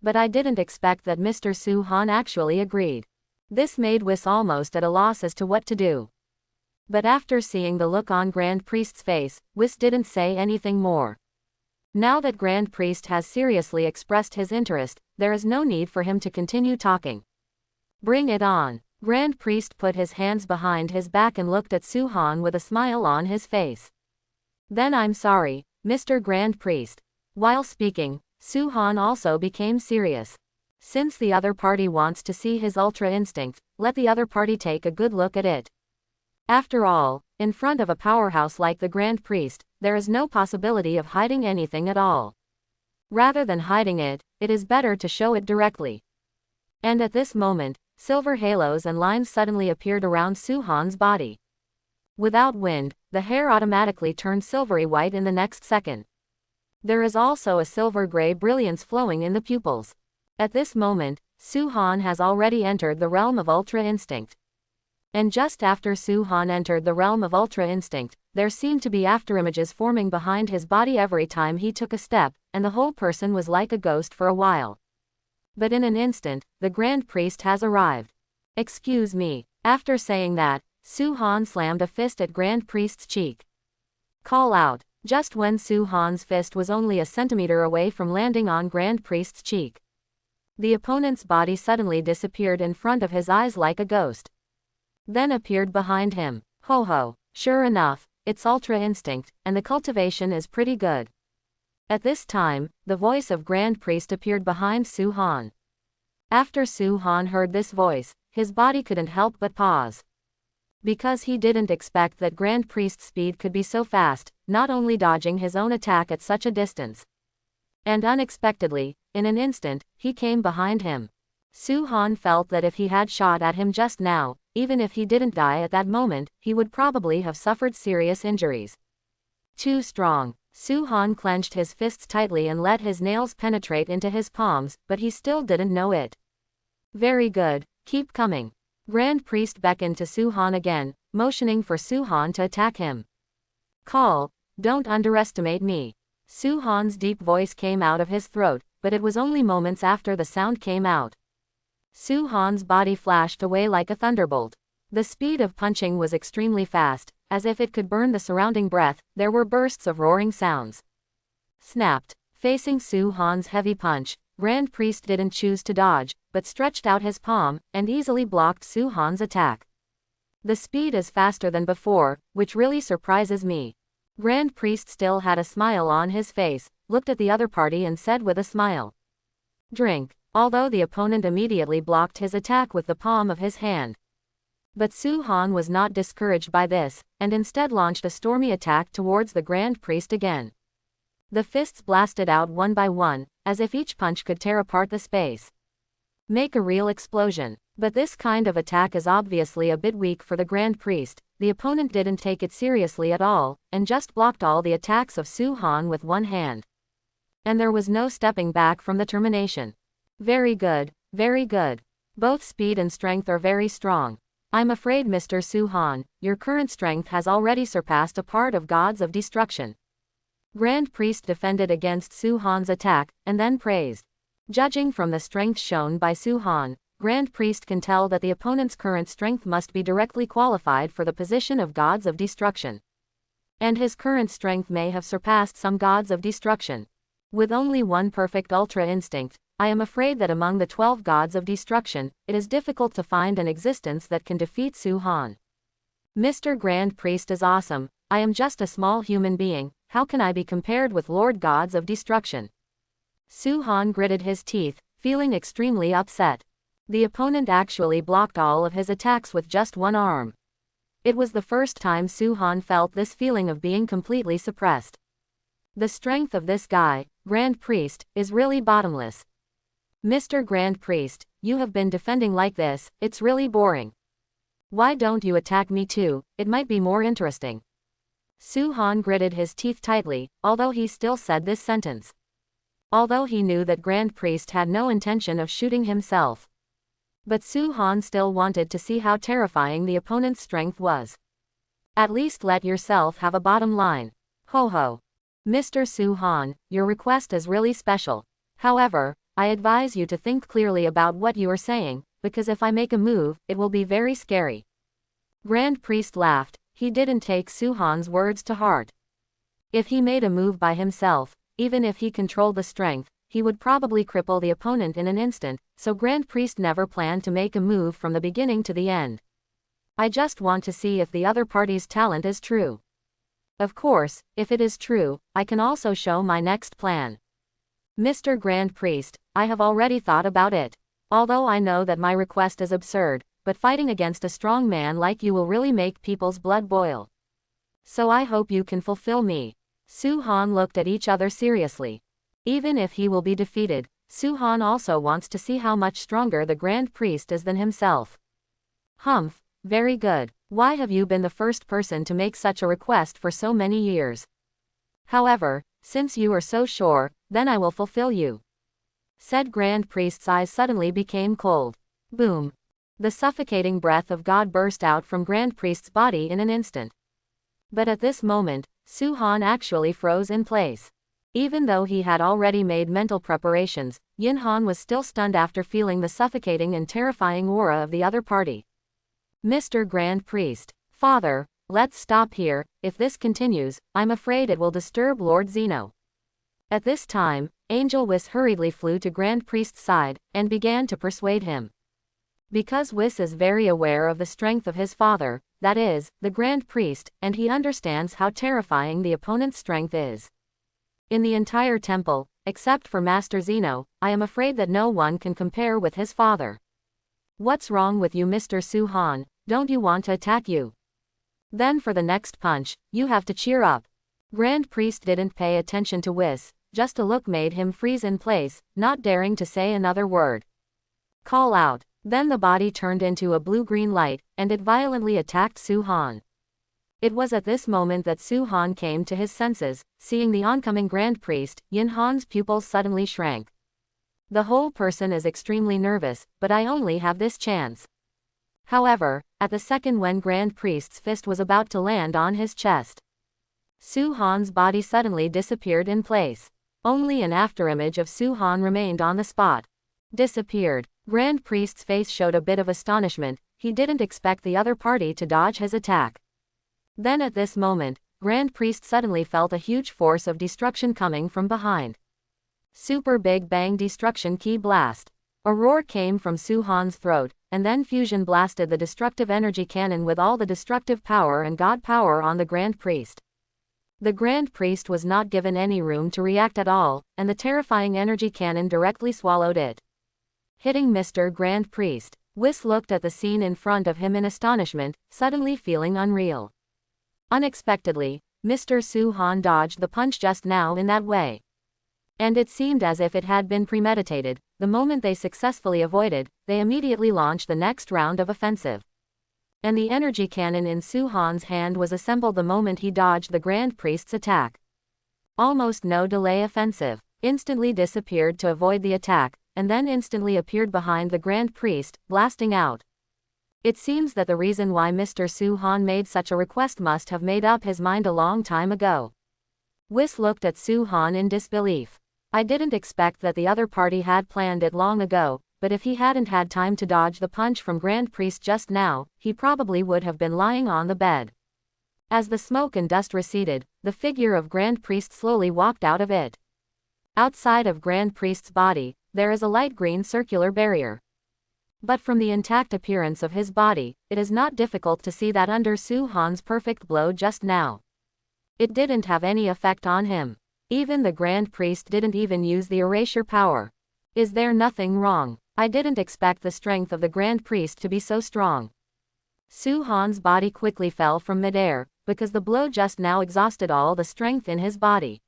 But I didn't expect that Mr. Su-Han actually agreed. This made Whis almost at a loss as to what to do. But after seeing the look on Grand Priest's face, Whis didn't say anything more. Now that Grand Priest has seriously expressed his interest, there is no need for him to continue talking. Bring it on. Grand Priest put his hands behind his back and looked at Su-Han with a smile on his face. Then I'm sorry, Mr. Grand Priest. While speaking, Su-Han also became serious. Since the other party wants to see his Ultra Instinct, let the other party take a good look at it. After all, in front of a powerhouse like the Grand Priest, there is no possibility of hiding anything at all. Rather than hiding it, it is better to show it directly. And at this moment, silver halos and lines suddenly appeared around Su-Han's body. Without wind, the hair automatically turned silvery white in the next second. There is also a silver-gray brilliance flowing in the pupils. At this moment, Su-Han has already entered the realm of Ultra Instinct. And just after Su-Han entered the realm of Ultra Instinct, there seemed to be afterimages forming behind his body every time he took a step, and the whole person was like a ghost for a while. But in an instant, the Grand Priest has arrived. Excuse me. After saying that, Su-Han slammed a fist at Grand Priest's cheek. Call out. Just when Su-Han's fist was only a centimeter away from landing on Grand Priest's cheek, the opponent's body suddenly disappeared in front of his eyes like a ghost. Then appeared behind him. Ho ho. Sure enough, it's Ultra Instinct, and the cultivation is pretty good. At this time, the voice of Grand Priest appeared behind Su-Han. After Su-Han heard this voice, his body couldn't help but pause. Because he didn't expect that Grand Priest's speed could be so fast, not only dodging his own attack at such a distance. And unexpectedly, in an instant, he came behind him. Su-Han felt that if he had shot at him just now, even if he didn't die at that moment, he would probably have suffered serious injuries. Too strong. Su-Han clenched his fists tightly and let his nails penetrate into his palms, but he still didn't know it. Very good, keep coming. Grand Priest beckoned to Su-Han again, motioning for Su-Han to attack him. Call, don't underestimate me. Su-Han's deep voice came out of his throat, but it was only moments after the sound came out. Su-Han's body flashed away like a thunderbolt. The speed of punching was extremely fast, as if it could burn the surrounding breath. There were bursts of roaring sounds. Snapped. Facing Su-Han's heavy punch, Grand Priest didn't choose to dodge, but stretched out his palm, and easily blocked Su-Han's attack. The speed is faster than before, which really surprises me. Grand Priest still had a smile on his face, looked at the other party and said with a smile. Drink. Although the opponent immediately blocked his attack with the palm of his hand. But Su-Han was not discouraged by this, and instead launched a stormy attack towards the Grand Priest again. The fists blasted out one by one, as if each punch could tear apart the space. Make a real explosion. But this kind of attack is obviously a bit weak for the Grand Priest. The opponent didn't take it seriously at all, and just blocked all the attacks of Su-Han with one hand. And there was no stepping back from the termination. Very good, very good. Both speed and strength are very strong. I'm afraid Mr. Su-Han, your current strength has already surpassed a part of Gods of Destruction. Grand Priest defended against Su-Han's attack, and then praised. Judging from the strength shown by Su-Han, Grand Priest can tell that the opponent's current strength must be directly qualified for the position of Gods of Destruction. And his current strength may have surpassed some Gods of Destruction. With only one perfect Ultra Instinct, I am afraid that among the 12 Gods of Destruction, it is difficult to find an existence that can defeat Su-Han. Mr. Grand Priest is awesome. I am just a small human being. How can I be compared with Lord Gods of Destruction? Su-Han gritted his teeth, feeling extremely upset. The opponent actually blocked all of his attacks with just one arm. It was the first time Su-Han felt this feeling of being completely suppressed. The strength of this guy, Grand Priest, is really bottomless. Mr. Grand Priest, you have been defending like this, it's really boring. Why don't you attack me too? It might be more interesting. Su-Han gritted his teeth tightly, although he still said this sentence. although he knew that Grand Priest had no intention of shooting himself. But Su-han still wanted to see how terrifying the opponent's strength was. At least let yourself have a bottom line. Ho ho. Mr. Su-han, your request is really special. However, I advise you to think clearly about what you are saying, because if I make a move, it will be very scary. Grand Priest laughed. He didn't take Su-han's words to heart. If he made a move by himself, even if he controlled the strength, he would probably cripple the opponent in an instant, so Grand Priest never planned to make a move from the beginning to the end. I just want to see if the other party's talent is true. Of course, if it is true, I can also show my next plan. Mr. Grand Priest, I have already thought about it. Although I know that my request is absurd, but fighting against a strong man like you will really make people's blood boil. So I hope you can fulfill me. Su-han looked at each other seriously. Even if he will be defeated, Su-han also wants to see how much stronger the Grand Priest is than himself. Humph, very good. Why have you been the first person to make such a request for so many years? However, since you are so sure, then I will fulfill you. Said Grand Priest's eyes suddenly became cold. Boom. The suffocating breath of God burst out from Grand Priest's body in an instant. But at this moment, Su-han actually froze in place. Even though he had already made mental preparations, Yin-han was still stunned after feeling the suffocating and terrifying aura of the other party. Mr. Grand Priest, Father, let's stop here. If this continues, I'm afraid it will disturb Lord Zeno. At this time, Angel Whis hurriedly flew to Grand Priest's side, and began to persuade him. Because Whis is very aware of the strength of his father, that is, the Grand Priest, and he understands how terrifying the opponent's strength is. In the entire temple, except for Master Zeno, I am afraid that no one can compare with his father. What's wrong with you, Mr. Su-han? Don't you want to attack you? Then for the next punch, you have to cheer up. Grand Priest didn't pay attention to Whis, just a look made him freeze in place, not daring to say another word. Call out. Then the body turned into a blue-green light, and it violently attacked Su-han. It was at this moment that Su-han came to his senses. Seeing the oncoming Grand Priest, Yin-han's pupils suddenly shrank. The whole person is extremely nervous, but I only have this chance. However, at the second when Grand Priest's fist was about to land on his chest, Su-han's body suddenly disappeared in place. Only an afterimage of Su-han remained on the spot. Disappeared. Grand Priest's face showed a bit of astonishment. He didn't expect the other party to dodge his attack. Then at this moment, Grand Priest suddenly felt a huge force of destruction coming from behind. Super Big Bang Destruction Key Blast. A roar came from Su-han's throat, and then fusion blasted the destructive energy cannon with all the destructive power and god power on the Grand Priest. The Grand Priest was not given any room to react at all, and the terrifying energy cannon directly swallowed it, hitting Mr. Grand Priest. Whis looked at the scene in front of him in astonishment, suddenly feeling unreal. Unexpectedly, Mr. Su-han dodged the punch just now in that way. And it seemed as if it had been premeditated. The moment they successfully avoided, they immediately launched the next round of offensive. And the energy cannon in Su-han's hand was assembled the moment he dodged the Grand Priest's attack. Almost no delay offensive. Instantly disappeared to avoid the attack, and then instantly appeared behind the Grand Priest, blasting out. It seems that the reason why Mr. Su-han made such a request must have made up his mind a long time ago. Whis looked at Su-han in disbelief. I didn't expect that the other party had planned it long ago, but if he hadn't had time to dodge the punch from Grand Priest just now, he probably would have been lying on the bed. As the smoke and dust receded, the figure of Grand Priest slowly walked out of it. Outside of Grand Priest's body, there is a light green circular barrier. But from the intact appearance of his body, it is not difficult to see that under Su-han's perfect blow just now, it didn't have any effect on him. Even the Grand Priest didn't even use the erasure power. Is there nothing wrong? I didn't expect the strength of the Grand Priest to be so strong. Su-han's body quickly fell from midair, because the blow just now exhausted all the strength in his body.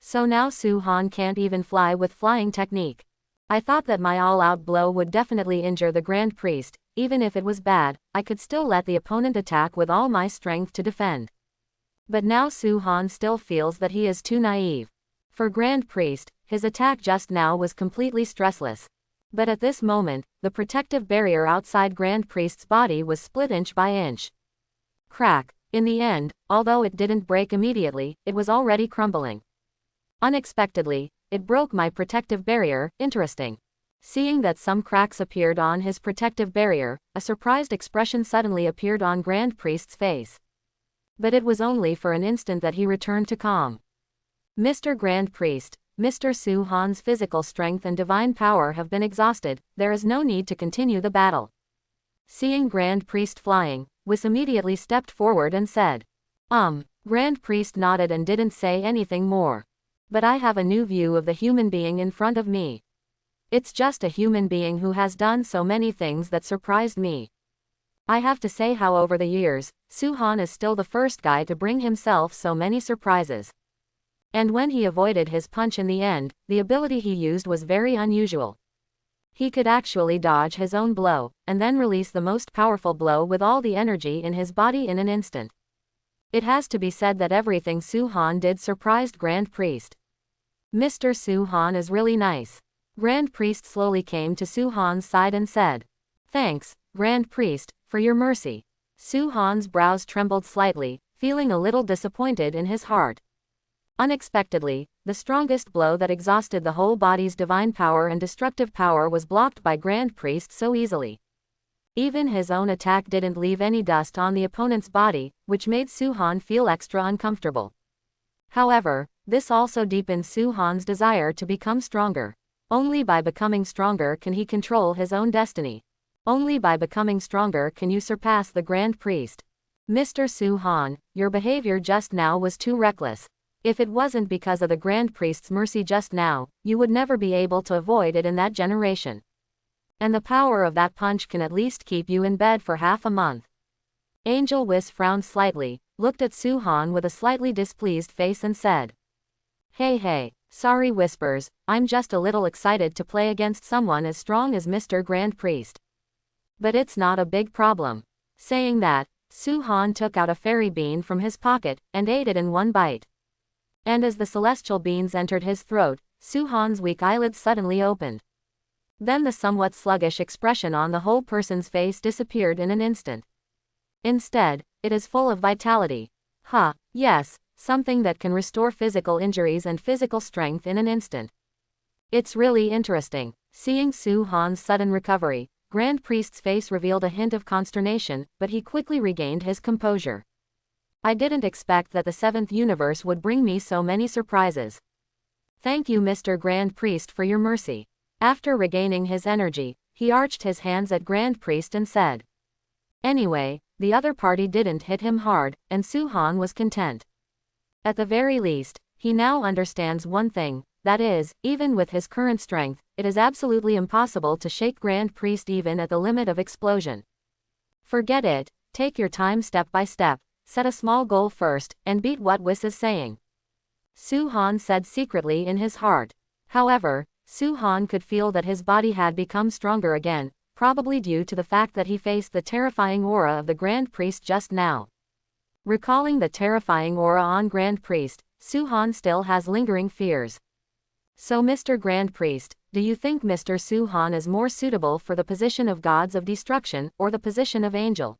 So now Su-han can't even fly with flying technique. I thought that my all-out blow would definitely injure the Grand Priest. Even if it was bad, I could still let the opponent attack with all my strength to defend. But now Su-han still feels that he is too naive. For Grand Priest, his attack just now was completely stressless. But at this moment, the protective barrier outside Grand Priest's body was split inch by inch. Crack. In the end, although it didn't break immediately, it was already crumbling. Unexpectedly, it broke my protective barrier. Interesting. Seeing that some cracks appeared on his protective barrier, a surprised expression suddenly appeared on Grand Priest's face. But it was only for an instant that he returned to calm. Mr. Grand Priest, Mr. Su-han's physical strength and divine power have been exhausted, there is no need to continue the battle. Seeing Grand Priest flying, Whis immediately stepped forward and said. Grand Priest nodded and didn't say anything more. But I have a new view of the human being in front of me. It's just a human being who has done so many things that surprised me. I have to say how over the years, Su-han is still the first guy to bring himself so many surprises. And when he avoided his punch in the end, the ability he used was very unusual. He could actually dodge his own blow, and then release the most powerful blow with all the energy in his body in an instant. It has to be said that everything Su-han did surprised Grand Priest. Mr. Su-han is really nice. Grand Priest slowly came to Su-han's side and said. Thanks, Grand Priest, for your mercy. Su-han's brows trembled slightly, feeling a little disappointed in his heart. Unexpectedly, the strongest blow that exhausted the whole body's divine power and destructive power was blocked by Grand Priest so easily. Even his own attack didn't leave any dust on the opponent's body, which made Su-han feel extra uncomfortable. However, this also deepened Su-han's desire to become stronger. Only by becoming stronger can he control his own destiny. Only by becoming stronger can you surpass the Grand Priest. Mr. Su-han, your behavior just now was too reckless. If it wasn't because of the Grand Priest's mercy just now, you would never be able to avoid it in that generation. And the power of that punch can at least keep you in bed for half a month. Angel Whis frowned slightly, looked at Su-han with a slightly displeased face and said. Hey, sorry Whispers, I'm just a little excited to play against someone as strong as Mr. Grand Priest. But it's not a big problem. Saying that, Su-han took out a fairy bean from his pocket, and ate it in one bite. And as the celestial beans entered his throat, Su-han's weak eyelids suddenly opened. Then the somewhat sluggish expression on the whole person's face disappeared in an instant. Instead, it is full of vitality. Yes, something that can restore physical injuries and physical strength in an instant. It's really interesting. Seeing Su-han's sudden recovery, Grand Priest's face revealed a hint of consternation, but he quickly regained his composure. I didn't expect that the seventh universe would bring me so many surprises. Thank you Mr. Grand Priest for your mercy. After regaining his energy, he arched his hands at Grand Priest and said. Anyway, the other party didn't hit him hard, and Su-han was content. At the very least, he now understands one thing, that is, even with his current strength, it is absolutely impossible to shake Grand Priest even at the limit of explosion. Forget it, take your time step by step. Set a small goal first, and beat what Whis is saying. Su-han said secretly in his heart. However, Su-han could feel that his body had become stronger again, probably due to the fact that he faced the terrifying aura of the Grand Priest just now. Recalling the terrifying aura on Grand Priest, Su-han still has lingering fears. So Mr. Grand Priest, do you think Mr. Su-han is more suitable for the position of Gods of Destruction, or the position of Angel?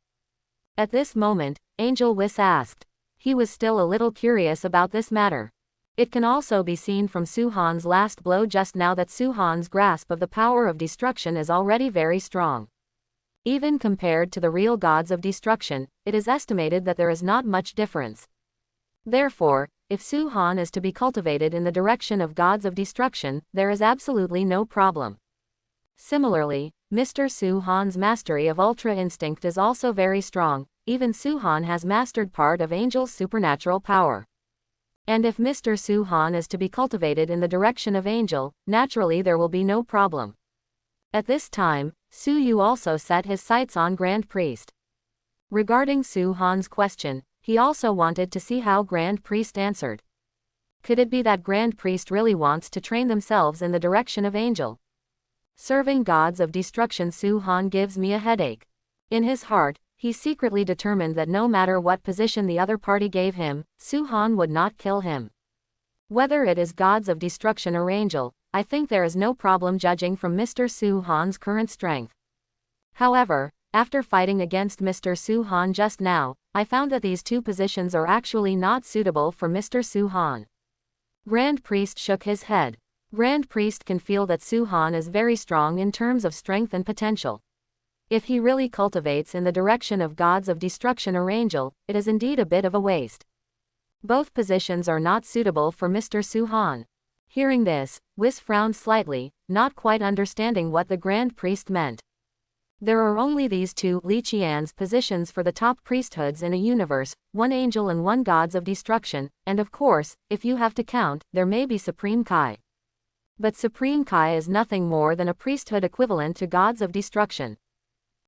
At this moment, Angel Whis asked. He was still a little curious about this matter. It can also be seen from Su-han's last blow just now that Su-han's grasp of the power of destruction is already very strong. Even compared to the real Gods of Destruction, it is estimated that there is not much difference. Therefore, if Su-han is to be cultivated in the direction of Gods of Destruction, there is absolutely no problem. Similarly, Mr. Su-han's mastery of Ultra Instinct is also very strong, even Su-han has mastered part of Angel's supernatural power. And if Mr. Su-han is to be cultivated in the direction of Angel, naturally there will be no problem. At this time, Su-yu also set his sights on Grand Priest. Regarding Su-han's question, he also wanted to see how Grand Priest answered. Could it be that Grand Priest really wants to train themselves in the direction of Angel? Serving Gods of Destruction Su-han gives me a headache. In his heart, he secretly determined that no matter what position the other party gave him, Su-han would not kill him. Whether it is gods of destruction or angel, I think there is no problem judging from Mr. Su-han's current strength. However, after fighting against Mr. Su-han just now, I found that these two positions are actually not suitable for Mr. Su-han. Grand Priest shook his head. Grand Priest can feel that Su-han is very strong in terms of strength and potential. If he really cultivates in the direction of gods of destruction or angel, it is indeed a bit of a waste. Both positions are not suitable for Mr. Su-han. Hearing this, Whis frowned slightly, not quite understanding what the Grand Priest meant. There are only these two Li Qian's positions for the top priesthoods in a universe, one angel and one gods of destruction, and of course, if you have to count, there may be Supreme Kai. But Supreme Kai is nothing more than a priesthood equivalent to gods of destruction.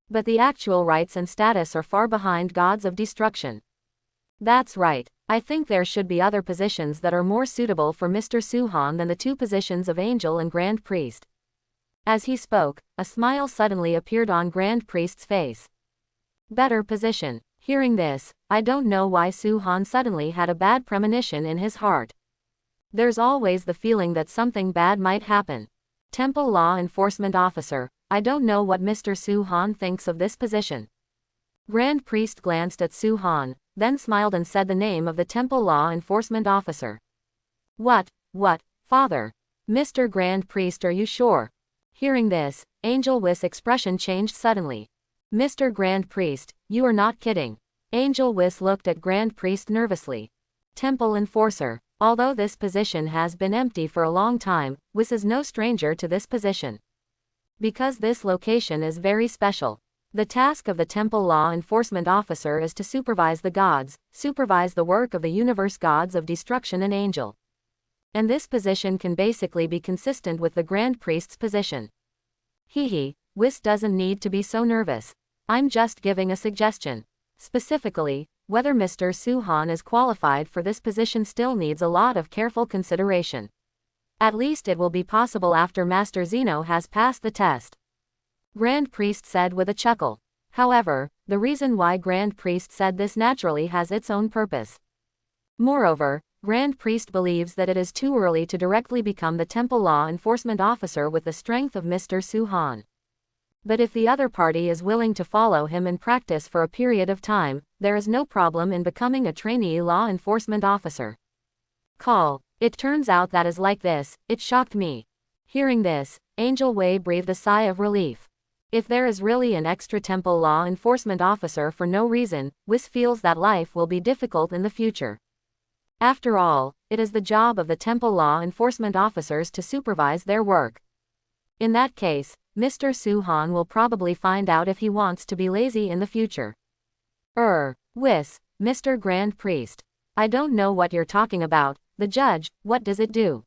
But the actual rights and status are far behind gods of destruction. That's right, I think there should be other positions that are more suitable for Mr. Su-han than the two positions of angel and Grand Priest. As he spoke, a smile suddenly appeared on Grand Priest's face. Better position. Hearing this, I don't know why Su-han suddenly had a bad premonition in his heart. There's always the feeling that something bad might happen. Temple Law Enforcement Officer, I don't know what Mr. Su-han thinks of this position. Grand Priest glanced at Su-han, then smiled and said the name of the Temple Law Enforcement Officer. What, Father? Mr. Grand Priest, are you sure? Hearing this, Angel Whis' expression changed suddenly. Mr. Grand Priest, you are not kidding. Angel Whis looked at Grand Priest nervously. Temple Enforcer. Although this position has been empty for a long time, Whis is no stranger to this position. Because this location is very special. The task of the Temple Law Enforcement Officer is to supervise the gods, supervise the work of the universe gods of destruction and angel. And this position can basically be consistent with the Grand Priest's position. Whis doesn't need to be so nervous. I'm just giving a suggestion. Specifically, whether Mr. Su-han is qualified for this position still needs a lot of careful consideration. At least it will be possible after Master Zeno has passed the test. Grand Priest said with a chuckle. However, the reason why Grand Priest said this naturally has its own purpose. Moreover, Grand Priest believes that it is too early to directly become the Temple Law Enforcement Officer with the strength of Mr. Su-han. But if the other party is willing to follow him in practice for a period of time, there is no problem in becoming a trainee law enforcement officer. It turns out that is like this, it shocked me. Hearing this, Angel Wei breathed a sigh of relief. If there is really an extra Temple Law Enforcement Officer for no reason, Whis feels that life will be difficult in the future. After all, it is the job of the Temple Law Enforcement Officers to supervise their work. In that case, Mr. Su-han will probably find out if he wants to be lazy in the future. Whis, Mr. Grand Priest. I don't know what you're talking about, the judge, what does it do?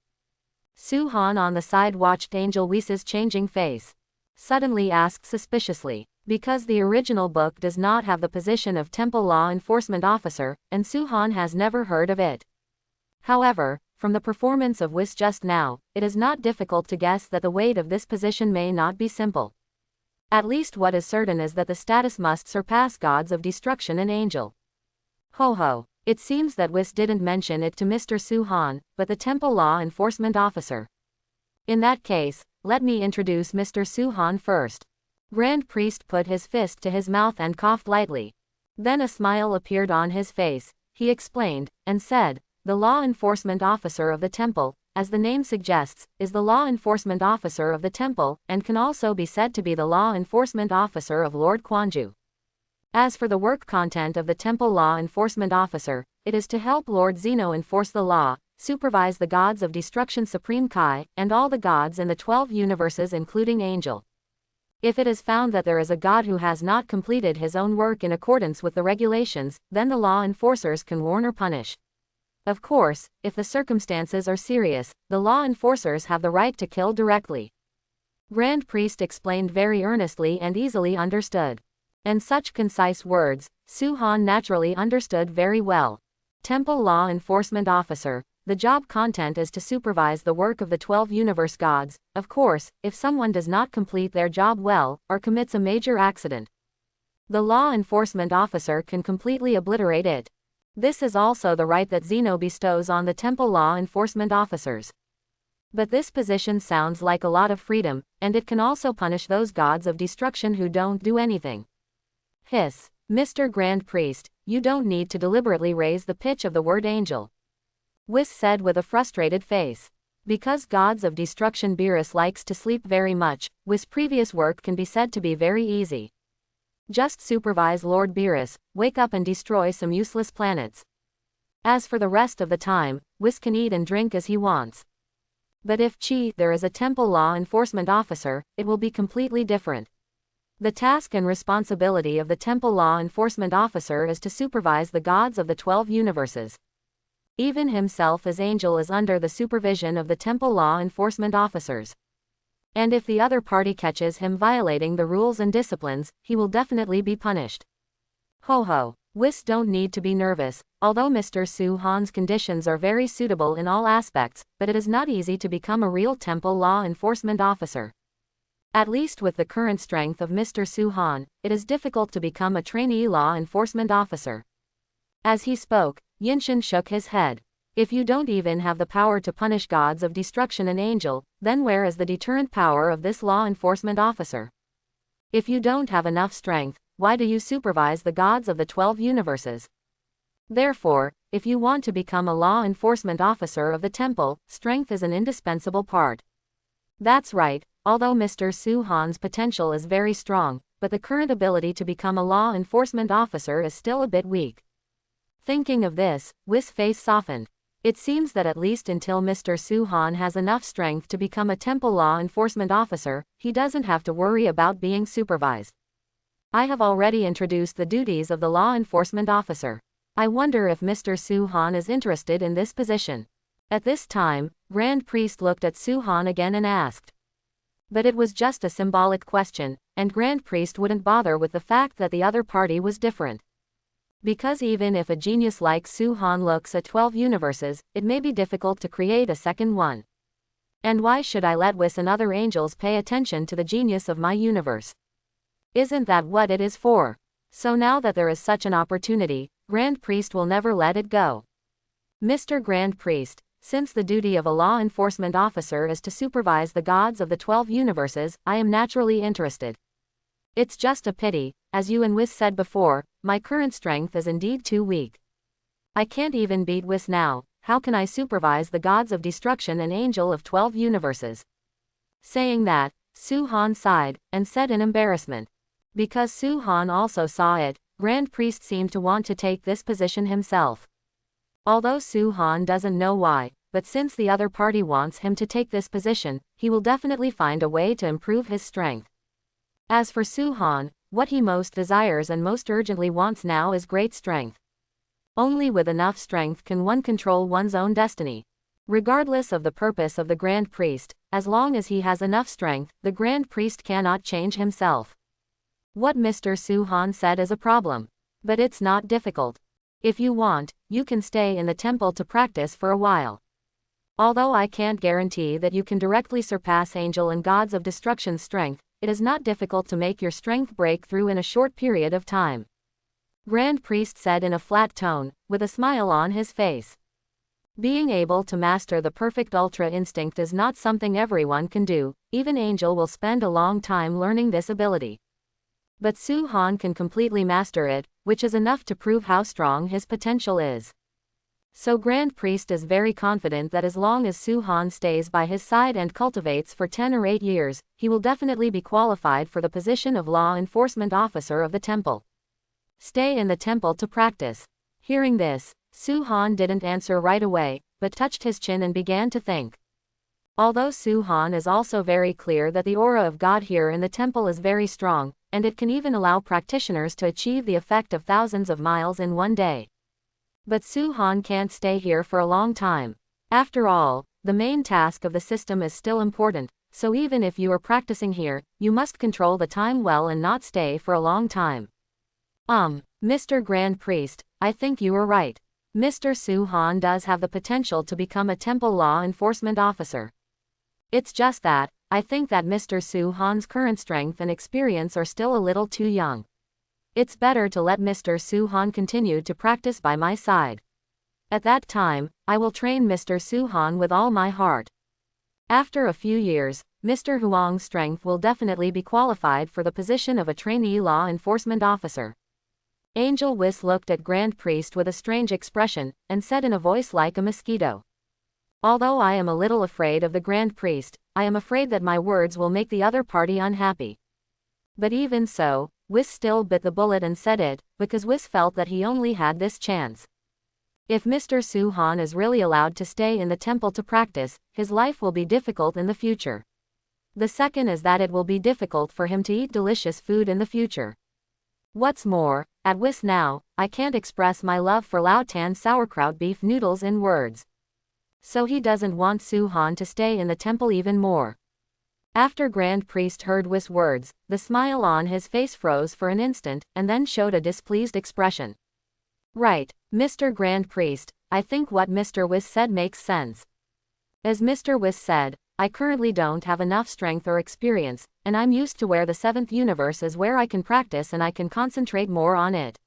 Su-han on the side watched Angel Whis' changing face. Suddenly asked suspiciously. Because the original book does not have the position of Temple Law Enforcement Officer, and Su-han has never heard of it. However, from the performance of Whis just now, it is not difficult to guess that the weight of this position may not be simple. At least what is certain is that the status must surpass gods of destruction and angel. It seems that Whis didn't mention it to Mr. Su-han, but the Temple Law Enforcement Officer. In that case, let me introduce Mr. Su-han first. Grand Priest put his fist to his mouth and coughed lightly. Then a smile appeared on his face, he explained, and said, the law enforcement officer of the temple, as the name suggests, is the law enforcement officer of the temple, and can also be said to be the law enforcement officer of Lord Quanju. As for the work content of the Temple Law Enforcement Officer, it is to help Lord Zeno enforce the law, supervise the gods of destruction Supreme Kai, and all the gods in the 12 universes including angel. If it is found that there is a god who has not completed his own work in accordance with the regulations, then the law enforcers can warn or punish. Of course, if the circumstances are serious, the law enforcers have the right to kill directly. Grand Priest explained very earnestly and easily understood. And such concise words, Su-han naturally understood very well. Temple Law Enforcement Officer. The job content is to supervise the work of the 12 universe gods. Of course, if someone does not complete their job well, or commits a major accident, the law enforcement officer can completely obliterate it. This is also the right that Zeno bestows on the temple law enforcement officers. But this position sounds like a lot of freedom, and it can also punish those gods of destruction who don't do anything. Hiss, Mr. Grand Priest, you don't need to deliberately raise the pitch of the word angel. Whis said with a frustrated face. Because gods of destruction Beerus likes to sleep very much, Whis' previous work can be said to be very easy. Just supervise Lord Beerus, wake up and destroy some useless planets. As for the rest of the time, Whis can eat and drink as he wants. But if there is a temple law enforcement officer, it will be completely different. The task and responsibility of the temple law enforcement officer is to supervise the gods of the 12 universes. Even himself as angel is under the supervision of the temple law enforcement officers. And if the other party catches him violating the rules and disciplines, he will definitely be punished. Ho ho, Whis don't need to be nervous, although Mr. Su-han's conditions are very suitable in all aspects, but it is not easy to become a real temple law enforcement officer. At least with the current strength of Mr. Su-han, it is difficult to become a trainee law enforcement officer. As he spoke, Yinshin shook his head. If you don't even have the power to punish gods of destruction and angel, then where is the deterrent power of this law enforcement officer? If you don't have enough strength, why do you supervise the gods of the 12 universes? Therefore, if you want to become a law enforcement officer of the temple, strength is an indispensable part. That's right, although Mr. Su-han's potential is very strong, but the current ability to become a law enforcement officer is still a bit weak. Thinking of this, Whis' face softened. It seems that at least until Mr. Su-han has enough strength to become a temple law enforcement officer, he doesn't have to worry about being supervised. I have already introduced the duties of the law enforcement officer. I wonder if Mr. Su-han is interested in this position. At this time, Grand Priest looked at Su-han again and asked. But it was just a symbolic question, and Grand Priest wouldn't bother with the fact that the other party was different. Because even if a genius like Su-han looks at 12 universes, it may be difficult to create a second one. And why should I let Whis and other angels pay attention to the genius of my universe? Isn't that what it is for? So now that there is such an opportunity, Grand Priest will never let it go. Mr. Grand Priest, since the duty of a law enforcement officer is to supervise the gods of the 12 universes, I am naturally interested. It's just a pity, as you and Whis said before, my current strength is indeed too weak. I can't even beat Whis now, how can I supervise the gods of destruction and angel of 12 universes? Saying that, Su-han sighed, and said in embarrassment. Because Su-han also saw it, Grand Priest seemed to want to take this position himself. Although Su-han doesn't know why, but since the other party wants him to take this position, he will definitely find a way to improve his strength. As for Su-han, what he most desires and most urgently wants now is great strength. Only with enough strength can one control one's own destiny. Regardless of the purpose of the Grand Priest, as long as he has enough strength, the Grand Priest cannot change himself. What Mr. Su-han said is a problem. But it's not difficult. If you want, you can stay in the temple to practice for a while. Although I can't guarantee that you can directly surpass angel and gods of destruction's strength, it is not difficult to make your strength break through in a short period of time. Grand Priest said in a flat tone, with a smile on his face. Being able to master the perfect ultra instinct is not something everyone can do, even angel will spend a long time learning this ability. But Su-han can completely master it, which is enough to prove how strong his potential is. So Grand Priest is very confident that as long as Su-han stays by his side and cultivates for 10 or 8 years, he will definitely be qualified for the position of law enforcement officer of the temple. Stay in the temple to practice. Hearing this, Su-han didn't answer right away, but touched his chin and began to think. Although Su-han is also very clear that the aura of God here in the temple is very strong, and it can even allow practitioners to achieve the effect of thousands of miles in one day. But Su-han can't stay here for a long time. After all, the main task of the system is still important, so even if you are practicing here, you must control the time well and not stay for a long time. Mr. Grand Priest, I think you are right. Mr. Su-han does have the potential to become a temple law enforcement officer. It's just that, I think that Mr. Su-han's current strength and experience are still a little too young. It's better to let Mr. Su-han continue to practice by my side. At that time, I will train Mr. Su-han with all my heart. After a few years, Mr. Huang's strength will definitely be qualified for the position of a trainee law enforcement officer. Angel Whis looked at Grand Priest with a strange expression, and said in a voice like a mosquito. Although I am a little afraid of the Grand Priest, I am afraid that my words will make the other party unhappy. But even so, Whis still bit the bullet and said it, because Whis felt that he only had this chance. If Mr. Su-han is really allowed to stay in the temple to practice, his life will be difficult in the future. The second is that it will be difficult for him to eat delicious food in the future. What's more, at Whis now, I can't express my love for Lao Tan sauerkraut beef noodles in words. So he doesn't want Su-han to stay in the temple even more. After Grand Priest heard Whis' words, the smile on his face froze for an instant, and then showed a displeased expression. Right, Mr. Grand Priest, I think what Mr. Whis said makes sense. As Mr. Whis said, I currently don't have enough strength or experience, and I'm used to where the 7th universe is where I can practice and I can concentrate more on it.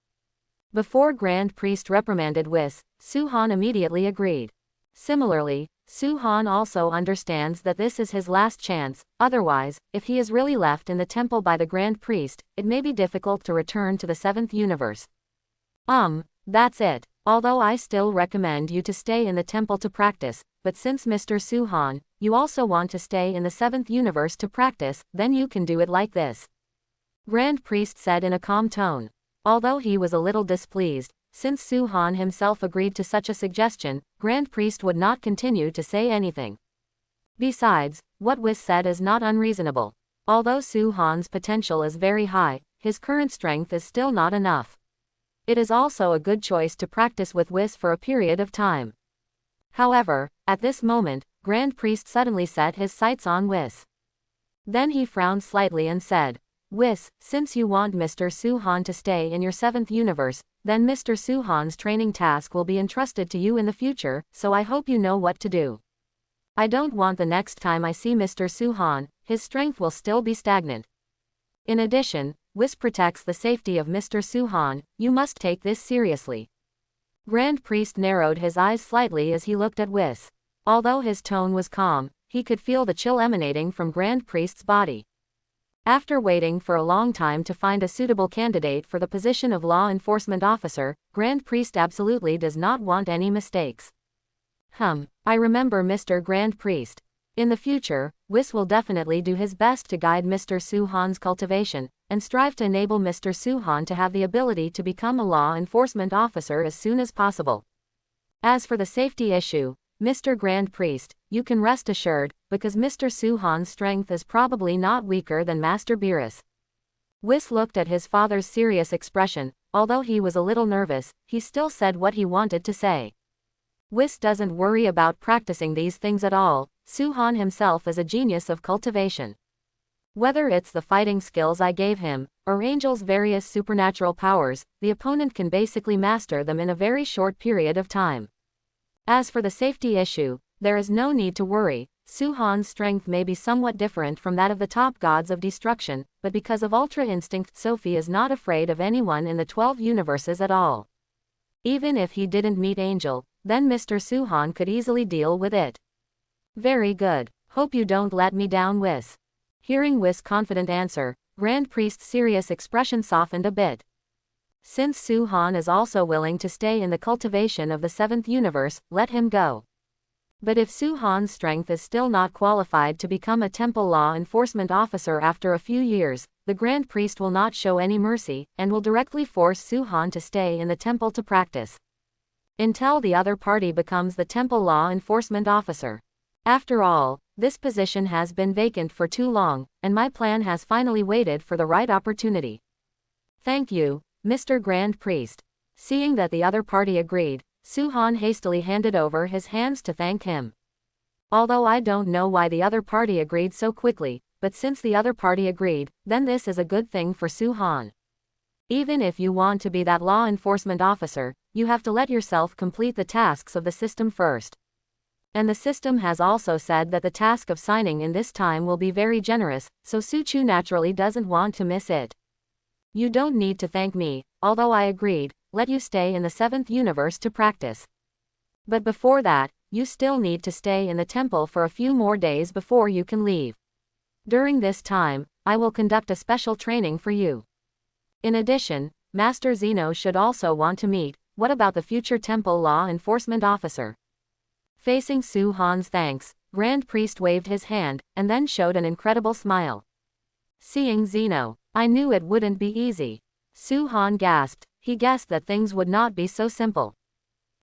Before Grand Priest reprimanded Whis, Su-han immediately agreed. Similarly, Su-han also understands that this is his last chance, otherwise, if he is really left in the temple by the Grand Priest, it may be difficult to return to the 7th universe. That's it. Although I still recommend you to stay in the temple to practice, but since Mr. Su-han, you also want to stay in the 7th universe to practice, then you can do it like this. Grand Priest said in a calm tone. Although he was a little displeased, since Su-han himself agreed to such a suggestion, Grand Priest would not continue to say anything. Besides, what Whis said is not unreasonable. Although Su-han's potential is very high, his current strength is still not enough. It is also a good choice to practice with Whis for a period of time. However, at this moment, Grand Priest suddenly set his sights on Whis. Then he frowned slightly and said, Whis, since you want Mr. Su-han to stay in your 7th universe, then Mr. Su-han's training task will be entrusted to you in the future, so I hope you know what to do. I don't want the next time I see Mr. Su-han, his strength will still be stagnant. In addition, Whis protects the safety of Mr. Su-han, you must take this seriously. Grand Priest narrowed his eyes slightly as he looked at Whis. Although his tone was calm, he could feel the chill emanating from Grand Priest's body. After waiting for a long time to find a suitable candidate for the position of law enforcement officer, Grand Priest absolutely does not want any mistakes. I remember Mr. Grand Priest. In the future, Whis will definitely do his best to guide Mr. Su-han's cultivation, and strive to enable Mr. Su-han to have the ability to become a law enforcement officer as soon as possible. As for the safety issue, Mr. Grand Priest, you can rest assured, because Mr. Su-han's strength is probably not weaker than Master Beerus. Whis looked at his father's serious expression. Although he was a little nervous, he still said what he wanted to say. Whis doesn't worry about practicing these things at all. Su-han himself is a genius of cultivation. Whether it's the fighting skills I gave him, or Angel's various supernatural powers, the opponent can basically master them in a very short period of time. As for the safety issue, there is no need to worry. Su-han's strength may be somewhat different from that of the top gods of destruction, but because of Ultra Instinct, Sophie is not afraid of anyone in the 12 universes at all. Even if he didn't meet Angel, then Mr. Su-han could easily deal with it. Very good. Hope you don't let me down, Whis. Hearing Whis' confident answer, Grand Priest's serious expression softened a bit. Since Su-han is also willing to stay in the cultivation of the 7th universe, let him go. But if Su-han's strength is still not qualified to become a temple law enforcement officer after a few years, the Grand Priest will not show any mercy, and will directly force Su-han to stay in the temple to practice. Until the other party becomes the temple law enforcement officer. After all, this position has been vacant for too long, and my plan has finally waited for the right opportunity. Thank you, Mr. Grand Priest. Seeing that the other party agreed, Su-han hastily handed over his hands to thank him. Although I don't know why the other party agreed so quickly, but since the other party agreed, then this is a good thing for Su-han. Even if you want to be that law enforcement officer, you have to let yourself complete the tasks of the system first. And the system has also said that the task of signing in this time will be very generous, so Su-chu naturally doesn't want to miss it. You don't need to thank me, although I agreed, let you stay in the 7th universe to practice. But before that, you still need to stay in the temple for a few more days before you can leave. During this time, I will conduct a special training for you. In addition, Master Zeno should also want to meet. What about the future temple law enforcement officer? Facing Su Han's thanks, Grand Priest waved his hand, and then showed an incredible smile. Seeing Zeno, I knew it wouldn't be easy. Su Han gasped, he guessed that things would not be so simple.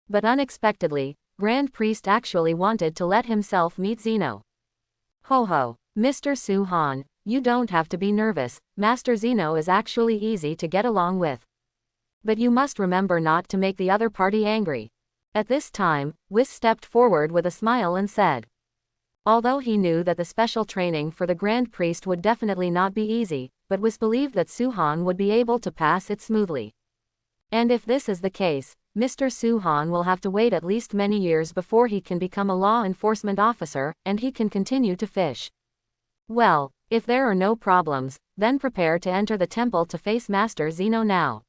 But unexpectedly, Grand Priest actually wanted to let himself meet Zeno. Ho ho, Mr. Su Han, you don't have to be nervous, Master Zeno is actually easy to get along with. But you must remember not to make the other party angry. At this time, Whis stepped forward with a smile and said. Although he knew that the special training for the Grand Priest would definitely not be easy, but Whis believed that Su Han would be able to pass it smoothly. And if this is the case, Mr. Su Han will have to wait at least many years before he can become a law enforcement officer, and he can continue to fish. Well, if there are no problems, then prepare to enter the temple to face Master Zeno now.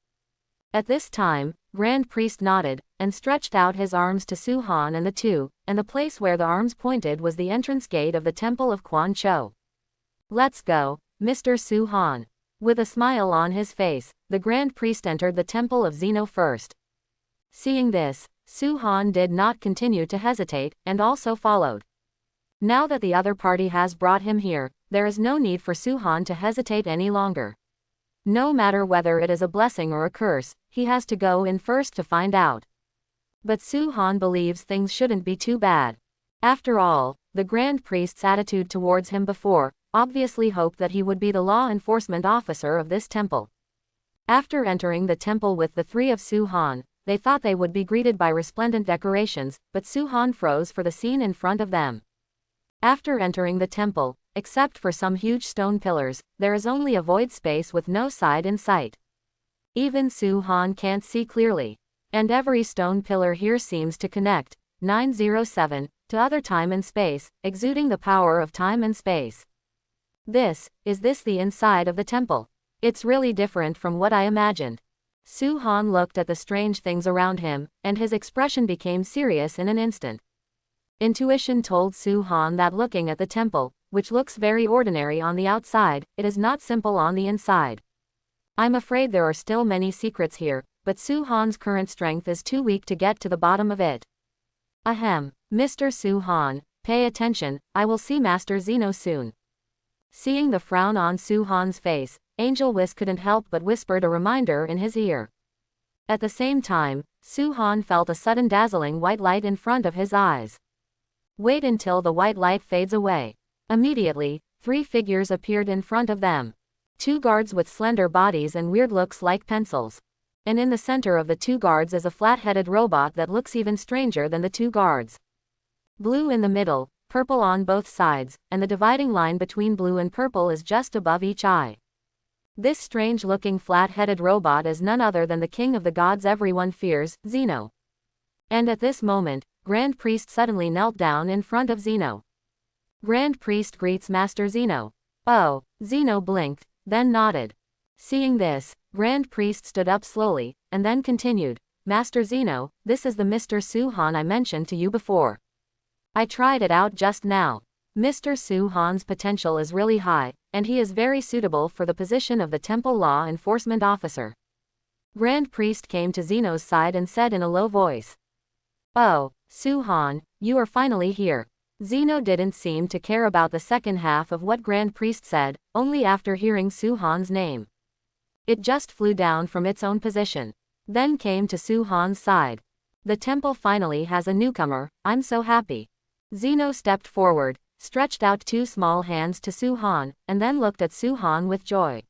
At this time, Grand Priest nodded, and stretched out his arms to Su Han and the place where the arms pointed was the entrance gate of the Temple of Quan Cho. Let's go, Mr. Su Han. With a smile on his face, the Grand Priest entered the Temple of Zeno first. Seeing this, Su Han did not continue to hesitate, and also followed. Now that the other party has brought him here, there is no need for Su Han to hesitate any longer. No matter whether it is a blessing or a curse, he has to go in first to find out. But Su Han believes things shouldn't be too bad. After all, the Grand Priest's attitude towards him before, obviously hoped that he would be the law enforcement officer of this temple. After entering the temple with the three of Su Han, they thought they would be greeted by resplendent decorations, but Su Han froze for the scene in front of them. After entering the temple, except for some huge stone pillars, there is only a void space with no side in sight. Even Su Han can't see clearly. And every stone pillar here seems to connect, 907, to other time and space, exuding the power of time and space. Is this the inside of the temple? It's really different from what I imagined. Su Han looked at the strange things around him, and his expression became serious in an instant. Intuition told Su Han that looking at the temple, which looks very ordinary on the outside, it is not simple on the inside. I'm afraid there are still many secrets here, but Su Han's current strength is too weak to get to the bottom of it. Ahem, Mr. Su Han, pay attention, I will see Master Zeno soon. Seeing the frown on Su Han's face, Angel Whis couldn't help but whispered a reminder in his ear. At the same time, Su Han felt a sudden dazzling white light in front of his eyes. Wait until the white light fades away. Immediately, three figures appeared in front of them. Two guards with slender bodies and weird looks like pencils. And in the center of the two guards is a flat-headed robot that looks even stranger than the two guards. Blue in the middle, purple on both sides, and the dividing line between blue and purple is just above each eye. This strange-looking flat-headed robot is none other than the king of the gods everyone fears, Zeno. And at this moment, Grand Priest suddenly knelt down in front of Zeno. Grand Priest greets Master Zeno. Oh, Zeno blinked, then nodded. Seeing this, Grand Priest stood up slowly, and then continued, Master Zeno, this is the Mr. Su Han I mentioned to you before. I tried it out just now. Mr. Su Han's potential is really high, and he is very suitable for the position of the Temple Law Enforcement Officer. Grand Priest came to Zeno's side and said in a low voice. Oh, Su Han, you are finally here. Zeno didn't seem to care about the second half of what Grand Priest said, only after hearing Su Han's name. It just flew down from its own position. Then came to Su Han's side. The temple finally has a newcomer, I'm so happy. Zeno stepped forward, stretched out two small hands to Su Han, and then looked at Su Han with joy.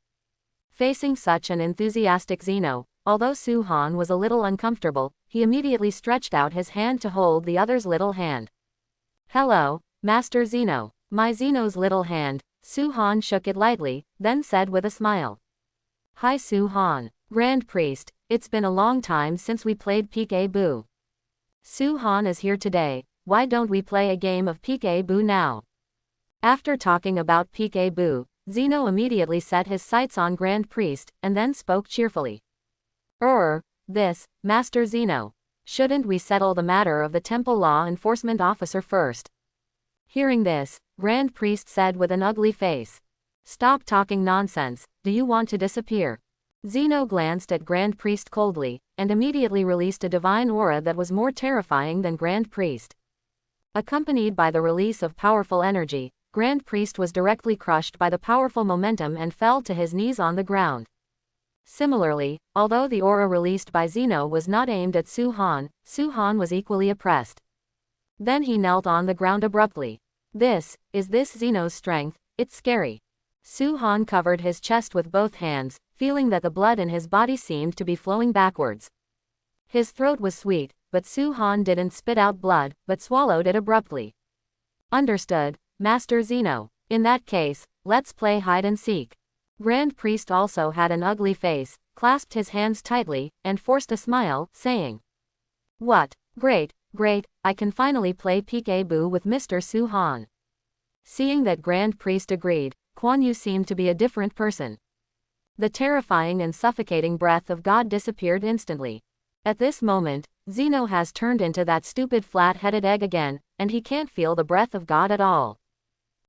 Facing such an enthusiastic Zeno, although Su Han was a little uncomfortable, he immediately stretched out his hand to hold the other's little hand. Hello, Master Zeno. My Zeno's little hand. Su Han shook it lightly, then said with a smile. Hi Su Han. Grand Priest, it's been a long time since we played peek-a-boo. Su Han is here today, why don't we play a game of peek-a-boo now? After talking about peek-a-boo, Zeno immediately set his sights on Grand Priest, and then spoke cheerfully. This, Master Zeno. Shouldn't we settle the matter of the temple law enforcement officer first? Hearing this, Grand Priest said with an ugly face. Stop talking nonsense, do you want to disappear? Zeno glanced at Grand Priest coldly, and immediately released a divine aura that was more terrifying than Grand Priest. Accompanied by the release of powerful energy, Grand Priest was directly crushed by the powerful momentum and fell to his knees on the ground. Similarly, although the aura released by Zeno was not aimed at Su-Han was equally oppressed. Then he knelt on the ground abruptly. Is this Zeno's strength? It's scary. Su-Han covered his chest with both hands, feeling that the blood in his body seemed to be flowing backwards. His throat was sweet, but Su-Han didn't spit out blood, but swallowed it abruptly. Understood, Master Zeno. In that case, let's play hide and seek. Grand Priest also had an ugly face, clasped his hands tightly, and forced a smile, saying, What? Great, I can finally play peekaboo with Mr. Su-Han. Seeing that Grand Priest agreed, Kuan Yu seemed to be a different person. The terrifying and suffocating breath of God disappeared instantly. At this moment, Zeno has turned into that stupid flat-headed egg again, and he can't feel the breath of God at all.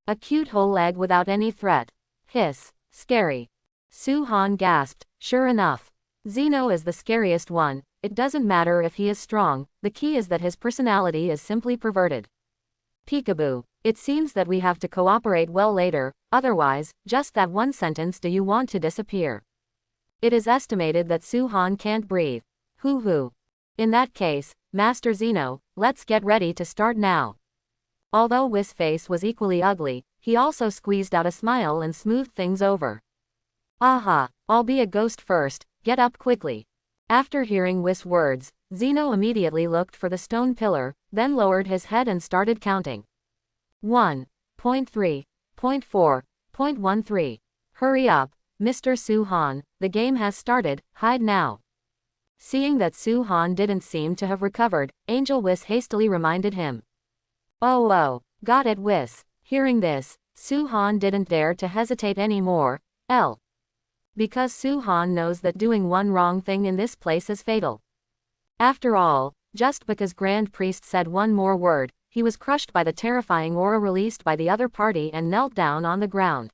A cute whole egg without any threat. Hiss. Scary. Su-Han gasped. Sure enough. Zeno is the scariest one. It doesn't matter if he is strong, the key is that his personality is simply perverted. Peekaboo. It seems that we have to cooperate well later, otherwise, just that one sentence do you want to disappear. It is estimated that Su-Han can't breathe. Hoo. In that case, Master Zeno, let's get ready to start now. Although Whis' face was equally ugly, he also squeezed out a smile and smoothed things over. Aha, I'll be a ghost first, get up quickly. After hearing Whis' words, Zeno immediately looked for the stone pillar, then lowered his head and started counting. 1.3, 0.4, 0.13. Hurry up, Mr. Su-Han, the game has started, hide now. Seeing that Su-Han didn't seem to have recovered, Angel Whis hastily reminded him. Oh, got it Whis. Hearing this, Su-Han didn't dare to hesitate anymore, because Su-Han knows that doing one wrong thing in this place is fatal. After all, just because Grand Priest said one more word, he was crushed by the terrifying aura released by the other party and knelt down on the ground.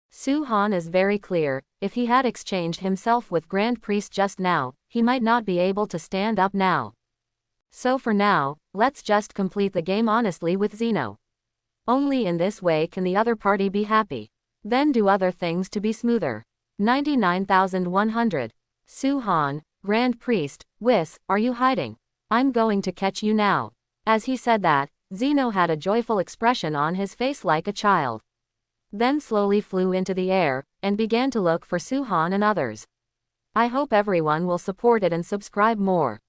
Su-Han is very clear, if he had exchanged himself with Grand Priest just now, he might not be able to stand up now. So for now, let's just complete the game honestly with Zeno. Only in this way can the other party be happy. Then do other things to be smoother. 99,100. Su-Han, Grand Priest, Whis, are you hiding? I'm going to catch you now. As he said that, Zeno had a joyful expression on his face like a child. Then slowly flew into the air, and began to look for Su-Han and others. I hope everyone will support it and subscribe more.